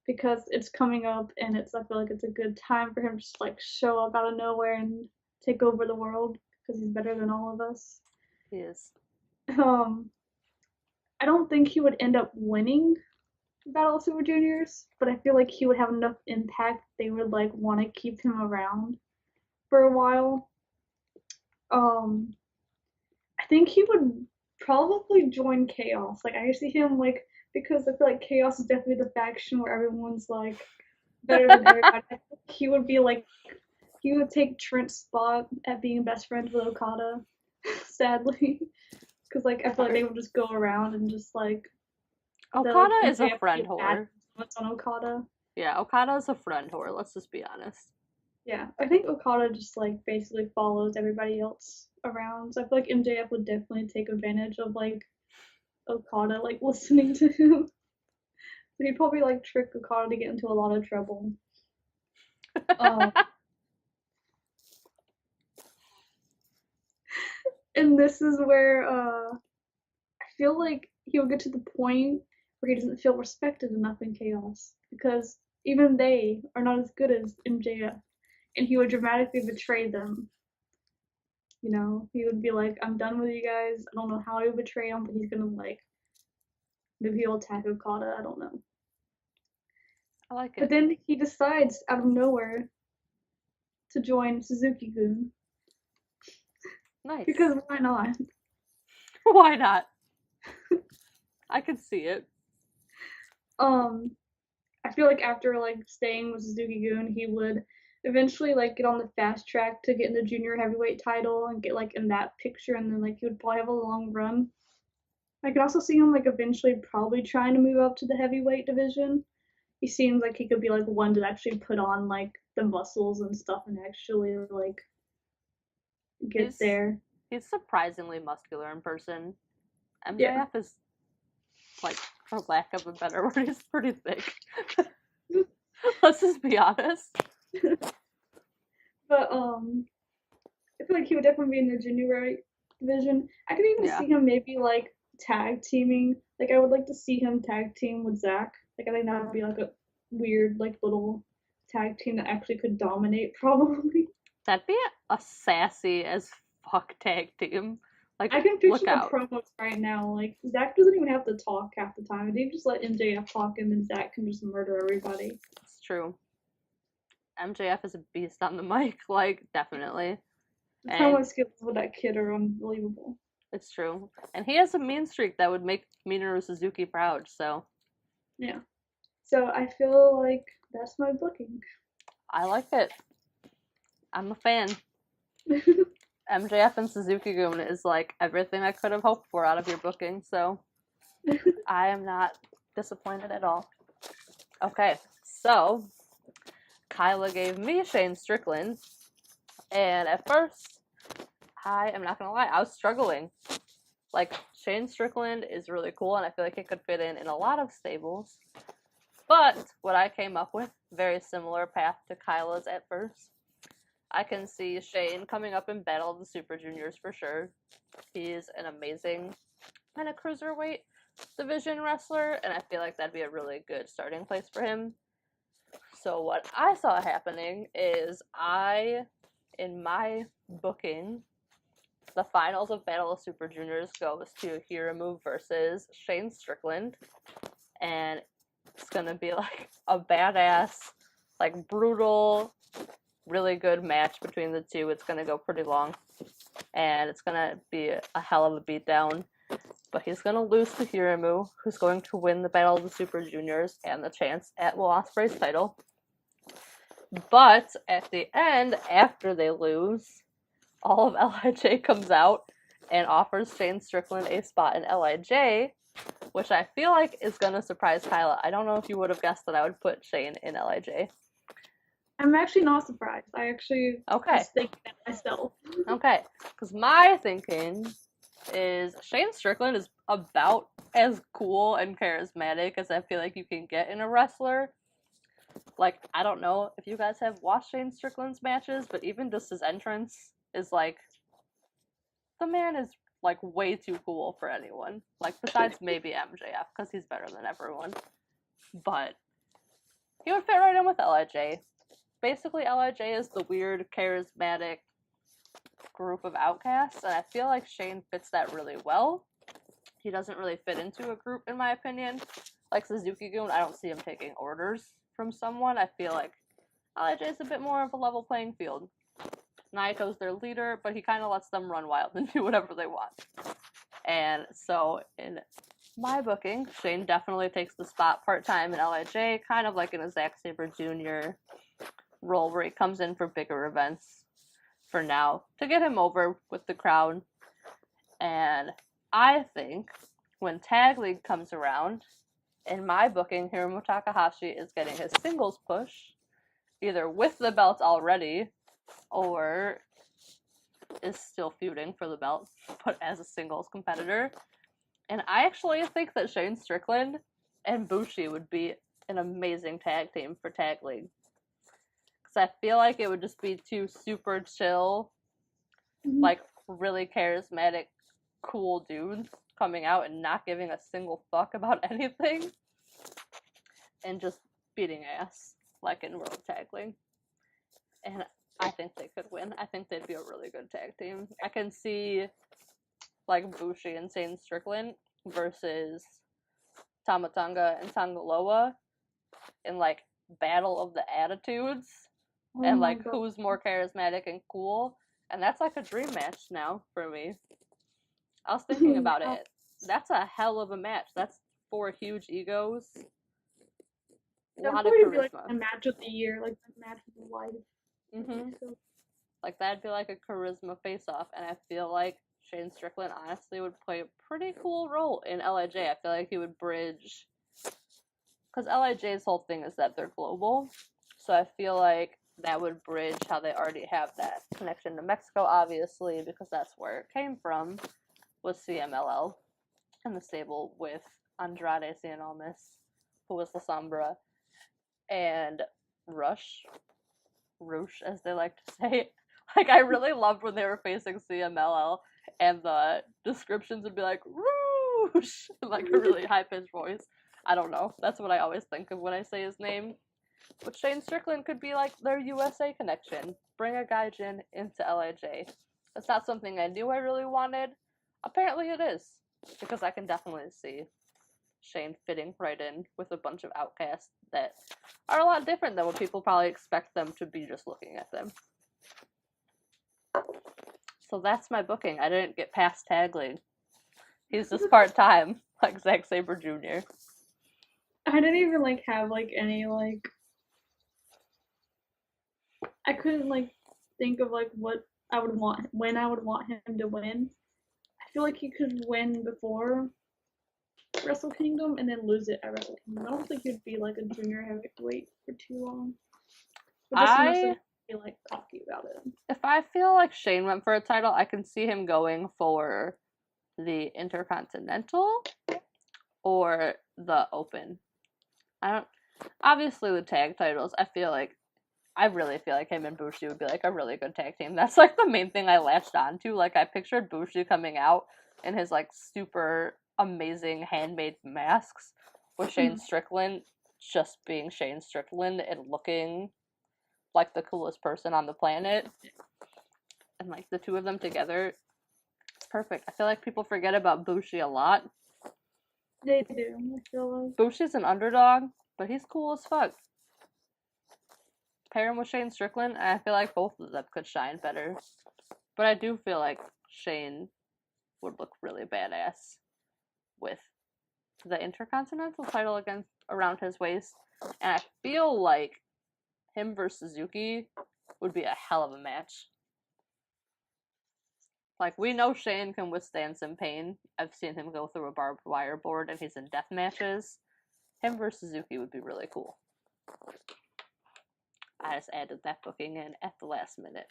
because it's coming up and I feel like it's a good time for him to just show up out of nowhere and take over the world because he's better than all of us. He is. I don't think he would end up winning Battle of Super Juniors, but I feel like he would have enough impact they would want to keep him around for a while. I think he would probably join Chaos. I see him because I feel like Chaos is definitely the faction where everyone's better than everybody. I think he would be he would take Trent's spot at being best friends with Okada, sadly. Because I feel like they would just go around and just Okada is a friend whore. What's on Okada? Yeah, Okada is a friend whore. Let's just be honest. Yeah, I think Okada just basically follows everybody else around. So I feel like MJF would definitely take advantage of Okada listening to him. So he'd probably trick Okada to get into a lot of trouble. And this is where I feel like he'll get to the point where he doesn't feel respected enough in Chaos because even they are not as good as MJF, and he would dramatically betray them. You know, he would be like, "I'm done with you guys." I don't know how he would betray them, but he's gonna maybe he'll attack Okada. I don't know. I like it. But then he decides out of nowhere to join Suzuki-gun. Nice. Because why not? Why not? I could see it. I feel like after staying with Suzuki-gun, he would eventually get on the fast track to get in the junior heavyweight title and get in that picture, and then he would probably have a long run. I could also see him eventually probably trying to move up to the heavyweight division. He seems like he could be one to actually put on the muscles and stuff and actually get there. He's surprisingly muscular in person. MJF is for lack of a better word, he's pretty thick. Let's just be honest. But I feel like he would definitely be in the junior division. I could even see him maybe tag teaming. I would like to see him tag team with Zach. I think that would be a weird little tag team that actually could dominate probably. That'd be a sassy as fuck tag team. I Like, can picture look the out. promos right now. Like Zach doesn't even have to talk half the time. They just let MJF talk, and then Zach can just murder everybody. It's true. MJF is a beast on the mic, like, definitely. The And promo skills with that kid are unbelievable. it's true. And he has a mean streak that would make Minoru Suzuki proud, so Yeah. So I feel like that's my booking. I like it. I'm a fan. MJF and Suzuki-gun is like everything I could have hoped for out of your booking, so I am not disappointed at all. Okay, so Kyla gave me Shane Strickland, and at first, I am not gonna lie, I was struggling. Like, Shane Strickland is really cool, and I feel like it could fit in a lot of stables. But what I came up with, very similar path to Kyla's at first. I can see Shane coming up in Battle of the Super Juniors for sure. He's an amazing kind of cruiserweight division wrestler, and I feel like that'd be a really good starting place for him. So what I saw happening is in my booking, the finals of Battle of Super Juniors goes to Hiramu versus Shane Strickland, and it's gonna be like a badass, like brutal, really good match between the two. It's gonna go pretty long, and it's gonna be a hell of a beatdown. But he's gonna lose to Hiramu, who's going to win the Battle of the Super Juniors and the chance at Will Ospreay's title. But at the end, after they lose, all of LIJ comes out and offers Shane Strickland a spot in LIJ, which I feel like is gonna surprise Kyla. I don't know if you would have guessed that I would put Shane in LIJ. I'm actually not surprised. I actually was thinking that myself. Okay, because my thinking is Shane Strickland is about as cool and charismatic as I feel like you can get in a wrestler. Like, I don't know if you guys have watched Shane Strickland's matches, but even just his entrance is like, the man is like way too cool for anyone. Like, besides maybe MJF, because he's better than everyone. But he would fit right in with LIJ. Basically, LIJ is the weird, charismatic group of outcasts, and I feel like Shane fits that really well. He doesn't really fit into a group, in my opinion. Like Suzuki-gun, I don't see him taking orders from someone. I feel like LIJ is a bit more of a level playing field. Naito's their leader, but he kind of lets them run wild and do whatever they want. And so in my booking, Shane definitely takes the spot part-time in LIJ, kind of like in a Zack Sabre Jr. role where he comes in for bigger events for now to get him over with the crowd. And I think when Tag League comes around, in my booking, Hiromu Takahashi is getting his singles push, either with the belt already or is still feuding for the belt, but as a singles competitor. And I actually think that Shane Strickland and Bushi would be an amazing tag team for Tag League. Because I feel like it would just be two super chill, like really charismatic, cool dudes coming out and not giving a single fuck about anything. And just beating ass, like in World Tag League. And I think they could win. I think they'd be a really good tag team. I can see like Bushi and Shane Strickland versus Tama Tonga and Tangaloa in like Battle of the Attitudes, and like who's more charismatic and cool. And that's like a dream match now for me. I was thinking about it. That's a hell of a match. That's 4 huge egos. That would probably be like a match of the year, like a match of the life. So, like, that'd be like a charisma face-off, and I feel like Shane Strickland honestly would play a pretty cool role in LIJ. I feel like he would bridge, because LIJ's whole thing is that they're global, so I feel like that would bridge how they already have that connection to Mexico, obviously, because that's where it came from, was CMLL, and the stable with Andrade Cien Almas, who was La Sombra, and Rush, as they like to say. Like, I really loved when they were facing CMLL, and the descriptions would be like, Roosh! Like a really high-pitched voice. I don't know. That's what I always think of when I say his name. But Shane Strickland could be like their USA connection. Bring a gaijin into LIJ. That's not something I knew I really wanted, Apparently it is. Because I can definitely see Shane fitting right in with a bunch of outcasts that are a lot different than what people probably expect them to be just looking at them. So that's my booking. I didn't get past Tag League. He's just part-time, like Zack Sabre Jr. I didn't even like have like any like I couldn't like think of like what I would want when I would want him to win. I feel like he could win before Wrestle Kingdom and then lose it at Wrestle Kingdom. I don't think he'd be like a junior heavyweight for too long. But just enough to be like cocky about it. If I feel like Shane went for a title, I can see him going for the Intercontinental or the Open. Obviously the tag titles, I really feel like him and Bushi would be like a really good tag team. That's like the main thing I latched onto. Like I pictured Bushi coming out in his like super amazing handmade masks with Shane Strickland just being Shane Strickland and looking like the coolest person on the planet. And like the two of them together, it's perfect. I feel like people forget about Bushi a lot. They do, I feel like. Bushi's an underdog, but he's cool as fuck. Pair him with Shane Strickland, and I feel like both of them could shine better. But I do feel like Shane would look really badass with the Intercontinental title around his waist. And I feel like him versus Suzuki would be a hell of a match. Like, we know Shane can withstand some pain. I've seen him go through a barbed wire board, and he's in death matches. Him versus Suzuki would be really cool. I just added that booking in at the last minute.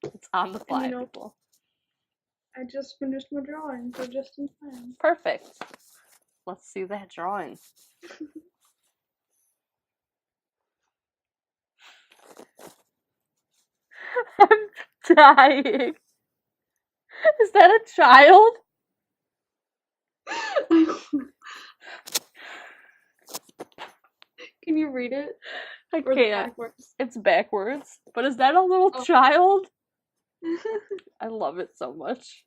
It's on the fly, people. I just finished my drawing, so just in time. Perfect. Let's see that drawing. I'm dying. Is that a child? Can you read it? I can't. It's backwards. But is that a little child? I love it so much.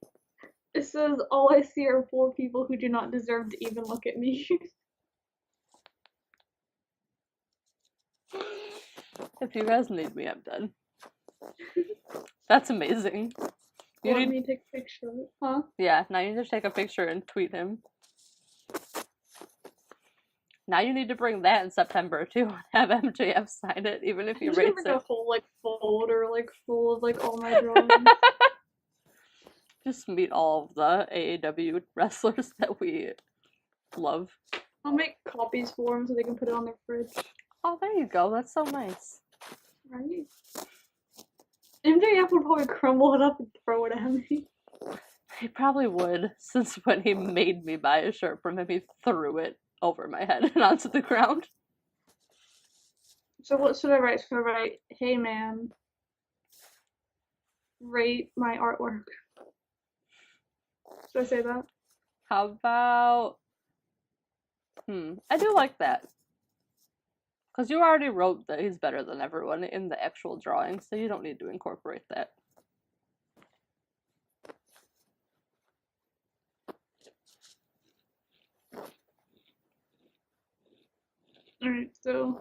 It says, all I see are 4 people who do not deserve to even look at me. If you guys need me, I'm done. That's amazing. You need me to take a picture of it, huh? Yeah, now you need to take a picture and tweet him. Now you need to bring that in September too and have MJF sign it, even if he rates it. Bring a whole like folder like full of like all my drawings. Just meet all of the AAW wrestlers that we love. I'll make copies for them so they can put it on their fridge. Oh, there you go. That's so nice. Right? MJF would probably crumble it up and throw it at me. He probably would, since when he made me buy a shirt from him, he threw it over my head and onto the ground. So what should I write? Should I write, hey man, rate my artwork? Should I say that? How about... I do like that. Because you already wrote that he's better than everyone in the actual drawing, so you don't need to incorporate that. Alright, so...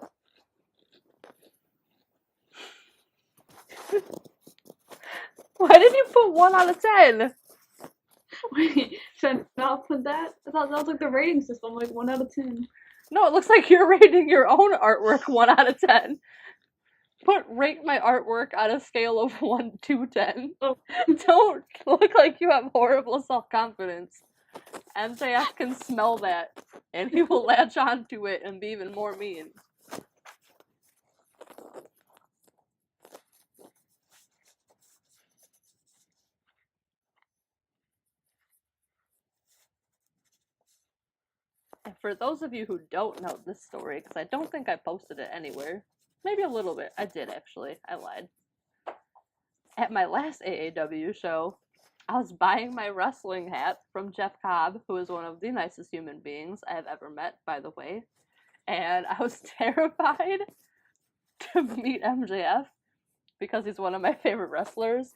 Why did you put 1 out of 10? Wait, should I not put that? I thought that was like the rating system, like 1 out of 10. No, it looks like you're rating your own artwork 1 out of 10. Rate my artwork on a scale of 1 to 10. Oh. Don't look like you have horrible self-confidence. MJF can smell that, and he will latch onto it and be even more mean. And for those of you who don't know this story, because I don't think I posted it anywhere, maybe a little bit. I did, actually. I lied. At my last AAW show, I was buying my wrestling hat from Jeff Cobb, who is one of the nicest human beings I have ever met, by the way. And I was terrified to meet MJF because he's one of my favorite wrestlers.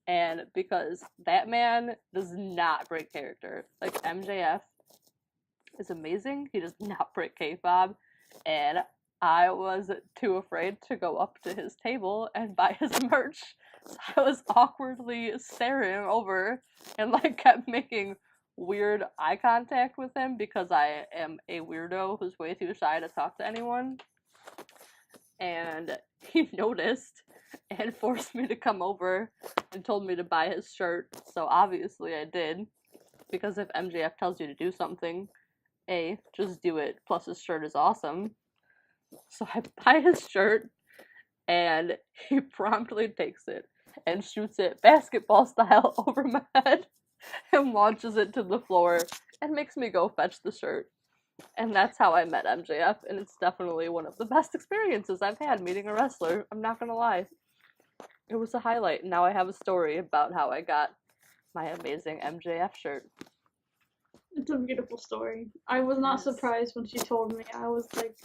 And because that man does not break character. Like, MJF is amazing. He does not break kayfabe. And I was too afraid to go up to his table and buy his merch. So I was awkwardly staring over and like kept making weird eye contact with him because I am a weirdo who's way too shy to talk to anyone. And he noticed and forced me to come over and told me to buy his shirt. So obviously I did, because if MJF tells you to do something, A, just do it, plus his shirt is awesome. So I buy his shirt, and he promptly takes it and shoots it basketball style over my head and launches it to the floor and makes me go fetch the shirt. And that's how I met MJF, and it's definitely one of the best experiences I've had meeting a wrestler. I'm not gonna lie. It was a highlight. Now I have a story about how I got my amazing MJF shirt. It's a beautiful story. I was not Yes. surprised when she told me. I was like,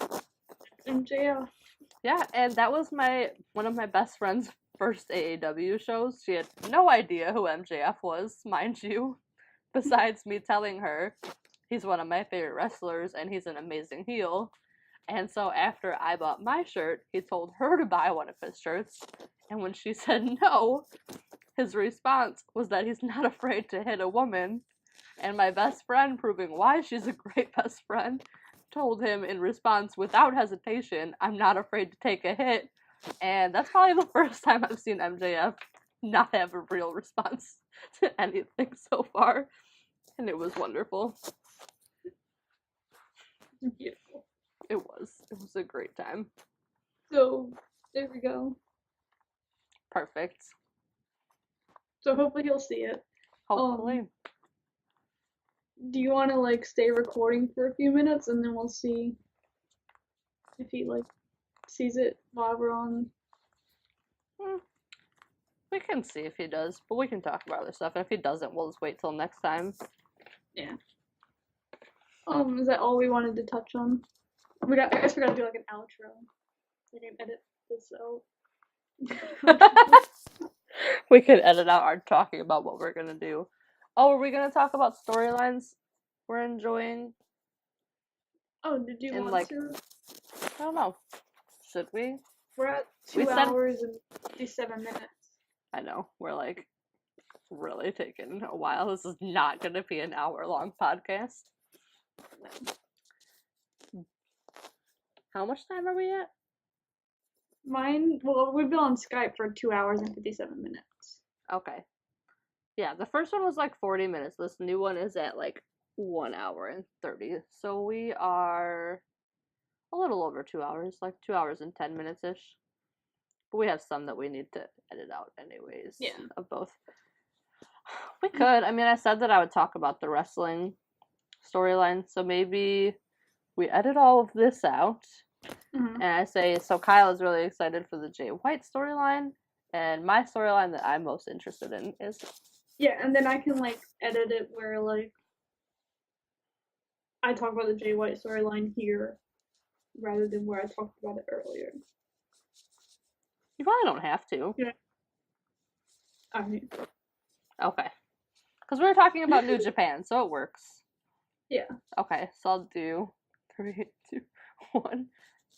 MJF. Yeah, and that was one of my best friend's first AAW shows. She had no idea who MJF was, mind you, besides me telling her he's one of my favorite wrestlers and he's an amazing heel. And so after I bought my shirt, he told her to buy one of his shirts. And when she said no, his response was that he's not afraid to hit a woman. And my best friend, proving why she's a great best friend, told him in response without hesitation, I'm not afraid to take a hit. And that's probably the first time I've seen MJF not have a real response to anything so far. And it was wonderful. Beautiful. It was a great time. So, there we go. Perfect. So hopefully he'll see it. Hopefully. Do you want to like stay recording for a few minutes and then we'll see if he like sees it while we're on? We can see if he does, but we can talk about other stuff. And if he doesn't, we'll just wait till next time. Yeah. Is that all we wanted to touch on? I guess we gotta do like an outro. I can edit this out. We could edit out our talking about what we're gonna do. Oh, are we gonna talk about storylines we're enjoying? Oh, did you And, want like, to? I don't know. Should we? We're at We 2 said- hours and 57 minutes. I know. We're like really taking a while. This is not gonna be an hour-long podcast. How much time are we at? Well, we've been on Skype for 2 hours and 57 minutes. Okay. Yeah, the first one was like 40 minutes. This new one is at like 1 hour and 30. So we are a little over 2 hours, like 2 hours and 10 minutes-ish. But we have some that we need to edit out anyways. Yeah. Of both. We could. I mean, I said that I would talk about the wrestling storyline. So maybe we edit all of this out. Mm-hmm. And I say, so Kyla's really excited for the Jay White storyline. And my storyline that I'm most interested in is... Yeah, and then I can like edit it where like I talk about the Jay White storyline here rather than where I talked about it earlier. You probably don't have to. Yeah. Alright. Okay. Because we were talking about New Japan, so it works. Yeah. Okay, so I'll do 3, 2, 1.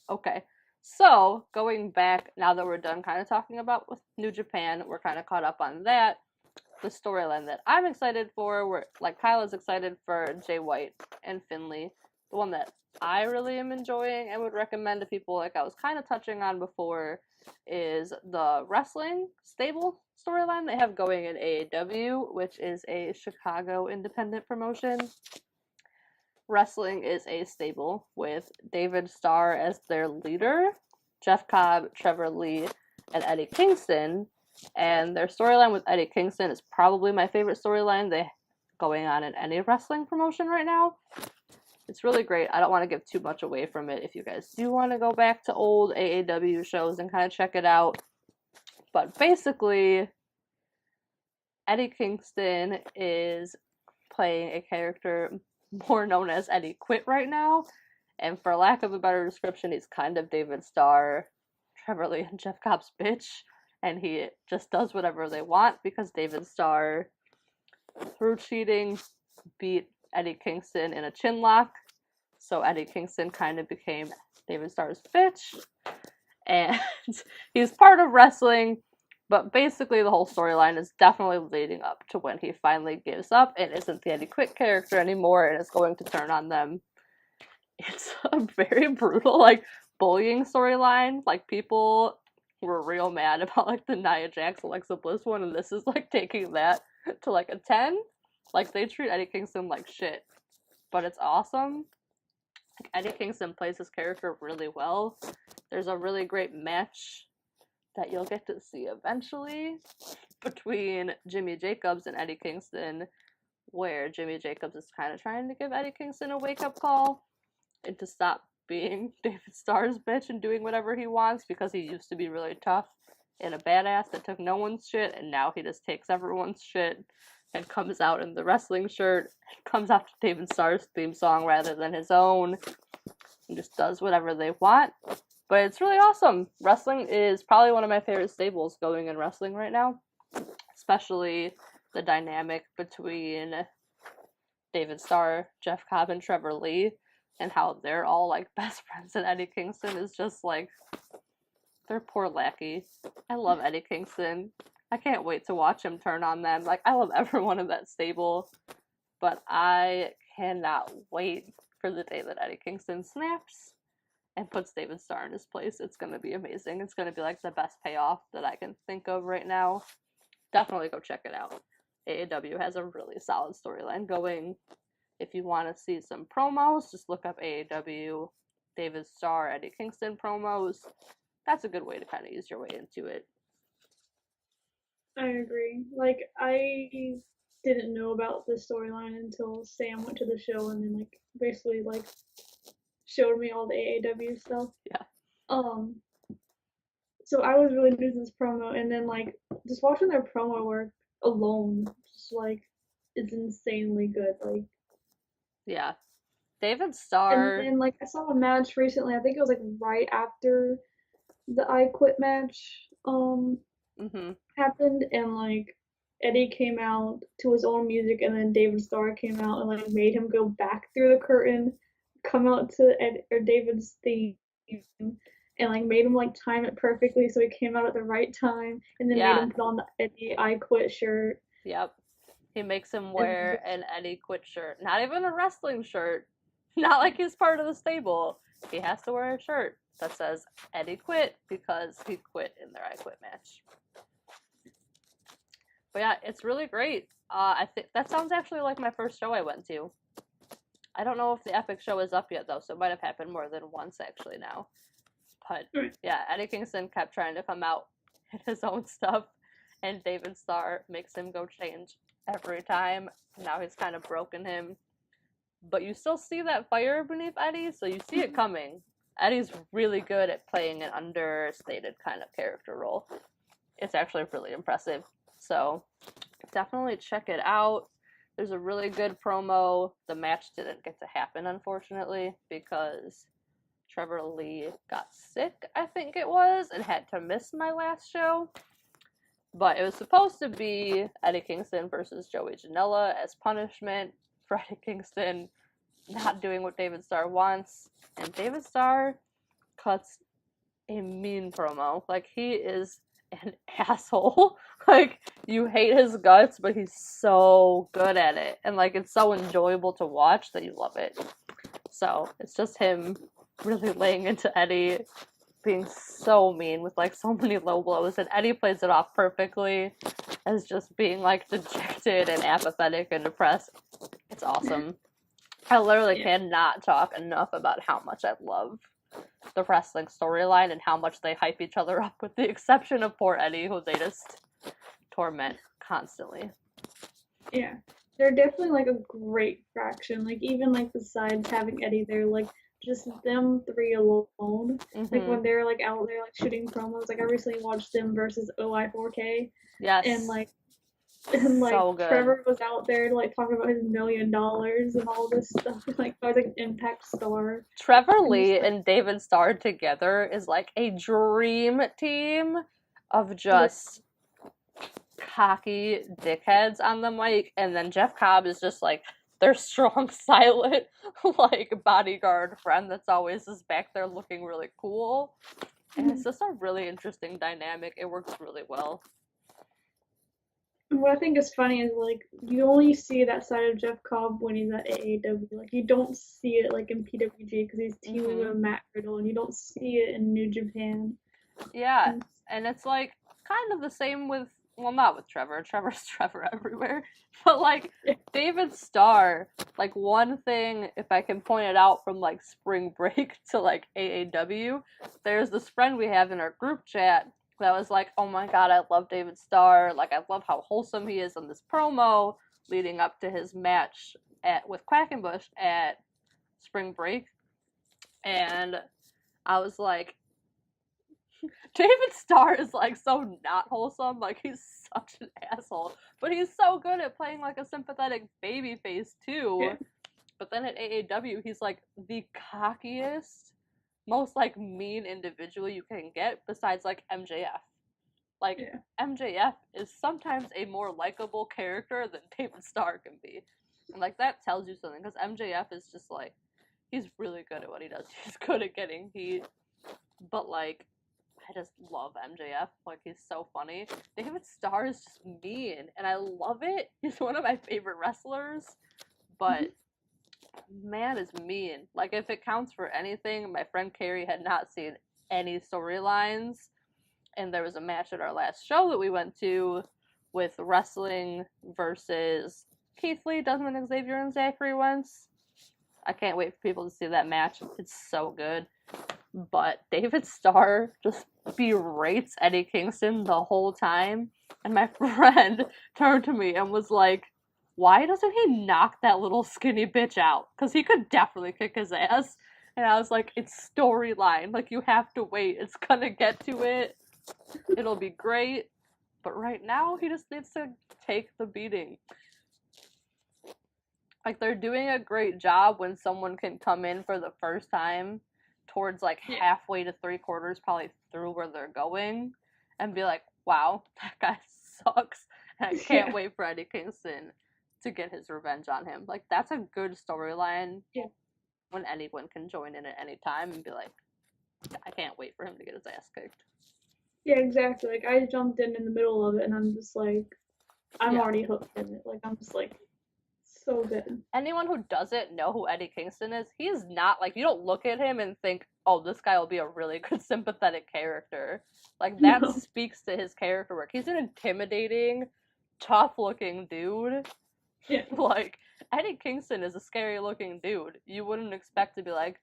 Okay. So, going back, now that we're done kind of talking about with New Japan, we're kind of caught up on that. The storyline that I'm excited for, where like Kyla's excited for Jay White and Finley. The one that I really am enjoying and would recommend to people, like I was kind of touching on before, is the wrestling stable storyline they have going in AAW, which is a Chicago independent promotion. Wrestling is a stable with David Starr as their leader, Jeff Cobb, Trevor Lee, and Eddie Kingston. And their storyline with Eddie Kingston is probably my favorite storyline they going on in any wrestling promotion right now. It's really great. I don't want to give too much away from it if you guys do want to go back to old AAW shows and kind of check it out. But basically, Eddie Kingston is playing a character more known as Eddie Quit right now. And for lack of a better description, he's kind of David Starr, Trevor Lee, and Jeff Cobb's bitch. and he just does whatever they want because David Starr, through cheating, beat Eddie Kingston in a chin lock. So Eddie Kingston kind of became David Starr's bitch, and he's part of wrestling, but basically the whole storyline is definitely leading up to when he finally gives up and isn't the Eddie Quick character anymore and is going to turn on them. It's a very brutal, like, bullying storyline. Like, people were real mad about, like, the Nia Jax, Alexa Bliss one, and this is, like, taking that to, like, a 10. Like, they treat Eddie Kingston like shit, but it's awesome. Like, Eddie Kingston plays his character really well. There's a really great match that you'll get to see eventually between Jimmy Jacobs and Eddie Kingston, where Jimmy Jacobs is kind of trying to give Eddie Kingston a wake-up call and to stop being David Starr's bitch and doing whatever he wants, because he used to be really tough and a badass that took no one's shit, and now he just takes everyone's shit and comes out in the wrestling shirt, comes out to David Starr's theme song rather than his own, and just does whatever they want. But it's really awesome. Wrestling is probably one of my favorite stables going in wrestling right now, especially the dynamic between David Starr, Jeff Cobb, and Trevor Lee, and how they're all, like, best friends, and Eddie Kingston is just, like, their poor lackey. I love Eddie Kingston. I can't wait to watch him turn on them. Like, I love everyone in that stable, but I cannot wait for the day that Eddie Kingston snaps and puts David Starr in his place. It's going to be amazing. It's going to be, like, the best payoff that I can think of right now. Definitely go check it out. AEW has a really solid storyline going. If you want to see some promos, just look up AEW David Starr, Eddie Kingston promos. That's a good way to kind of ease your way into it. I agree. Like, I didn't know about this storyline until Sam went to the show and then, like, basically, like, showed me all the AAW stuff. Yeah. So I was really new to this promo, and then, like, just watching their promo work alone, just, like, it's insanely good. Like, yeah. David Starr. And then, like, I saw a match recently, I think it was, like, right after the I Quit match, happened, and, like, Eddie came out to his own music, and then David Starr came out and, like, made him go back through the curtain, come out to David's theme, and, like, made him, like, time it perfectly so he came out at the right time, and then made him put on the Eddie I Quit shirt. Yep. He makes him wear an Eddie Quit shirt. Not even a wrestling shirt. Not like he's part of the stable. He has to wear a shirt that says Eddie Quit because he quit in their I Quit match. But yeah, it's really great. I think that sounds actually like my first show I went to. I don't know if the Epic show is up yet though, so it might have happened more than once actually now. But yeah, Eddie Kingston kept trying to come out in his own stuff, and David Starr makes him go change every time. Now he's kind of broken him. But you still see that fire beneath Eddie, so you see it coming. Eddie's really good at playing an understated kind of character role. It's actually really impressive. So definitely check it out. There's a really good promo. The match didn't get to happen, unfortunately, because Trevor Lee got sick, I think it was, and had to miss my last show. But it was supposed to be Eddie Kingston versus Joey Janela as punishment for Eddie Kingston not doing what David Starr wants. And David Starr cuts a mean promo. Like, he is an asshole. Like, you hate his guts, but he's so good at it. And, like, it's so enjoyable to watch that you love it. So, it's just him really laying into Eddie, being so mean with, like, so many low blows. And Eddie plays it off perfectly as just being, like, dejected and apathetic and depressed. It's awesome. I literally cannot talk enough about how much I love the wrestling storyline and how much they hype each other up, with the exception of poor Eddie, who they just torment constantly. Yeah, they're definitely, like, a great faction. Like, even, like, besides having Eddie there, like, just them three alone. Like, when they're, like, out there, like, shooting promos. Like, I recently watched them versus OI4K. Yes. And, like, so good. Trevor was out there, like, talking about his $1 million and all this stuff. Like, I was, like, Impact Star. Trevor Lee and David Starr together is, like, a dream team of just cocky dickheads on the mic, and then Jeff Cobb is just like their strong, silent, like bodyguard friend that's always just back there looking really cool. And it's just a really interesting dynamic. It works really well. What I think is funny is like you only see that side of Jeff Cobb when he's at AAW. Like you don't see it like in PWG because he's teaming with Matt Riddle, and you don't see it in New Japan. Yeah, and it's like kind of the same with, well, not with Trevor. Trevor's Trevor everywhere. But like David Starr, like one thing, if I can point it out from like spring break to like AAW, there's this friend we have in our group chat that was like, oh my god, I love David Starr. Like, I love how wholesome he is in this promo leading up to his match with Quackenbush at spring break. And I was like, David Starr is like so not wholesome. Like, he's such an asshole. But he's so good at playing like a sympathetic babyface too. Yeah. But then at AAW, he's like the cockiest, most like mean individual you can get besides like MJF. Like MJF is sometimes a more likable character than David Starr can be. And like that tells you something, because MJF is just like, he's really good at what he does. He's good at getting heat. But like, I just love MJF. Like, he's so funny. David Starr is just mean, and I love it. He's one of my favorite wrestlers. But man is mean. Like, if it counts for anything, my friend Carrie had not seen any storylines, and there was a match at our last show that we went to with wrestling versus Keith Lee, Desmond Xavier, and Zachary Wentz. I can't wait for people to see that match. It's so good. But David Starr just berates Eddie Kingston the whole time, and my friend turned to me and was like, why doesn't he knock that little skinny bitch out? Because he could definitely kick his ass. And I was like, it's storyline. Like, you have to wait. It's gonna get to it. It'll be great. But right now, he just needs to take the beating. Like, they're doing a great job when someone can come in for the first time towards, like, halfway to 3/4, probably through where they're going, and be like, wow, that guy sucks. And I can't wait for Eddie Kingston to get his revenge on him. Like, that's a good storyline when anyone can join in at any time and be like, I can't wait for him to get his ass kicked. Yeah, exactly. Like, I jumped in the middle of it, and I'm just like, I'm already hooked in it. Like, I'm just like, so good. Anyone who doesn't know who Eddie Kingston is, he's not, like, you don't look at him and think, oh, this guy will be a really good sympathetic character. Like, that speaks to his character work. He's an intimidating, tough-looking dude. Yeah. Like, Eddie Kingston is a scary-looking dude. You wouldn't expect to be like,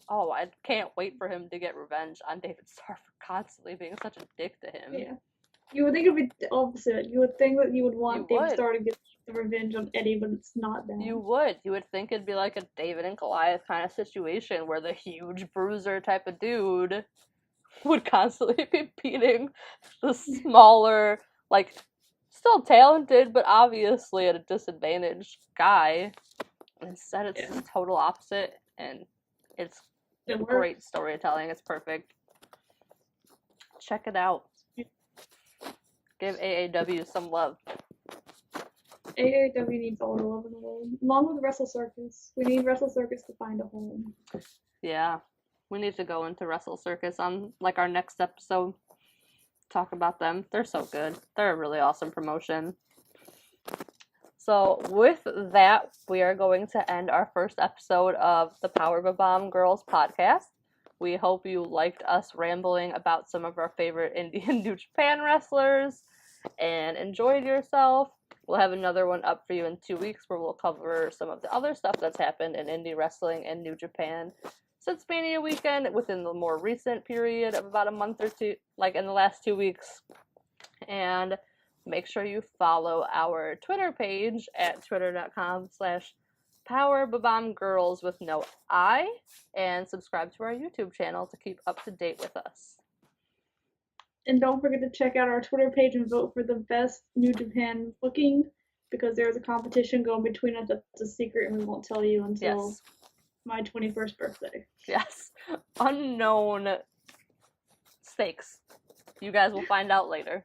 oh, I can't wait for him to get revenge on David Starr for constantly being such a dick to him. Yeah. You would think it would be the opposite. You would think that you would want David Starr to get the revenge on Eddie, but it's not that. You would. You would think it'd be like a David and Goliath kind of situation where the huge bruiser type of dude would constantly be beating the smaller, like, still talented, but obviously at a disadvantaged guy. Instead, it's the total opposite, and it's great storytelling. It's perfect. Check it out. Give AAW some love. AAW needs all the love in the world. Along with Wrestle Circus. We need Wrestle Circus to find a home. Yeah. We need to go into Wrestle Circus on, like, our next episode. Talk about them. They're so good. They're a really awesome promotion. So, with that, we are going to end our first episode of the Power Bob-Omb Girls podcast. We hope you liked us rambling about some of our favorite indie and New Japan wrestlers and enjoyed yourself. We'll have another one up for you in 2 weeks where we'll cover some of the other stuff that's happened in indie wrestling and New Japan since Mania weekend within the more recent period of about a month or two, like in the last 2 weeks. And make sure you follow our Twitter page at twitter.com/PowerBob-Omb with no I, and subscribe to our YouTube channel to keep up to date with us. And don't forget to check out our Twitter page and vote for the best New Japan booking, because there's a competition going between us that's a secret and we won't tell you until my 21st birthday. Yes. Unknown stakes. You guys will find out later.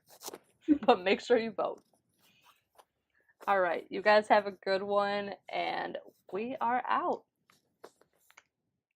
But make sure you vote. All right, you guys have a good one, and we are out.